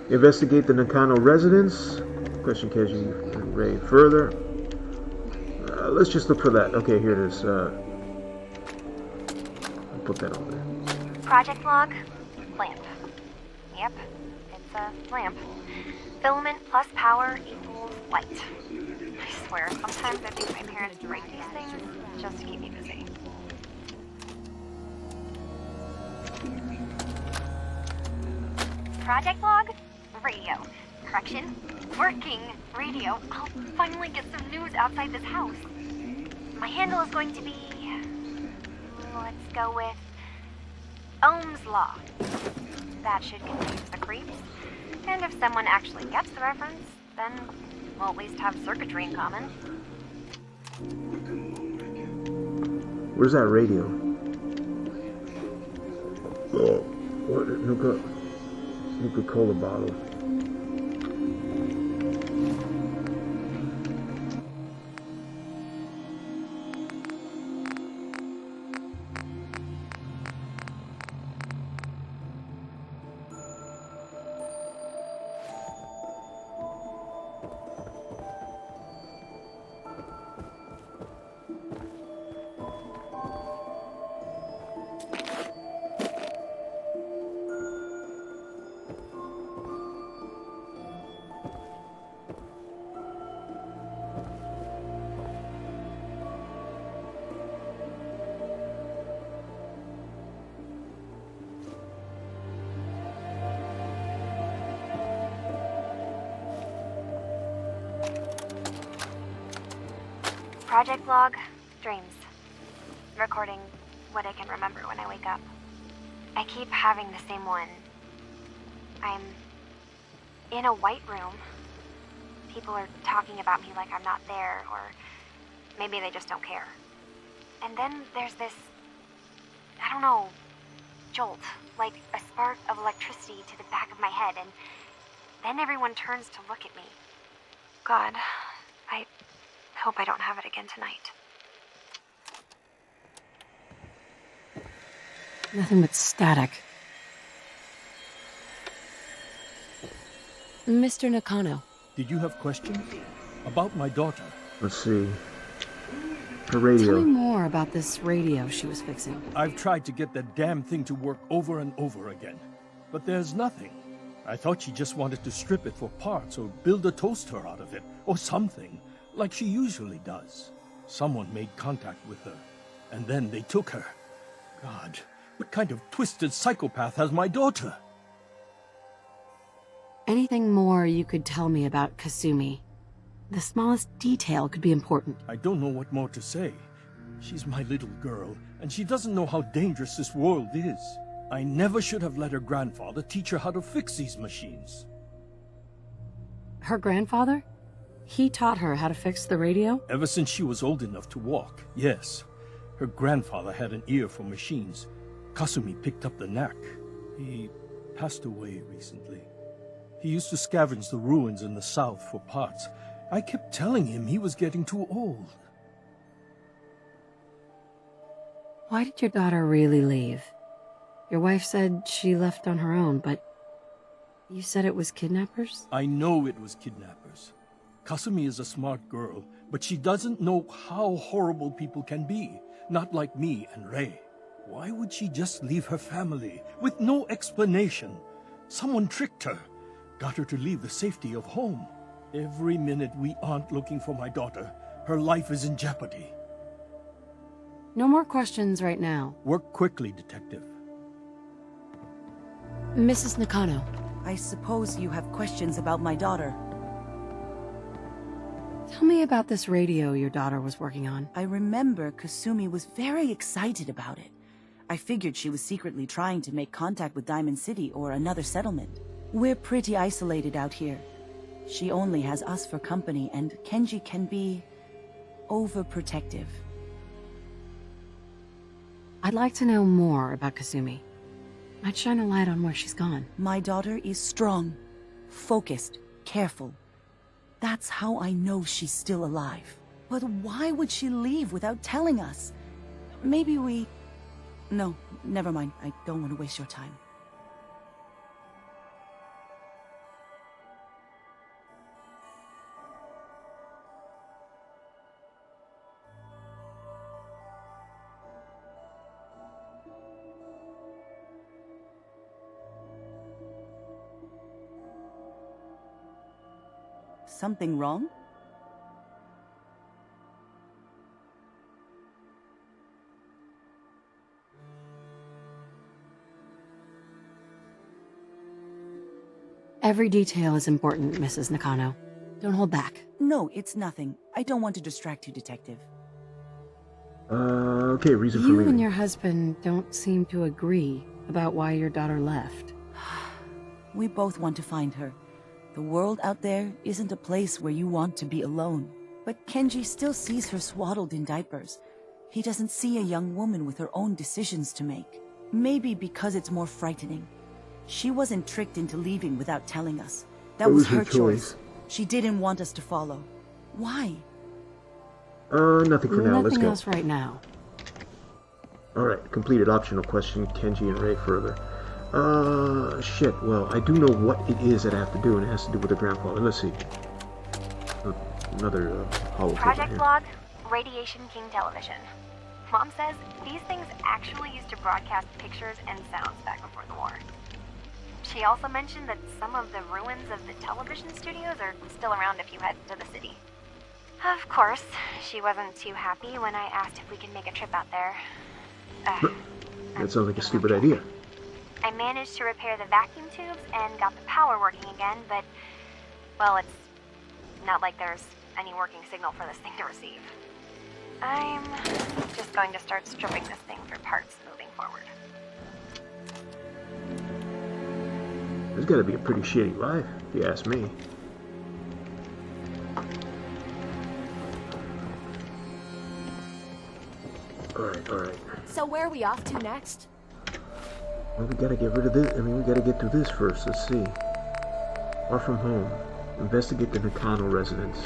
Investigate the Nakano residence. Question Kenji and Ray further. Let's just look for that. Okay, here it is. I'll put that on there. Project log, lamp. Yep, it's a lamp. Filament plus power equals light. I swear, sometimes I think my parents write these things just to keep me busy. Project log, radio. Correction, working radio. I'll finally get some news outside this house. My handle is going to be... let's go with... Ohm's Law. That should confuse the creeps. And if someone actually gets the reference, then we'll at least have circuitry in common. Where's that radio? Oh, what? Nuka-Cola bottle. Project log, dreams. Recording what I can remember when I wake up. I keep having the same one. I'm in a white room. People are talking about me like I'm not there, or maybe they just don't care. And then there's this, I don't know, jolt, like a spark of electricity to the back of my head, and then everyone turns to look at me. God, I hope I don't have it again tonight. Nothing but static. Mr. Nakano. Did you have questions? About my daughter? Let's see. Her radio. Tell me more about this radio she was fixing. I've tried to get that damn thing to work over and over again, but there's nothing. I thought she just wanted to strip it for parts or build a toaster out of it, or something, like she usually does. Someone made contact with her, and then they took her. God, what kind of twisted psychopath has my daughter? Anything more you could tell me about Kasumi? The smallest detail could be important. I don't know what more to say. She's my little girl, and she doesn't know how dangerous this world is. I never should have let her grandfather teach her how to fix these machines. Her grandfather? He taught her how to fix the radio? Ever since she was old enough to walk, yes. Her grandfather had an ear for machines. Kasumi picked up the knack. He passed away recently. He used to scavenge the ruins in the south for parts. I kept telling him he was getting too old. Why did your daughter really leave? Your wife said she left on her own, but you said it was kidnappers? I know it was kidnappers. Kasumi is a smart girl, but she doesn't know how horrible people can be. Not like me and Ray. Why would she just leave her family with no explanation? Someone tricked her, got her to leave the safety of home. Every minute we aren't looking for my daughter, her life is in jeopardy. No more questions right now. Work quickly, Detective. Mrs. Nakano. I suppose you have questions about my daughter. Tell me about this radio your daughter was working on. I remember Kasumi was very excited about it. I figured she was secretly trying to make contact with Diamond City or another settlement. We're pretty isolated out here. She only has us for company, and Kenji can be overprotective. I'd like to know more about Kasumi. Might shine a light on where she's gone. My daughter is strong, focused, careful. That's how I know she's still alive. But why would she leave without telling us? Maybe we... No, never mind. I don't want to waste your time. Something wrong? Every detail is important, Mrs. Nakano. Don't hold back. No, it's nothing. I don't want to distract you, Detective. Okay, reason for You leaving. and your husband don't seem to agree about why your daughter left. We both want to find her. The world out there isn't a place where you want to be alone. But Kenji still sees her swaddled in diapers. He doesn't see a young woman with her own decisions to make. Maybe because it's more frightening. She wasn't tricked into leaving without telling us. That was her choice. She didn't want us to follow. Why? Nothing for now. Let's Nothing go. else right now. Alright, completed optional question. Kenji and Ray further. Shit. Well, I do know what it is that I have to do, and it has to do with the grandfather. Let's see. Another hollow Project here. Log, Radiation King Television. Mom says these things actually used to broadcast pictures and sounds back before the war. She also mentioned that some of the ruins of the television studios are still around if you head to the city. Of course, she wasn't too happy when I asked if we could make a trip out there. That sounds like a stupid idea. I managed to repair the vacuum tubes and got the power working again, but, well, it's not like there's any working signal for this thing to receive. I'm just going to start stripping this thing for parts moving forward. It's gotta be a pretty shitty life, if you ask me. Alright. So where are we off to next? Well, we gotta get rid of this. We gotta get through this first. Let's see. Far from home. Investigate the Nakano residence.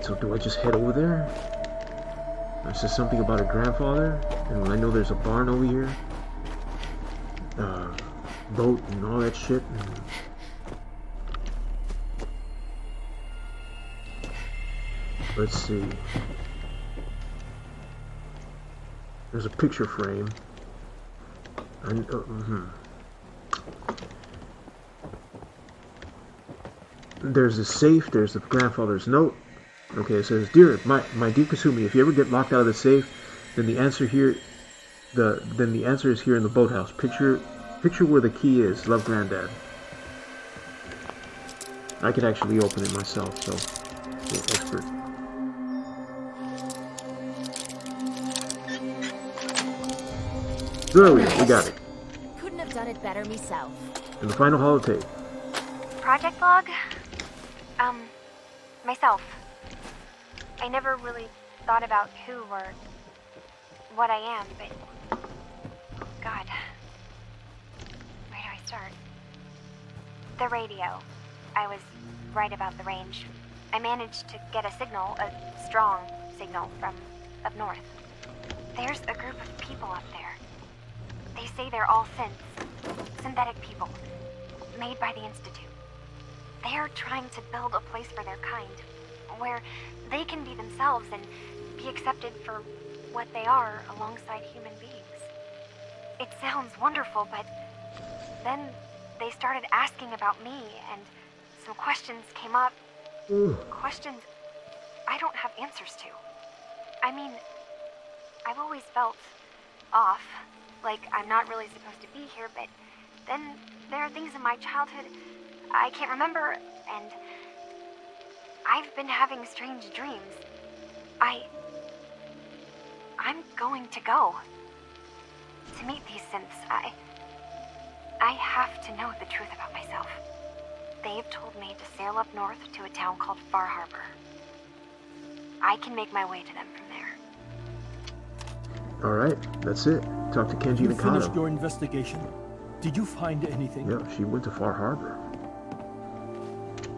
So do I just head over there? It says something about her grandfather, and I know there's a barn over here. Boat and all that shit. Let's see. There's a picture frame. There's a safe, there's the grandfather's note. Okay, it says, "Dear, my dear Kasumi, if you ever get locked out of the safe, then the answer is here in the boathouse. Picture where the key is. Love, Granddad." I could actually open it myself, so yeah, expert. There we got it. Couldn't have done it better myself. And the final holotape. Project log? Myself. I never really thought about who or what I am, but... God. Where do I start? The radio. I was right about the range. I managed to get a signal, a strong signal, from up north. There's a group of people up there. They say they're all synthetic people, made by the Institute. They're trying to build a place for their kind, where they can be themselves and be accepted for what they are alongside human beings. It sounds wonderful, but then they started asking about me, and some questions came up. Questions I don't have answers to. I mean, I've always felt off, like I'm not really supposed to be here, but then there are things in my childhood I can't remember, and I've been having strange dreams. I'm going to go to meet these synths. I have to know the truth about myself. They've told me to sail up north to a town called Far Harbor. I can make my way to them from there. Alright, that's it. Talk to Kenji You Nakano. finished your investigation? Did you find anything? Yeah, she went to Far Harbor.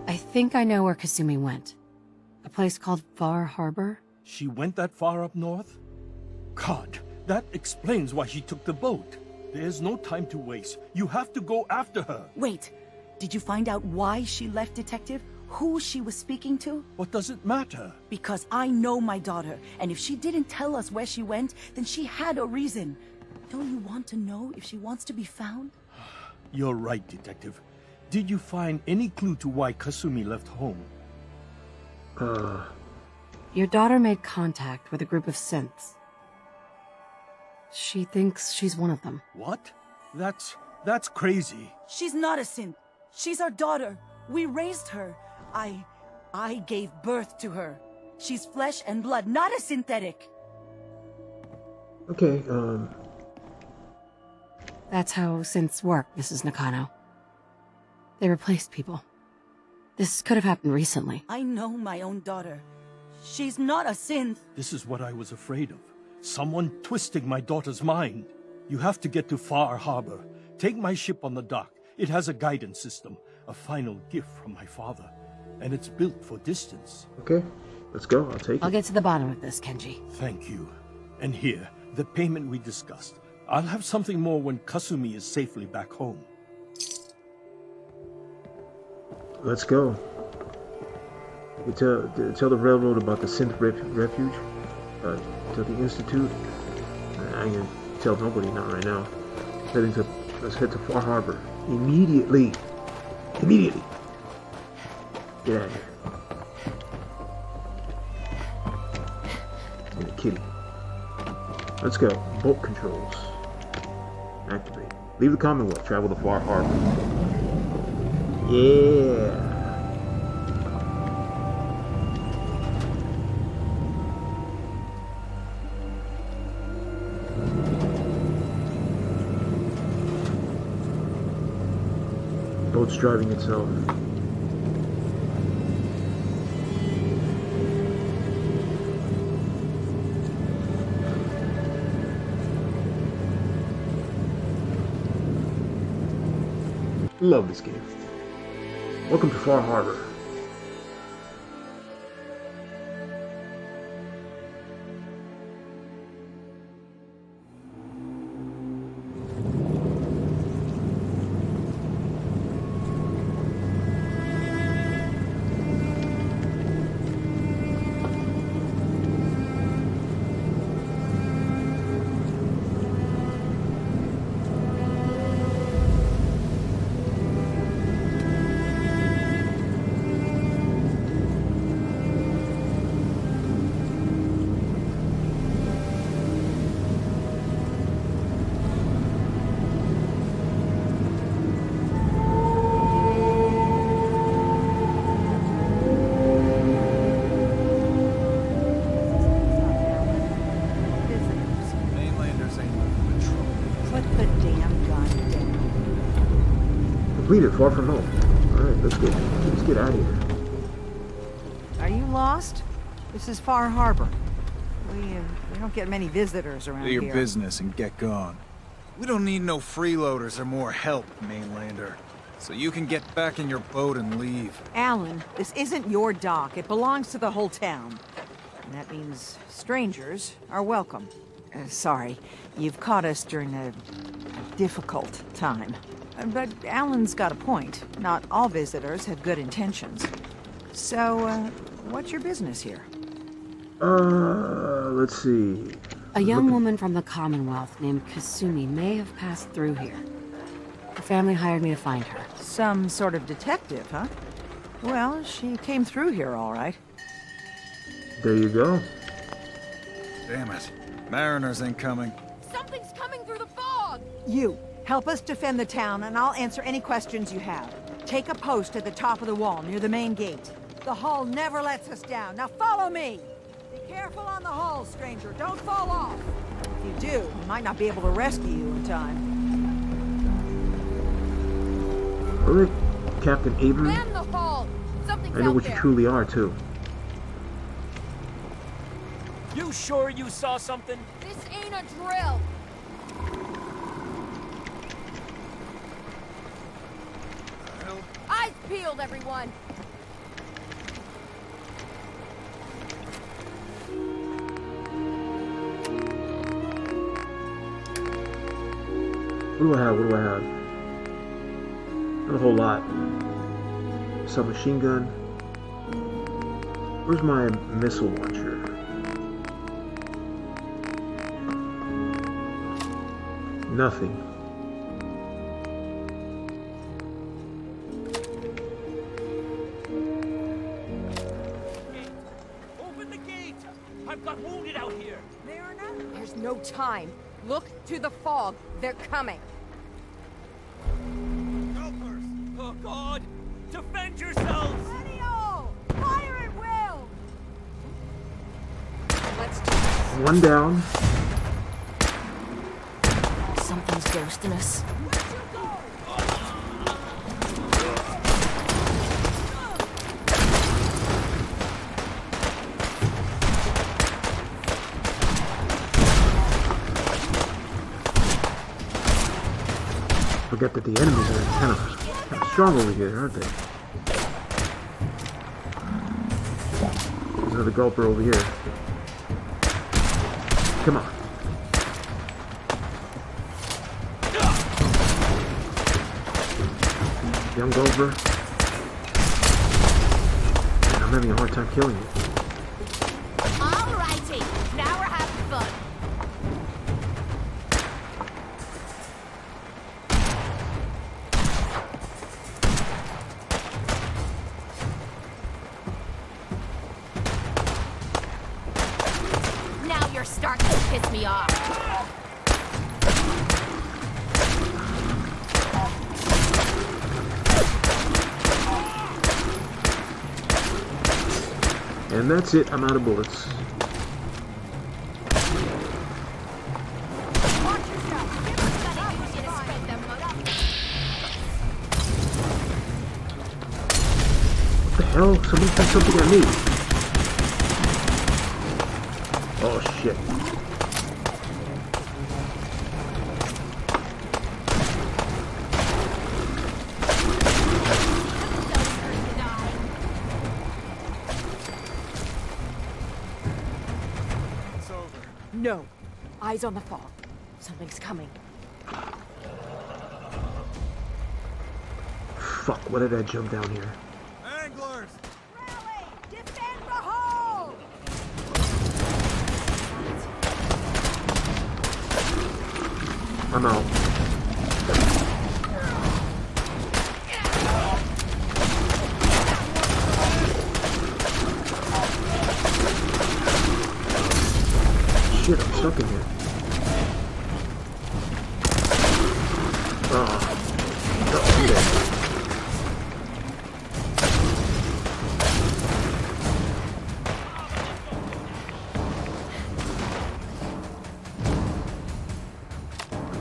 I think I know where Kasumi went. A place called Far Harbor? She went that far up north? God, that explains why she took the boat. There's no time to waste. You have to go after her. Wait, did you find out why she left, Detective? Who she was speaking to? What does it matter? Because I know my daughter, and if she didn't tell us where she went, then she had a reason. Don't you want to know if she wants to be found? You're right, Detective. Did you find any clue to why Kasumi left home? Your daughter made contact with a group of synths. She thinks she's one of them. What? That's crazy. She's not a synth. She's our daughter. We raised her. I gave birth to her. She's flesh and blood, not a synthetic. Okay, That's how synths work, Mrs. Nakano. They replaced people. This could have happened recently. I know my own daughter. She's not a synth. This is what I was afraid of. Someone twisting my daughter's mind. You have to get to Far Harbor. Take my ship on the dock. It has a guidance system, a final gift from my father. And it's built for distance. Okay, let's go. I'll take it. I'll get to the bottom of this, Kenji. Thank you. And here, the payment we discussed. I'll have something more when Kasumi is safely back home. Let's go. You tell the railroad about the synth refuge. Tell the Institute. I ain't gonna tell nobody, not right now. Let's head to Far Harbor. Immediately. Immediately. Get out of here. And a kitty. Let's go. Boat controls. Activate. Leave the Commonwealth. Travel to Far Harbor. Yeah. Boat's driving itself. Love this game. Welcome to Far Harbor. Completed, far from home. Alright, let's get out of here. Are you lost? This is Far Harbor. We don't get many visitors around Do your here. business and get gone. We don't need no freeloaders or more help, mainlander. So you can get back in your boat and leave. Alan, this isn't your dock. It belongs to the whole town. And that means strangers are welcome. Sorry, you've caught us during a difficult time. But Alan's got a point. Not all visitors have good intentions. So, what's your business here? Let's see. A young woman from the Commonwealth named Kasumi may have passed through here. Her family hired me to find her. Some sort of detective, huh? Well, she came through here all right. There you go. Damn it. Mariners ain't coming. Something's coming through the fog! You, help us defend the town, and I'll answer any questions you have. Take a post at the top of the wall, near the main gate. The hull never lets us down. Now follow me! Be careful on the hull, stranger. Don't fall off. If you do, we might not be able to rescue you in time. Really? Captain Avery? Man the hull! Something's I know out what there. you truly are, too. You sure you saw something? This ain't a drill! Eyes peeled, everyone! What do I have? What do I have? Not a whole lot. Submachine gun. Where's my missile launcher? Nothing. Open the gate! I've got wounded out here! Mariner? There's no time. Look to the fog. They're coming. Helpers! Oh God! Defend yourselves! Ready all! Fire at will! Let's do this. One down. Something's ghosting us. Forget that the enemies are kind of strong over here, aren't they? There's another gulper over here. Come on. Young gulper. Man, I'm having a hard time killing you. Alrighty, now we're having fun. Now you're starting to piss me off. And that's it, I'm out of bullets. What the hell? Somebody threw something at me. Oh shit. No. Eyes on the fog. Something's coming. Fuck, why did I jump down here? Anglers! Rally! Defend the hull! I'm out. Shit, I'm stuck in here. Oh, I'm dead.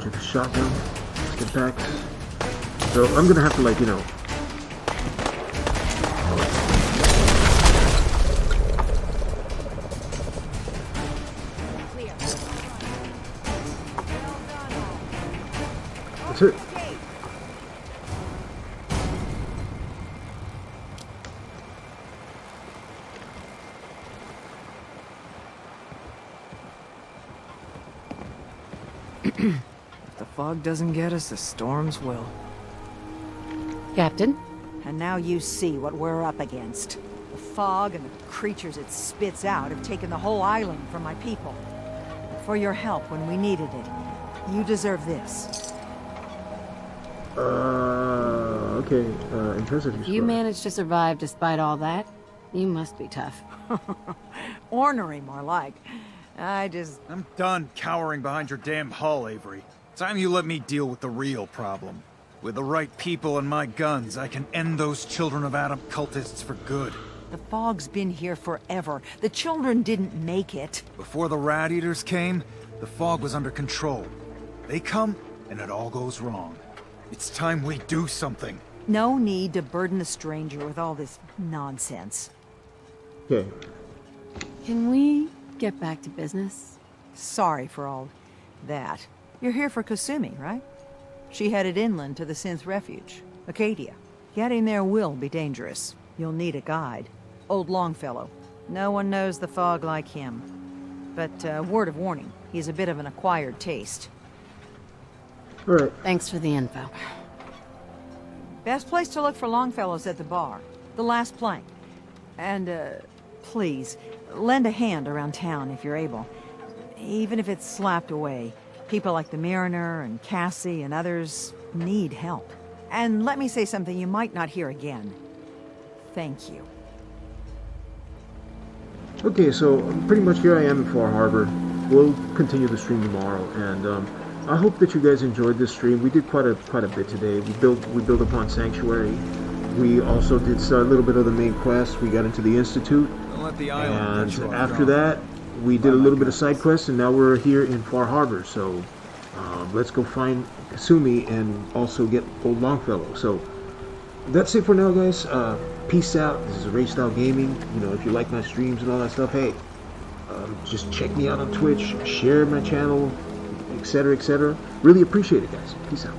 Check the shotgun. Get back. So I'm gonna have to, like, you know... That's it. If the fog doesn't get us, the storms will. Captain? And now you see what we're up against. The fog and the creatures it spits out have taken the whole island from my people. For your help when we needed it, you deserve this. Okay, impressive. You managed to survive despite all that? You must be tough. Ornery, more like. I'm done cowering behind your damn hull, Avery. Time you let me deal with the real problem. With the right people and my guns, I can end those Children of Adam cultists for good. The fog's been here forever. The children didn't make it. Before the Rat Eaters came, the fog was under control. They come, and it all goes wrong. It's time we do something. No need to burden a stranger with all this nonsense. Okay. Can we get back to business? Sorry for all that. You're here for Kasumi, right? She headed inland to the Synth Refuge, Acadia. Getting there will be dangerous. You'll need a guide. Old Longfellow. No one knows the fog like him. But, word of warning, he's a bit of an acquired taste. Alright. Thanks for the info. Best place to look for Longfellow's at the bar. The last plank. And, please, lend a hand around town if you're able. Even if it's slapped away. People like the Mariner and Cassie and others need help. And let me say something you might not hear again. Thank you. Okay, so pretty much here I am in Far Harbor. We'll continue the stream tomorrow, and I hope that you guys enjoyed this stream. We did quite a bit today. We built upon Sanctuary. We also did a little bit of the main quest. We got into the Institute, and after that, we did a little bit of side quests, and now we're here in Far Harbor. So let's go find Kasumi and also get old Longfellow. So that's it for now, guys. Peace out. This is RAGEStyle Gaming. You know, if you like my streams and all that stuff, hey, just check me out on Twitch, share my channel, etc., etc. Really appreciate it, guys. Peace out.